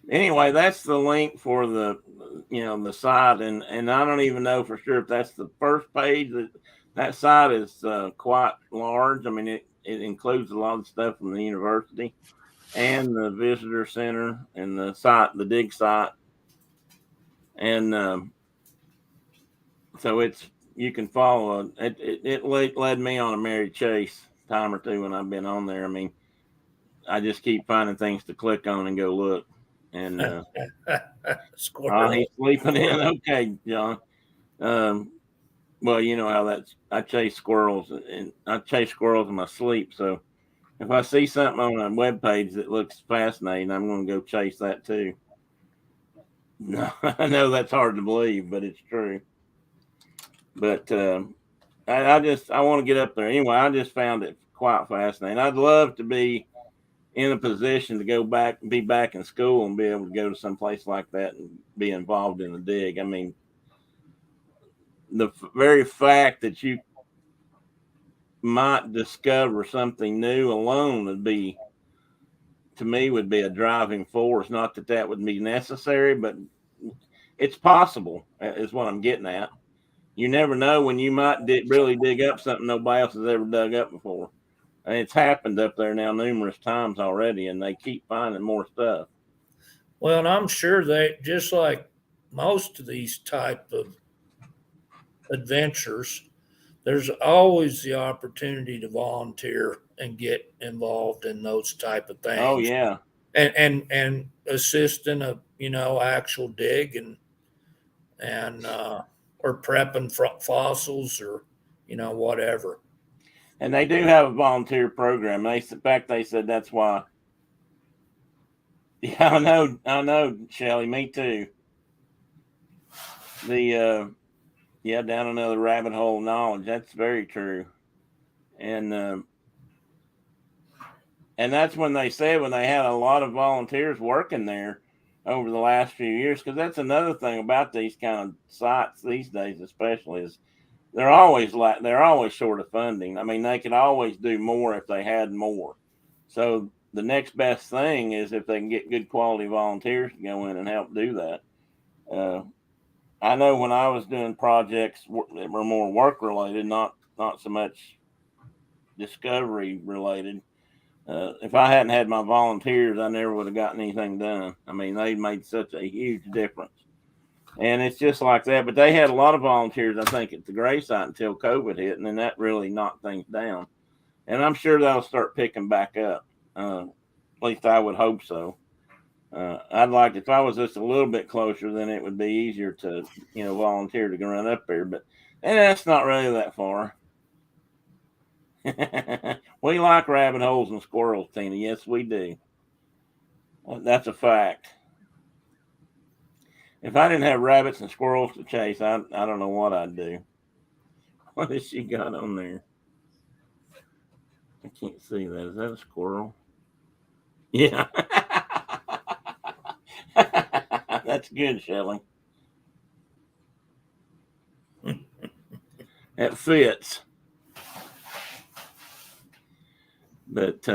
Anyway, that's the link for the site, and I don't even know for sure if that's the first page. That site is quite large. I mean, it includes a lot of stuff from the university and the visitor center and the site, the dig site, and so you can follow. It led me on a Mary Chase time or two when I've been on there. I mean, I just keep finding things to click on and go look. And he's sleeping in. Okay, John. Well, you know how I chase squirrels, and I chase squirrels in my sleep. So if I see something on a web page that looks fascinating, I'm going to go chase that too. No, I know that's hard to believe, but it's true. But I want to get up there anyway. I just found it quite fascinating. I'd love to be in a position to go back, be back in school, and be able to go to some place like that and be involved in the dig. I mean, the very fact that you might discover something new alone would be a driving force. Not that would be necessary, but it's possible, is what I'm getting at. You never know when you might really dig up something nobody else has ever dug up before. And it's happened up there now numerous times already, and they keep finding more stuff. Well, and I'm sure they, just like most of these type of adventures, there's always the opportunity to volunteer and get involved in those type of things. Oh yeah, and assist in a actual dig and or prepping fossils or whatever. And they do have a volunteer program. In fact, they said that's why Yeah, I know, Shelley. Me too. The yeah, down another rabbit hole of knowledge. That's very true. And that's when they said when they had a lot of volunteers working there over the last few years, because that's another thing about these kind of sites these days, especially, is they're always short of funding. I mean, they could always do more if they had more. So the next best thing is if they can get good quality volunteers to go in and help do that. I know when I was doing projects that were more work related, not so much discovery related. If I hadn't had my volunteers, I never would have gotten anything done. I mean, they made such a huge difference. And it's just like that. But they had a lot of volunteers, I think, at the grave site until COVID hit, and then that really knocked things down. And I'm sure that'll start picking back up. At least I would hope so. I'd like, if I was just a little bit closer, then it would be easier to, volunteer to go run up there. But that's not really that far. We like rabbit holes and squirrels, Tina. Yes, we do. That's a fact. If I didn't have rabbits and squirrels to chase, I don't know what I'd do. What has she got on there? I can't see that. Is that a squirrel? Yeah. That's good, Shelley. That fits. But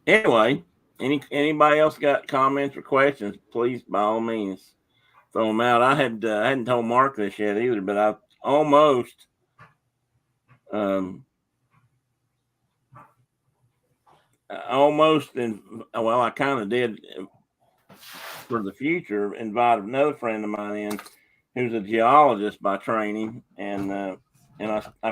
anyway, anybody else got comments or questions? Please, by all means, throw them out. I hadn't told Mark this yet either, but I almost I kind of did for the future invite another friend of mine in who's a geologist by training, and I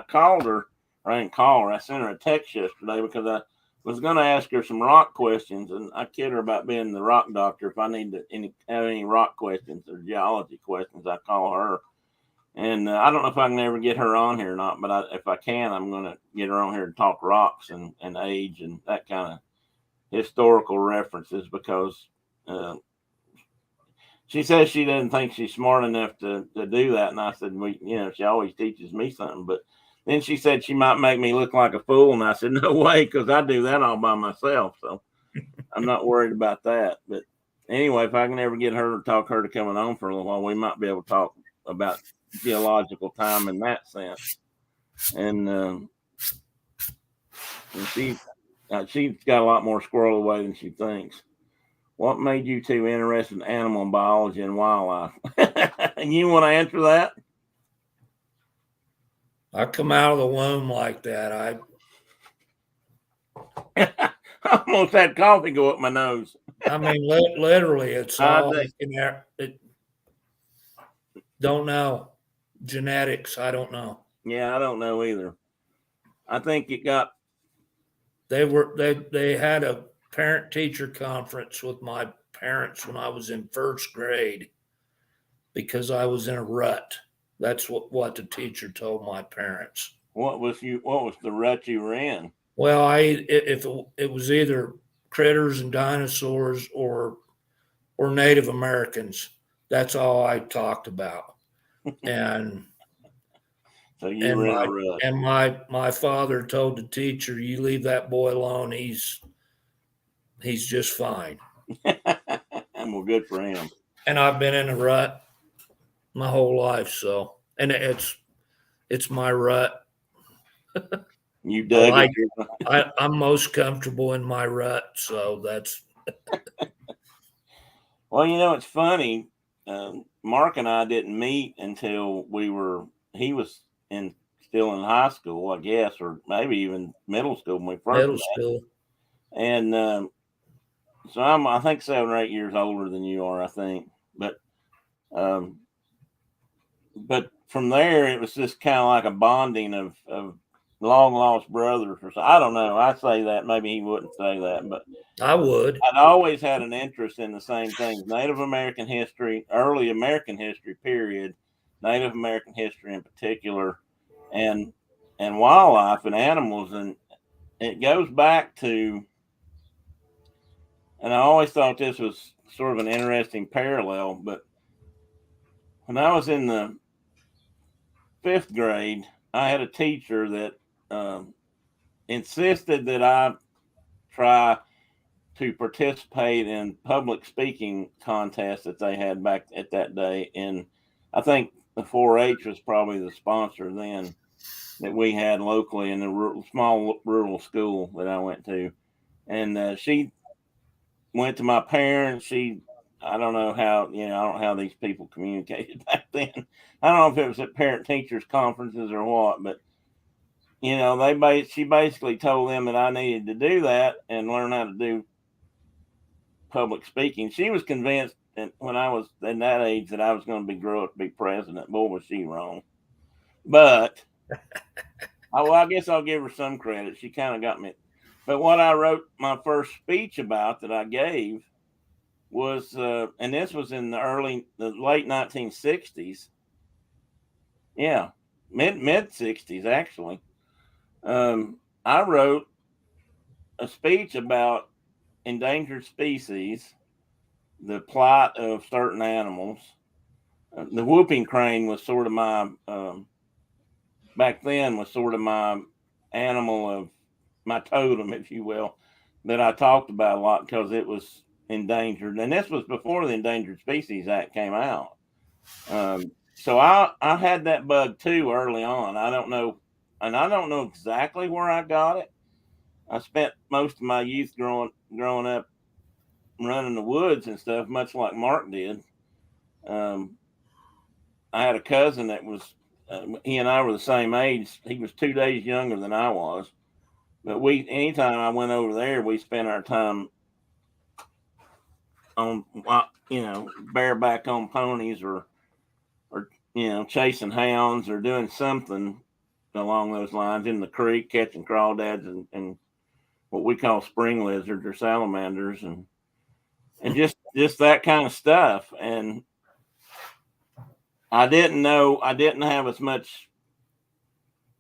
called her. I didn't call her. I sent her a text yesterday because I was going to ask her some rock questions, and I kid her about being the rock doctor. If I need to have any rock questions or geology questions, I call her. And I don't know if I can ever get her on here or not, but if I can, I'm going to get her on here to talk rocks and age and that kind of historical references, because she says she doesn't think she's smart enough to do that. And I said, she always teaches me something. But then she said she might make me look like a fool. And I said, no way, because I do that all by myself. So I'm not worried about that. But anyway, if I can ever get her to talk her to coming on for a little while, we might be able to talk about geological time in that sense. And she's got a lot more squirrel away than she thinks. What made you two interested in animal biology and wildlife? You want to answer that? I come out of the womb like that. I almost had coffee go up my nose. I mean, literally, it's all in there. Don't know. Genetics, I don't know. Yeah, I don't know either. I think it got. They had a parent-teacher conference with my parents when I was in first grade because I was in a rut. That's what the teacher told my parents. What was the rut you were in? Well, it was either critters and dinosaurs or Native Americans. That's all I talked about. And so you were in a rut. And my father told the teacher, "You leave that boy alone. He's just fine." Well, good for him. And I've been in a rut my whole life, so and it's my rut. You dug it. I'm most comfortable in my rut, so that's. Well, it's funny. Mark and I didn't meet until he was still in high school, I guess, or maybe even middle school when we first met. School. And so I think 7 or 8 years older than you are, I think. But from there, it was just kind of like a bonding of long lost brothers or something. I don't know. I say that. Maybe he wouldn't say that, but I would. I'd always had an interest in the same things: Native American history, early American history, period, Native American history in particular, and wildlife and animals. And it goes back to and I always thought this was sort of an interesting parallel, but when I was in the 5th grade, I had a teacher that insisted that I try to participate in public speaking contests that they had back at that day. And I think the 4-H was probably the sponsor then that we had locally in the small rural school that I went to. And she went to my parents. I don't know how, I don't know how these people communicated back then. I don't know if it was at parent teachers conferences or what, but she basically told them that I needed to do that and learn how to do public speaking. She was convinced that when I was in that age that I was going to grow up to be president. Boy, was she wrong. But I guess I'll give her some credit. She kind of got me. But what I wrote my first speech about that I gave was, and this was in the late 1960s. Yeah, mid 60s actually. I wrote a speech about endangered species, the plight of certain animals. The whooping crane was sort of my back then was sort of my animal of my totem, if you will, that I talked about a lot because it was endangered, and this was before the Endangered Species Act came out. So I had that bug too early on. I don't know exactly where I got it. I spent most of my youth growing up running the woods and stuff, much like Mark did. I had a cousin that was, he and I were the same age. He was 2 days younger than I was. But anytime I went over there, we spent our time on, bareback on ponies or chasing hounds or doing something along those lines in the creek, catching crawdads and what we call spring lizards or salamanders and just that kind of stuff. And I didn't have as much.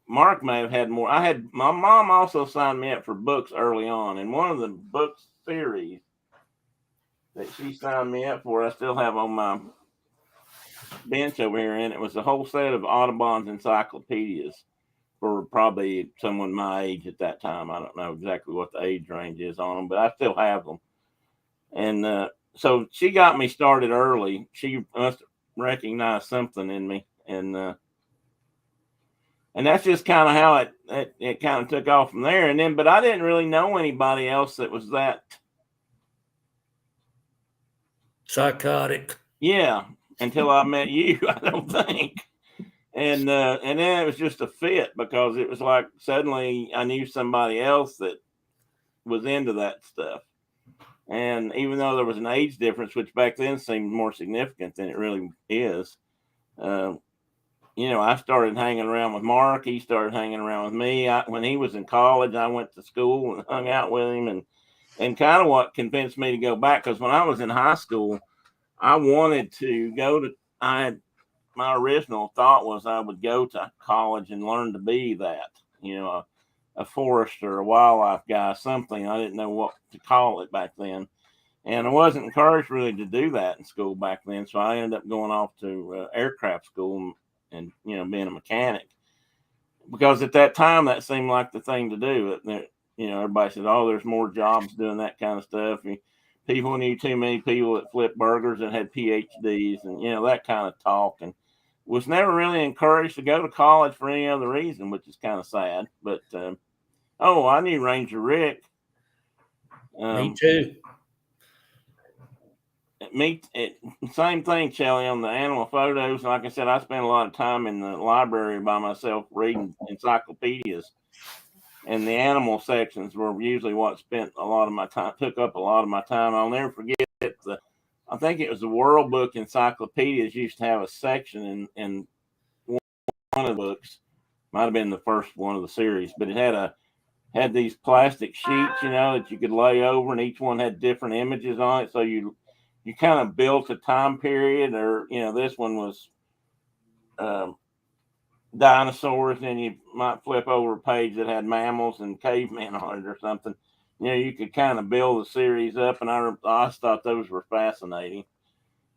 Mark may have had more. My mom also signed me up for books early on, and one of the book series that she signed me up for, I still have on my bench over here, and it was a whole set of Audubon's encyclopedias for probably someone my age at that time. I don't know exactly what the age range is on them, but I still have them. And so she got me started early. She must recognize something in me, and that's just kind of how it kind of took off from there. And then, but I didn't really know anybody else that was that psychotic. Yeah, until I met you, I don't think. And then it was just a fit because it was like suddenly I knew somebody else that was into that stuff. And even though there was an age difference, which back then seemed more significant than it really is, I started hanging around with Mark. He started hanging around with me. When he was in college, I went to school and hung out with him, and kind of what convinced me to go back. Because when I was in high school, I wanted to go to. My original thought was I would go to college and learn to be that, a forester, a wildlife guy, something. I didn't know what to call it back then. And I wasn't encouraged really to do that in school back then. So I ended up going off to aircraft school and being a mechanic. Because at that time, that seemed like the thing to do. Everybody said, oh, there's more jobs doing that kind of stuff. People knew too many people that flipped burgers and had PhDs and, that kind of talk. And was never really encouraged to go to college for any other reason, which is kind of sad. But, I knew Ranger Rick. Me too. Same thing, Shelley, on the animal photos. Like I said, I spent a lot of time in the library by myself reading encyclopedias. And the animal sections were usually what took up a lot of my time. I'll never forget I think it was the World Book Encyclopedias used to have a section in one of the books. Might have been the first one of the series, but it had these plastic sheets, that you could lay over, and each one had different images on it. So you kind of built a time period, or this one was dinosaurs, and you might flip over a page that had mammals and cavemen on it or something. you could kind of build a series up, and I always thought those were fascinating.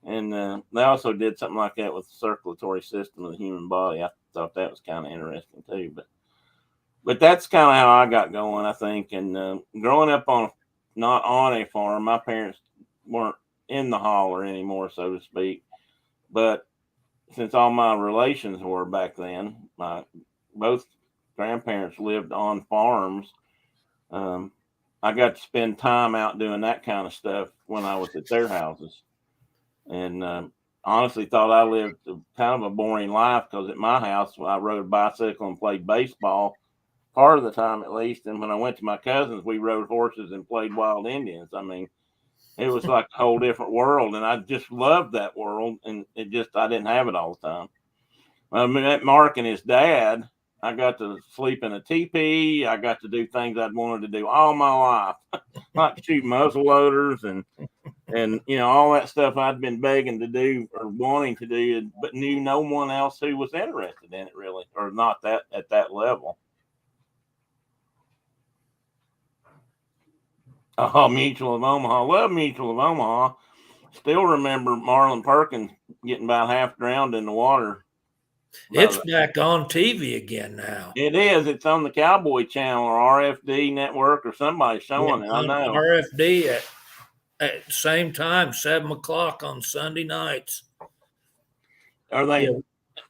And they also did something like that with the circulatory system of the human body. I thought that was kind of interesting too. But that's kind of how I got going, I think. And growing up not on a farm, my parents weren't in the holler anymore, so to speak. But since all my relations were back then, my both grandparents lived on farms. I got to spend time out doing that kind of stuff when I was at their houses, and honestly thought I lived kind of a boring life because at my house I rode a bicycle and played baseball part of the time at least, and when I went to my cousins, we rode horses and played wild Indians. I mean, it was like a whole different world, and I just loved that world, and I didn't have it all the time. When I met Mark and his dad, I got to sleep in a teepee. I got to do things I'd wanted to do all my life, like shoot muzzle loaders and all that stuff I'd been begging to do or wanting to do, but knew no one else who was interested in it really, or not that at that level. Oh, Mutual of Omaha. Love Mutual of Omaha. Still remember Marlon Perkins getting about half drowned in the water. It's back on TV again now. It is. It's on the Cowboy Channel or RFD Network or somebody showing it. I know. RFD at the same time, 7 o'clock on Sunday nights. Are they? Yeah.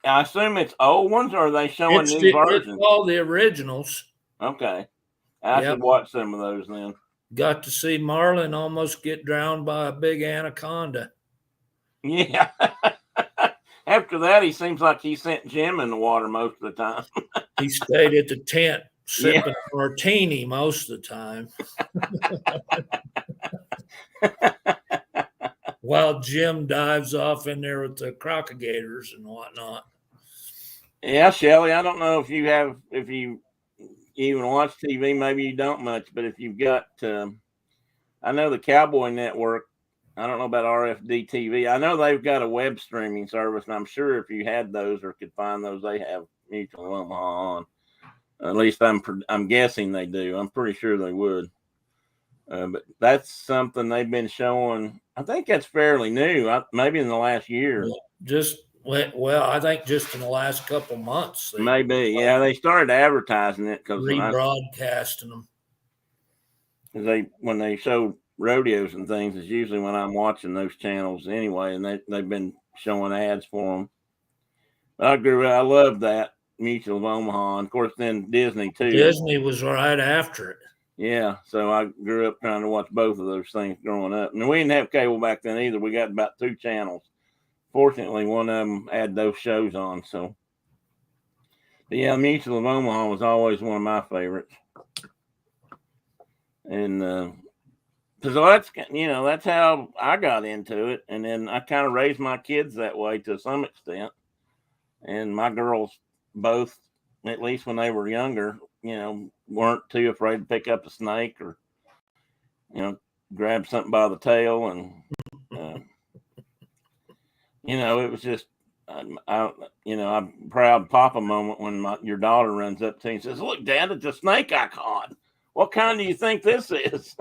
I assume it's old ones, or are they showing new versions? It's all the originals. Okay. I should watch some of those then. Got to see Marlin almost get drowned by a big anaconda. Yeah. After that, he seems like he sent Jim in the water most of the time. He stayed at the tent sipping a martini most of the time. While Jim dives off in there with the crocodilators and whatnot. Yeah, Shelly, I don't know if you even watch TV, maybe you don't much, but if you've got, I know the Cowboy Network, I don't know about RFD TV. I know they've got a web streaming service, and I'm sure if you had those or could find those, they have Mutual of Omaha on. At least I'm guessing they do. I'm pretty sure they would. But that's something they've been showing. I think that's fairly new. Maybe in the last year. I think just in the last couple months. Maybe, yeah. They started advertising it because rebroadcasting them. When they show rodeos and things, it's usually when I'm watching those channels anyway, and they've been showing ads for them. But I love that Mutual of Omaha, and of course then Disney too. Disney was right after it. Yeah, so I grew up trying to watch both of those things growing up. And we didn't have cable back then either. We got about 2 channels. Fortunately, one of them had those shows on. So, but yeah, Mutual of Omaha was always one of my favorites. And so that's how I got into it. And then I kind of raised my kids that way to some extent. And my girls both, at least when they were younger, weren't too afraid to pick up a snake or, grab something by the tail. And, it was just, I'm proud papa moment when your daughter runs up to you and says, "Look, Dad, it's a snake I caught. What kind do you think this is?"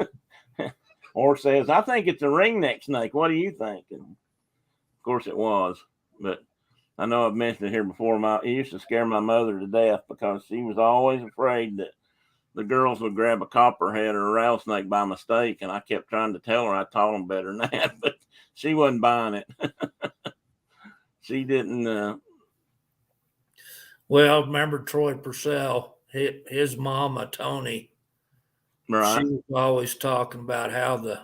Or says, "I think it's a ringneck snake. What do you think?" And of course it was. But I know I've mentioned it here before. It used to scare my mother to death because she was always afraid that the girls would grab a copperhead or a rattlesnake by mistake. And I kept trying to tell her I taught them better than that, but she wasn't buying it. She didn't. Well, remember Troy Purcell, his mama, Tony. Right. She was always talking about how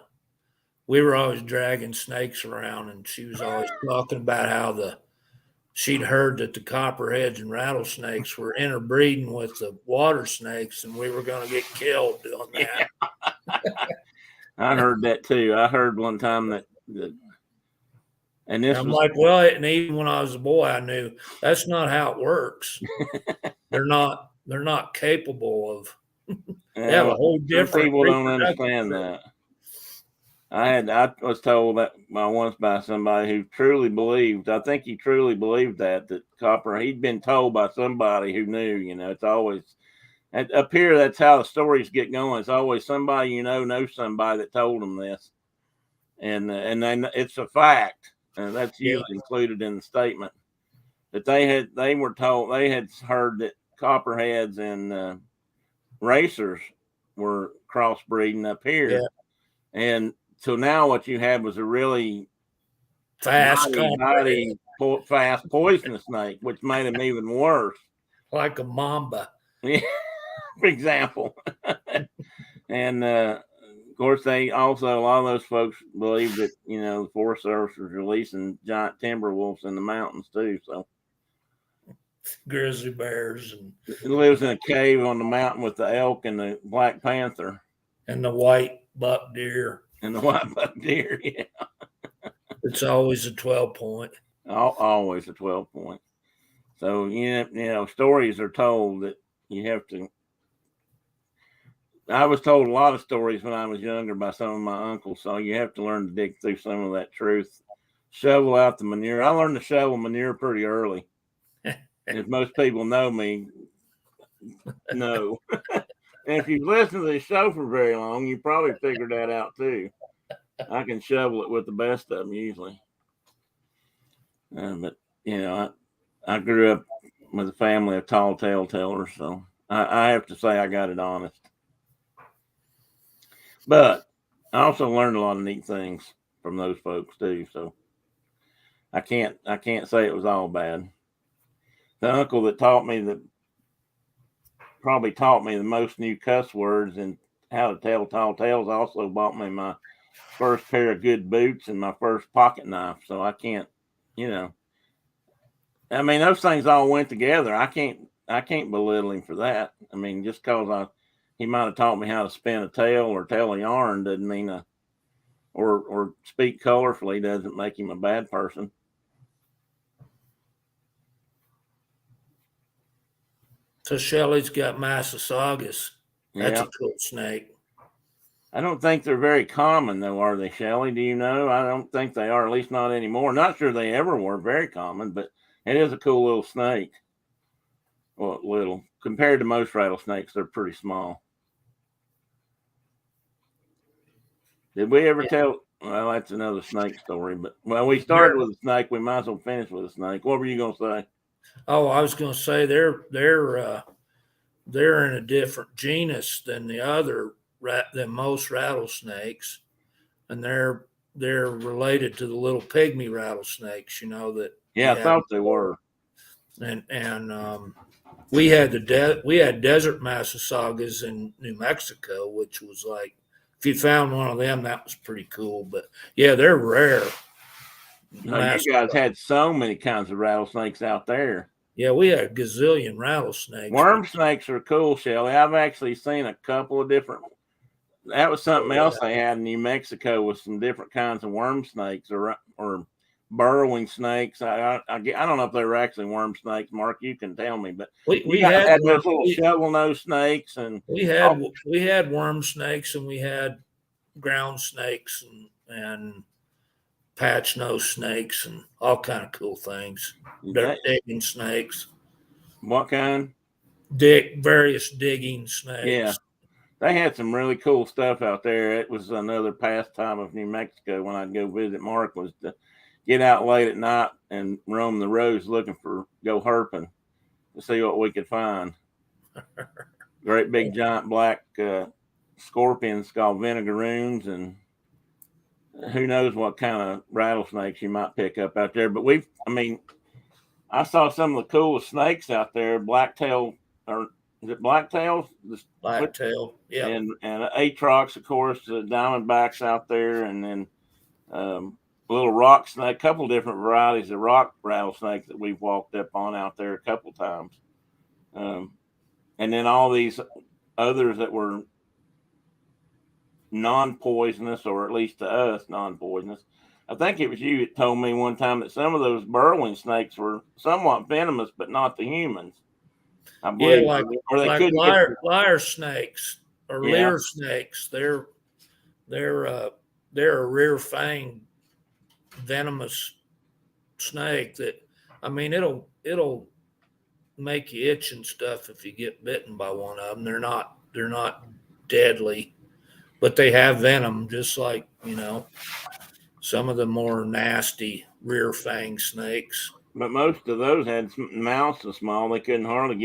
we were always dragging snakes around, and she was always talking about how she'd heard that the copperheads and rattlesnakes were interbreeding with the water snakes, and we were going to get killed doing that. Yeah. I heard that too. I heard one time that and this I'm like, well, and even when I was a boy, I knew that's not how it works. They're not capable of. They have a whole different. People don't understand that. I was told that once by somebody who truly believed. I think he truly believed that copper. He'd been told by somebody who knew. It's always Up here, that's how the stories get going. It's always somebody knows somebody that told them this, and then it's a fact. That's usually included in the statement that they had heard that copperheads and racers were crossbreeding up here, and so now what you had was a really fast poisonous snake, which made them even worse, like a mamba. Yeah, for example. And of course, a lot of those folks believe that the Forest Service was releasing giant timber wolves in the mountains too. So grizzly bears, and it lives in a cave on the mountain with the elk and the black panther and the white buck deer. Yeah. It's always a 12-point. Always a 12-point. So stories are told that you have to. I was told a lot of stories when I was younger by some of my uncles, so you have to learn to dig through some of that truth. Shovel out the manure. I learned to shovel manure pretty early. As most people know me, no. And if you've listened to this show for very long, you probably figured that out too. I can shovel it with the best of them usually. But I grew up with a family of tall tale tellers, so I have to say I got it honest. But I also learned a lot of neat things from those folks too. So I can't say it was all bad. The uncle that probably taught me the most new cuss words and how to tell tall tales also bought me my first pair of good boots and my first pocket knife. So I can't, I mean, those things all went together. I can't belittle him for that. I mean, just because he might have taught me how to spin a tale or tell a yarn doesn't mean or speak colorfully doesn't make him a bad person. So Shelley's got Massasaugus. That's a cool snake. I don't think they're very common though, are they, Shelley? Do you know? I don't think they are, at least not anymore. Not sure they ever were very common, but it is a cool little snake. Well, little. Compared to most rattlesnakes, they're pretty small. Did we ever tell? Well, that's another snake story. But we started with a snake. We might as well finish with a snake. What were you going to say? Oh, I was going to say they're in a different genus than than most rattlesnakes, and they're related to the little pygmy rattlesnakes. That. Yeah, I thought they were. And we had desert Massasaugas in New Mexico, which was like, if you found one of them, that was pretty cool. But yeah, they're rare. You guys had so many kinds of rattlesnakes out there. Yeah, we had a gazillion rattlesnakes. Worm snakes are cool, Shelley. I've actually seen a couple of different. That was something else they had in New Mexico with some different kinds of worm snakes or burrowing snakes. I don't know if they were actually worm snakes. Mark, you can tell me, but we had those little shovel nose snakes, and we had worm snakes, and we had ground snakes and patch nose snakes and all kind of cool things. Digging snakes. What kind? Various digging snakes. Yeah. They had some really cool stuff out there. It was another pastime of New Mexico when I'd go visit Mark, was to get out late at night and roam the roads looking for go herping to see what we could find. Great big giant black scorpions called vinegaroons, and who knows what kind of rattlesnakes you might pick up out there. But I saw some of the coolest snakes out there. Blacktail, or is it blacktails? Blacktail, yeah. And atrox, of course, the diamondbacks out there, and then little rock snake, a couple different varieties of rock rattlesnake that we've walked up on out there a couple times. And then all these others that were non-poisonous, or at least to us, non-poisonous. I think it was you that told me one time that some of those burrowing snakes were somewhat venomous, but not the humans. I believe, like lyre snakes or leer snakes. They're a rear fang venomous snake that, it'll make you itch and stuff if you get bitten by one of them. They're not deadly, but they have venom, just like, some of the more nasty rear fang snakes. But most of those had mouths so small they couldn't hardly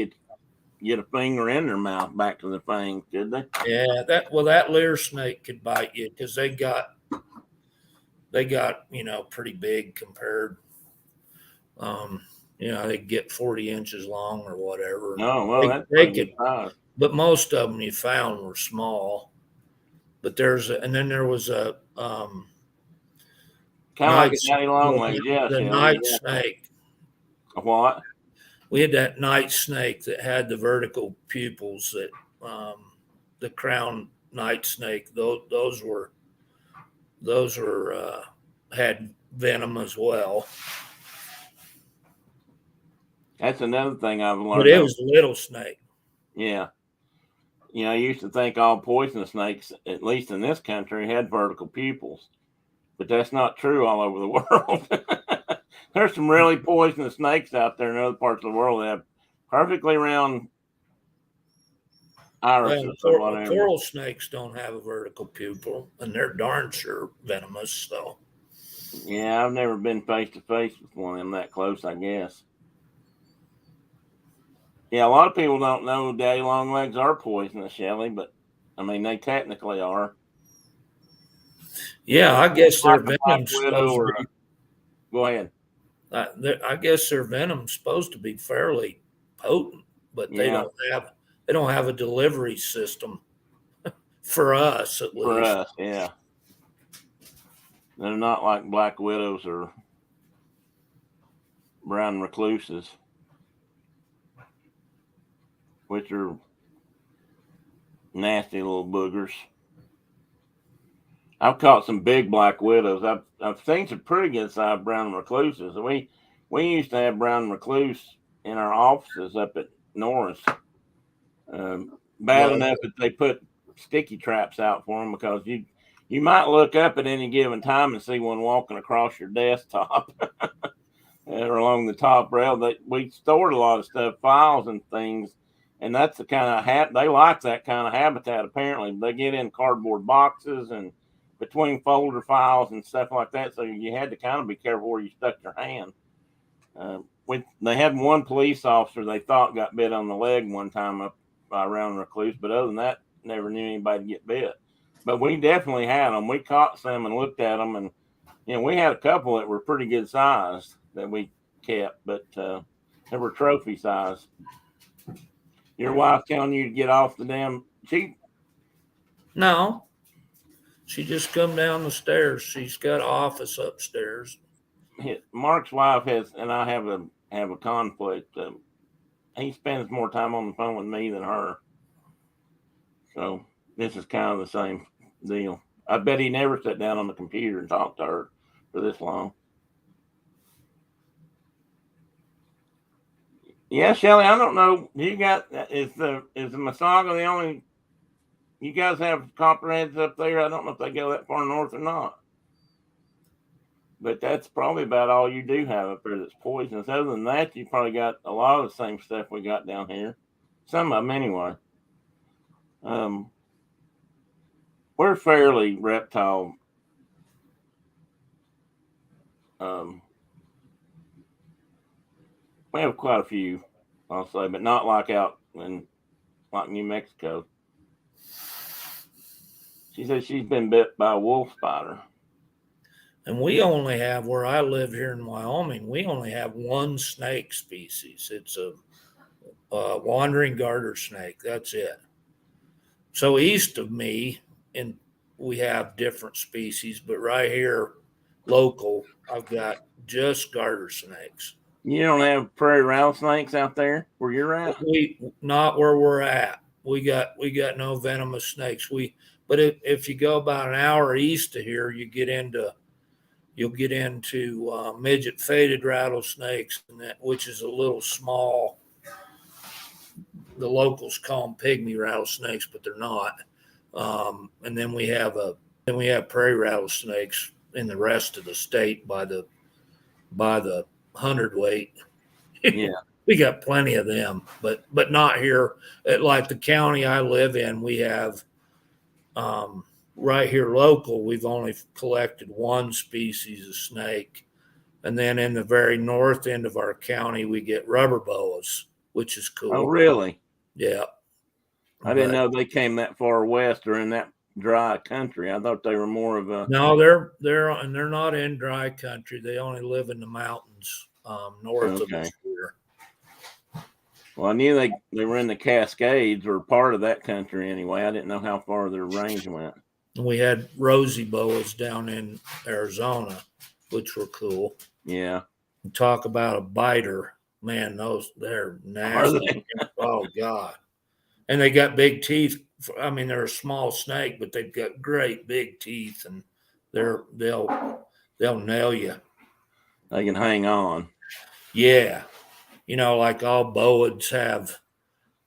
get a finger in their mouth back to the fangs, did they? Yeah, that leer snake could bite you because they got pretty big compared. They get 40 inches long or whatever. Oh, well, that's pretty good size. But most of them you found were small. But there was a kind of like a daddy long legs, yeah. The night snake. What? We had that night snake that had the vertical pupils that the crown night snake. Those were had venom as well. That's another thing I've learned. But it was a little snake. Yeah. I used to think all poisonous snakes, at least in this country, had vertical pupils. But that's not true all over the world. There's some really poisonous snakes out there in other parts of the world that have perfectly round irises or whatever. Coral snakes don't have a vertical pupil, and they're darn sure venomous, though. Yeah, I've never been face to face with one of them that close, I guess. Yeah, a lot of people don't know daddy long legs are poisonous, Shelley, but I mean they technically are. Yeah, I guess their venom's supposed to be. Go ahead. I guess their venom's supposed to be fairly potent, but they don't have a delivery system for us, at least. For us, yeah. They're not like black widows or brown recluses, which are nasty little boogers. I've caught some big black widows. I've seen some pretty good sized brown recluses. We used to have brown recluse in our offices up at Norris. Bad enough that they put sticky traps out for them because you might look up at any given time and see one walking across your desktop or along the top rail. We stored a lot of stuff, files and things, and that's the kind of they like that kind of habitat. Apparently, they get in cardboard boxes and between folder files and stuff like that. So you had to kind of be careful where you stuck your hand. They had one police officer they thought got bit on the leg one time up around Recluse, but other than that, never knew anybody get bit. But we definitely had them. We caught some and looked at them, and we had a couple that were pretty good size that we kept, but they were trophy size. Your wife telling you to get off the damn Jeep? No. She just come down the stairs. She's got an office upstairs. Mark's wife and I have a conflict. He spends more time on the phone with me than her. So this is kind of the same deal. I bet he never sat down on the computer and talked to her for this long. Yeah, Shelley, I don't know. Is the Masaga the only? You guys have copperheads up there. I don't know if they go that far north or not. But that's probably about all you do have up there that's poisonous. Other than that, you probably got a lot of the same stuff we got down here. Some of them anyway. We're fairly reptile. We have quite a few, I'll say, but not like out in like New Mexico. She said she's been bit by a wolf spider. And we only have, where I live here in Wyoming, we only have one snake species. It's a wandering garter snake. That's it. So east of me, we have different species, but right here, local, I've got just garter snakes. You don't have prairie rattlesnakes out there where you're at? Not where we're at. We got no venomous snakes. But if you go about an hour east of here, you'll get into midget faded rattlesnakes, which is a little small. The locals call them pygmy rattlesnakes, but they're not. And then we have prairie rattlesnakes in the rest of the state by the hundredweight. Yeah. We got plenty of them, but not here. At like the county I live in, we have right here local. We've only collected one species of snake, and then in the very north end of our county, we get rubber boas, which is cool. Oh, really? Yeah. I didn't know they came that far west or in that dry country. I thought they were more of a. No, they're not in dry country. They only live in the mountains north of us here. Well, I knew they were in the Cascades or part of that country anyway. I didn't know how far their range went. And we had rosy boas down in Arizona, which were cool. Yeah. And talk about a biter. Man, they're nasty. Oh, God. And they got big teeth. I mean, they're a small snake, but they've got great big teeth, and they'll nail you. They can hang on. Yeah. Like all boas have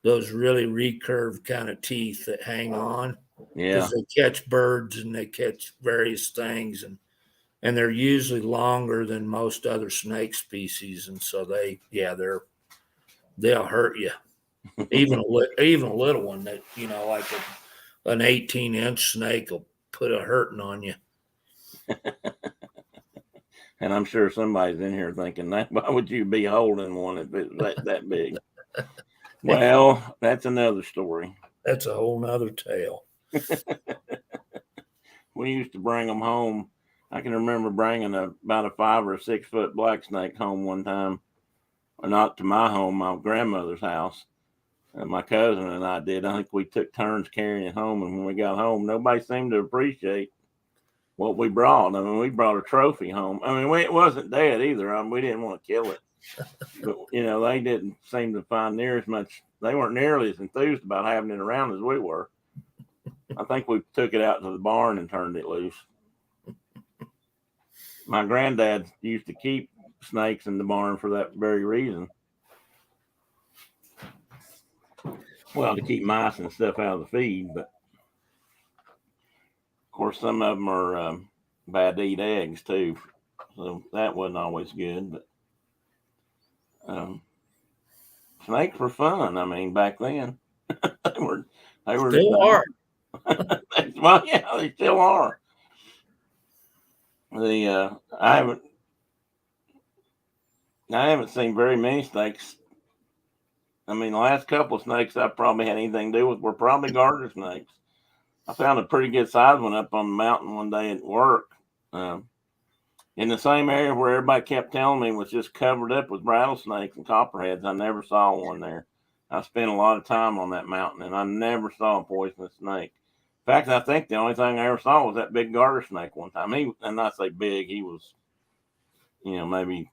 those really recurved kind of teeth that hang on. Yeah. Because they catch birds and they catch various things, and they're usually longer than most other snake species, and so they'll hurt you. even a little one that like an 18-inch snake will put a hurting on you. And I'm sure somebody's in here thinking, why would you be holding one if it's that big? Well, that's another story. That's a whole nother tale. We used to bring them home. I can remember bringing about a 5 or 6 foot black snake home one time, or not to my home, my grandmother's house. My cousin and I did. I think we took turns carrying it home, and when we got home, nobody seemed to appreciate what we brought. I mean, we brought a trophy home. I mean, it wasn't dead either. We didn't want to kill it, but they didn't seem to find near as much. They weren't nearly as enthused about having it around as we were. I think we took it out to the barn and turned it loose. My granddad used to keep snakes in the barn for that very reason. Well, to keep mice and stuff out of the feed, but of course some of them are bad to eat eggs too, so that wasn't always good. But snakes were fun. I mean, back then they were still are. Well, yeah, they still are. I haven't seen very many snakes. I mean, the last couple of snakes I probably had anything to do with were probably garter snakes. I found a pretty good sized one up on the mountain one day at work, in the same area where everybody kept telling me was just covered up with rattlesnakes and copperheads. I never saw one there. I spent a lot of time on that mountain, and I never saw a poisonous snake. In fact, I think the only thing I ever saw was that big garter snake one time. And I say big, he was, maybe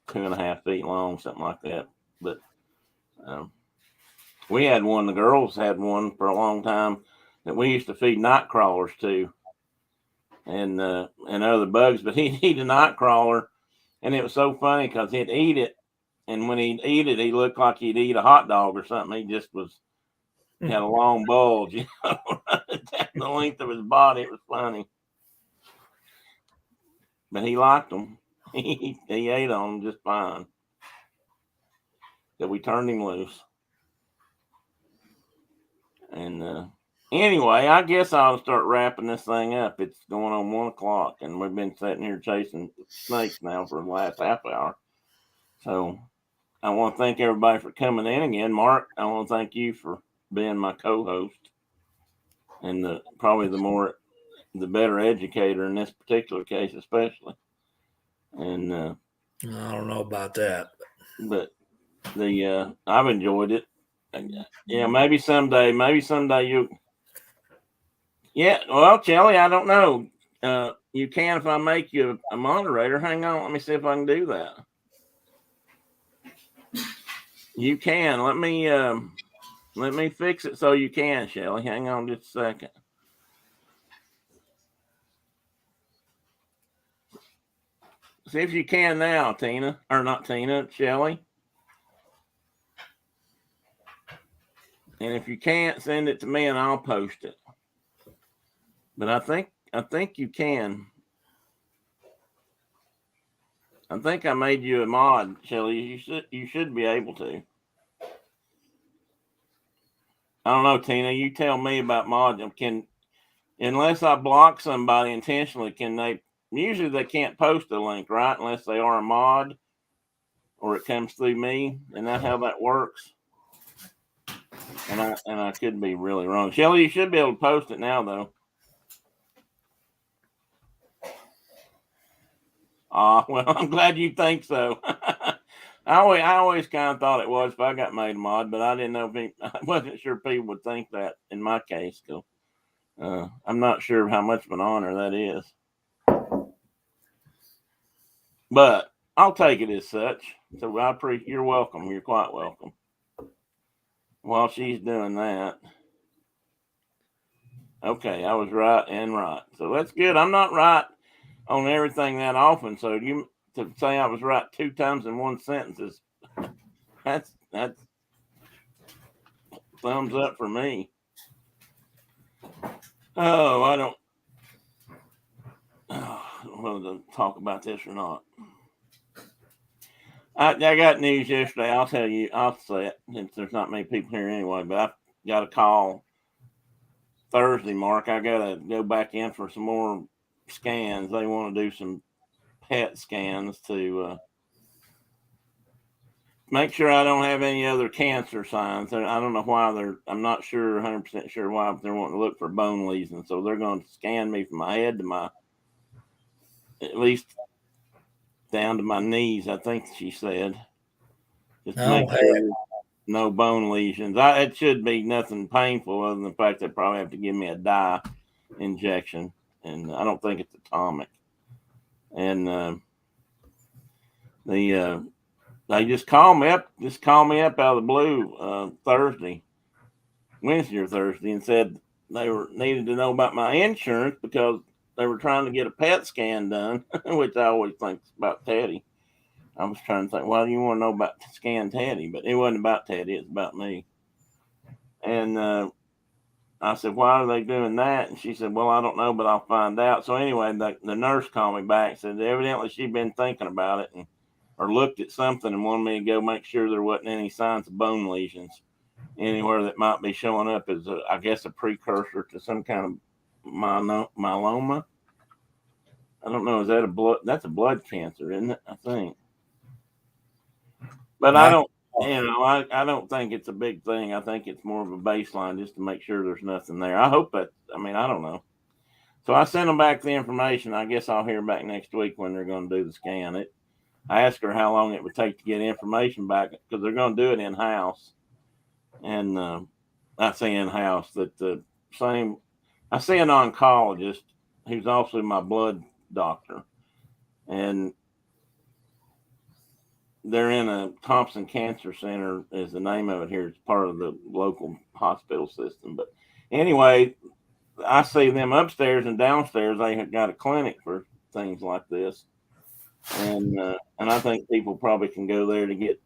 2.5 feet long, something like that. But we had one, the girls had one for a long time that we used to feed night crawlers to and other bugs, but he'd eat a night crawler, and it was so funny because he'd eat it, and when he'd eat it, he looked like he'd eat a hot dog or something. He just had a long bulge, down the length of his body. It was funny. But he liked them. He ate on them just fine. So we turned him loose. And anyway, I guess I'll start wrapping this thing up. It's going on 1 o'clock, and we've been sitting here chasing snakes now for the last half hour. So I want to thank everybody for coming in again. Mark, I want to thank you for being my co-host and probably the better educator in this particular case, especially. And I don't know about that, but I've enjoyed it. Yeah, maybe someday you. Yeah, well, Shelly, I don't know. You can if I make you a moderator. Hang on, let me see if I can do that. You can. Let me fix it so you can, Shelly. Hang on just a second. See if you can now, Tina. Or not Tina, Shelly. And if you can't, send it to me and I'll post it. But I think you can. I think I made you a mod, Shelly. You should be able to. I don't know, Tina. You tell me about mods. Unless I block somebody intentionally, can they? Usually they can't post a link, right? Unless they are a mod or it comes through me. Isn't that how that works? And I could be really wrong. Shelly, you should be able to post it now, though. Well, I'm glad you think so. I always kind of thought it was if I got made a mod, but I didn't know I wasn't sure people would think that in my case. So, I'm not sure how much of an honor that is, but I'll take it as such. So you're welcome. You're quite welcome. While she's doing that, okay, I was right and right. So that's good. I'm not right on everything that often. So to say I was right 2 times in one sentence is that's thumbs up for me. Oh, I don't know whether to talk about this or not. I got news yesterday. I'll tell you. I'll say it since there's not many people here anyway. But I got a call Thursday, Mark. I got to go back in for some more scans. They want to do some PET scans to make sure I don't have any other cancer signs. I don't know why I'm not sure, 100% sure why, but they're wanting to look for bone lesions. So they're going to scan me from my head to at least down to my knees, I think she said. Just to make sure no bone lesions. It should be nothing painful other than the fact they probably have to give me a dye injection. And I don't think it's atomic. And they just called me up out of the blue Wednesday or Thursday, and said they needed to know about my insurance because they were trying to get a PET scan done, which I always think is about Teddy. I was trying to think, why do you want to know about scan Teddy? But it wasn't about Teddy, it's about me. And I said, why are they doing that? And she said, well, I don't know, but I'll find out. So anyway, the nurse called me back and said evidently she'd been thinking about it or looked at something and wanted me to go make sure there wasn't any signs of bone lesions anywhere that might be showing up as I guess a precursor to some kind of myeloma. I don't know. Is that that's a blood cancer, isn't it? I think. But I don't, I don't think it's a big thing. I think it's more of a baseline just to make sure there's nothing there. I hope that, I don't know. So I sent them back the information. I guess I'll hear back next week when they're going to do the scan. I asked her how long it would take to get information back because they're going to do it in house. And I say in house that I see an oncologist who's also my blood doctor. And they're in a Thompson Cancer Center is the name of it here. It's part of the local hospital system. But anyway, I see them upstairs and downstairs. They have got a clinic for things like this. And I think people probably can go there to get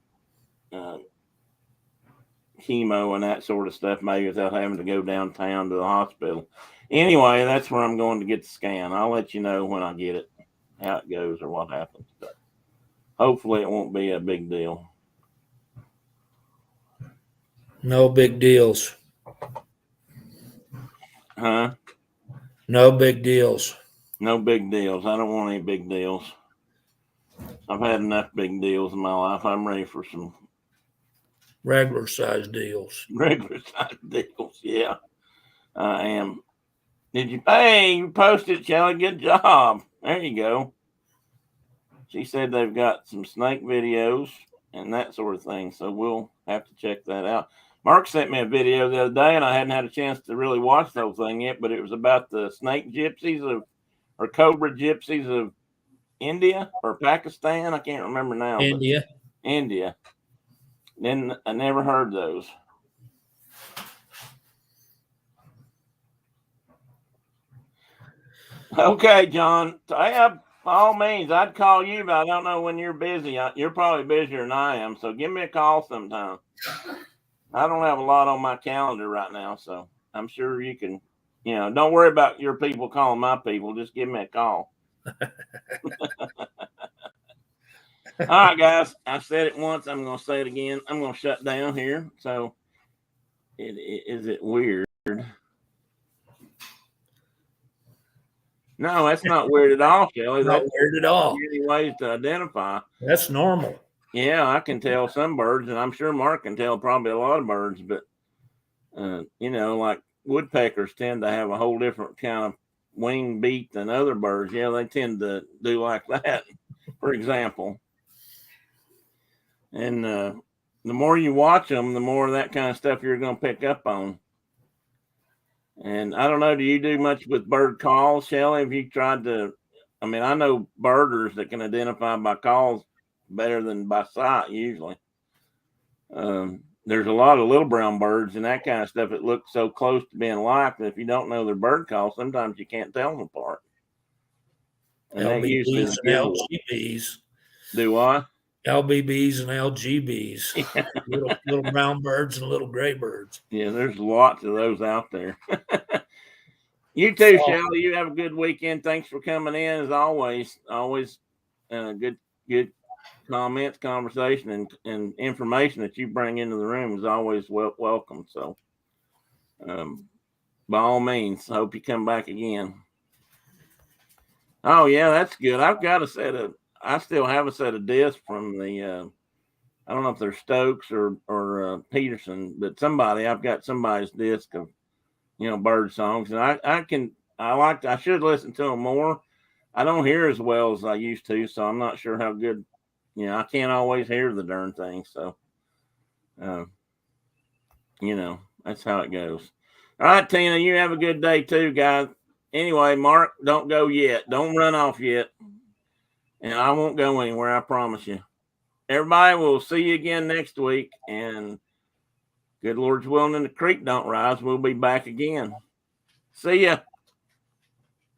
chemo and that sort of stuff, maybe without having to go downtown to the hospital. Anyway, that's where I'm going to get the scan. I'll let you know when I get it, how it goes or what happens. But hopefully it won't be a big deal. No big deals. Huh? No big deals. No big deals. I don't want any big deals. I've had enough big deals in my life. I'm ready for some regular size deals. Regular size deals, yeah. I am. Hey, you posted, Shelly. Good job. There you go. She said they've got some snake videos and that sort of thing, so we'll have to check that out. Mark sent me a video the other day, and I hadn't had a chance to really watch the whole thing yet, but it was about the snake gypsies or cobra gypsies of India or Pakistan. I can't remember now. India. Then I never heard those. Okay, John. By all means, I'd call you, but I don't know when you're busy. You're probably busier than I am, so give me a call sometime. I don't have a lot on my calendar right now, so I'm sure you can, don't worry about your people calling my people. Just give me a call. All right, guys. I said it once. I'm going to say it again. I'm going to shut down here. So, is it weird? No, that's not weird at all, Shelley. Not weird at all. Many ways to identify. That's normal. Yeah, I can tell some birds, and I'm sure Mark can tell probably a lot of birds. But like woodpeckers tend to have a whole different kind of wing beat than other birds. Yeah, they tend to do like that, for example. And the more you watch them, the more of that kind of stuff you're going to pick up on. And I don't know, do you do much with bird calls, Shelley? Have you tried to? I mean, I know birders that can identify by calls better than by sight usually. There's a lot of little brown birds and that kind of stuff that look so close to being alike that if you don't know their bird call, sometimes you can't tell them apart. And LBBs and LGBs. Do what? LBBs and LGBs. Yeah. little brown birds and little gray birds. Yeah, there's lots of those out there. You too, Shelley. You have a good weekend. Thanks for coming in as always. Always good comments, conversation, and information that you bring into the room is always welcome. So, by all means, I hope you come back again. Oh yeah, that's good. I still have a set of discs from the. I don't know if they're Stokes or Peterson, but I've got somebody's disc of, bird songs, and I should listen to them more. I don't hear as well as I used to, so I'm not sure how good. I can't always hear the darn thing. So, that's how it goes. All right, Tina, you have a good day too, guys. Anyway, Mark, don't go yet. Don't run off yet. And I won't go anywhere, I promise you. Everybody, we'll see you again next week. And good Lord's willing and the creek don't rise, we'll be back again. See ya.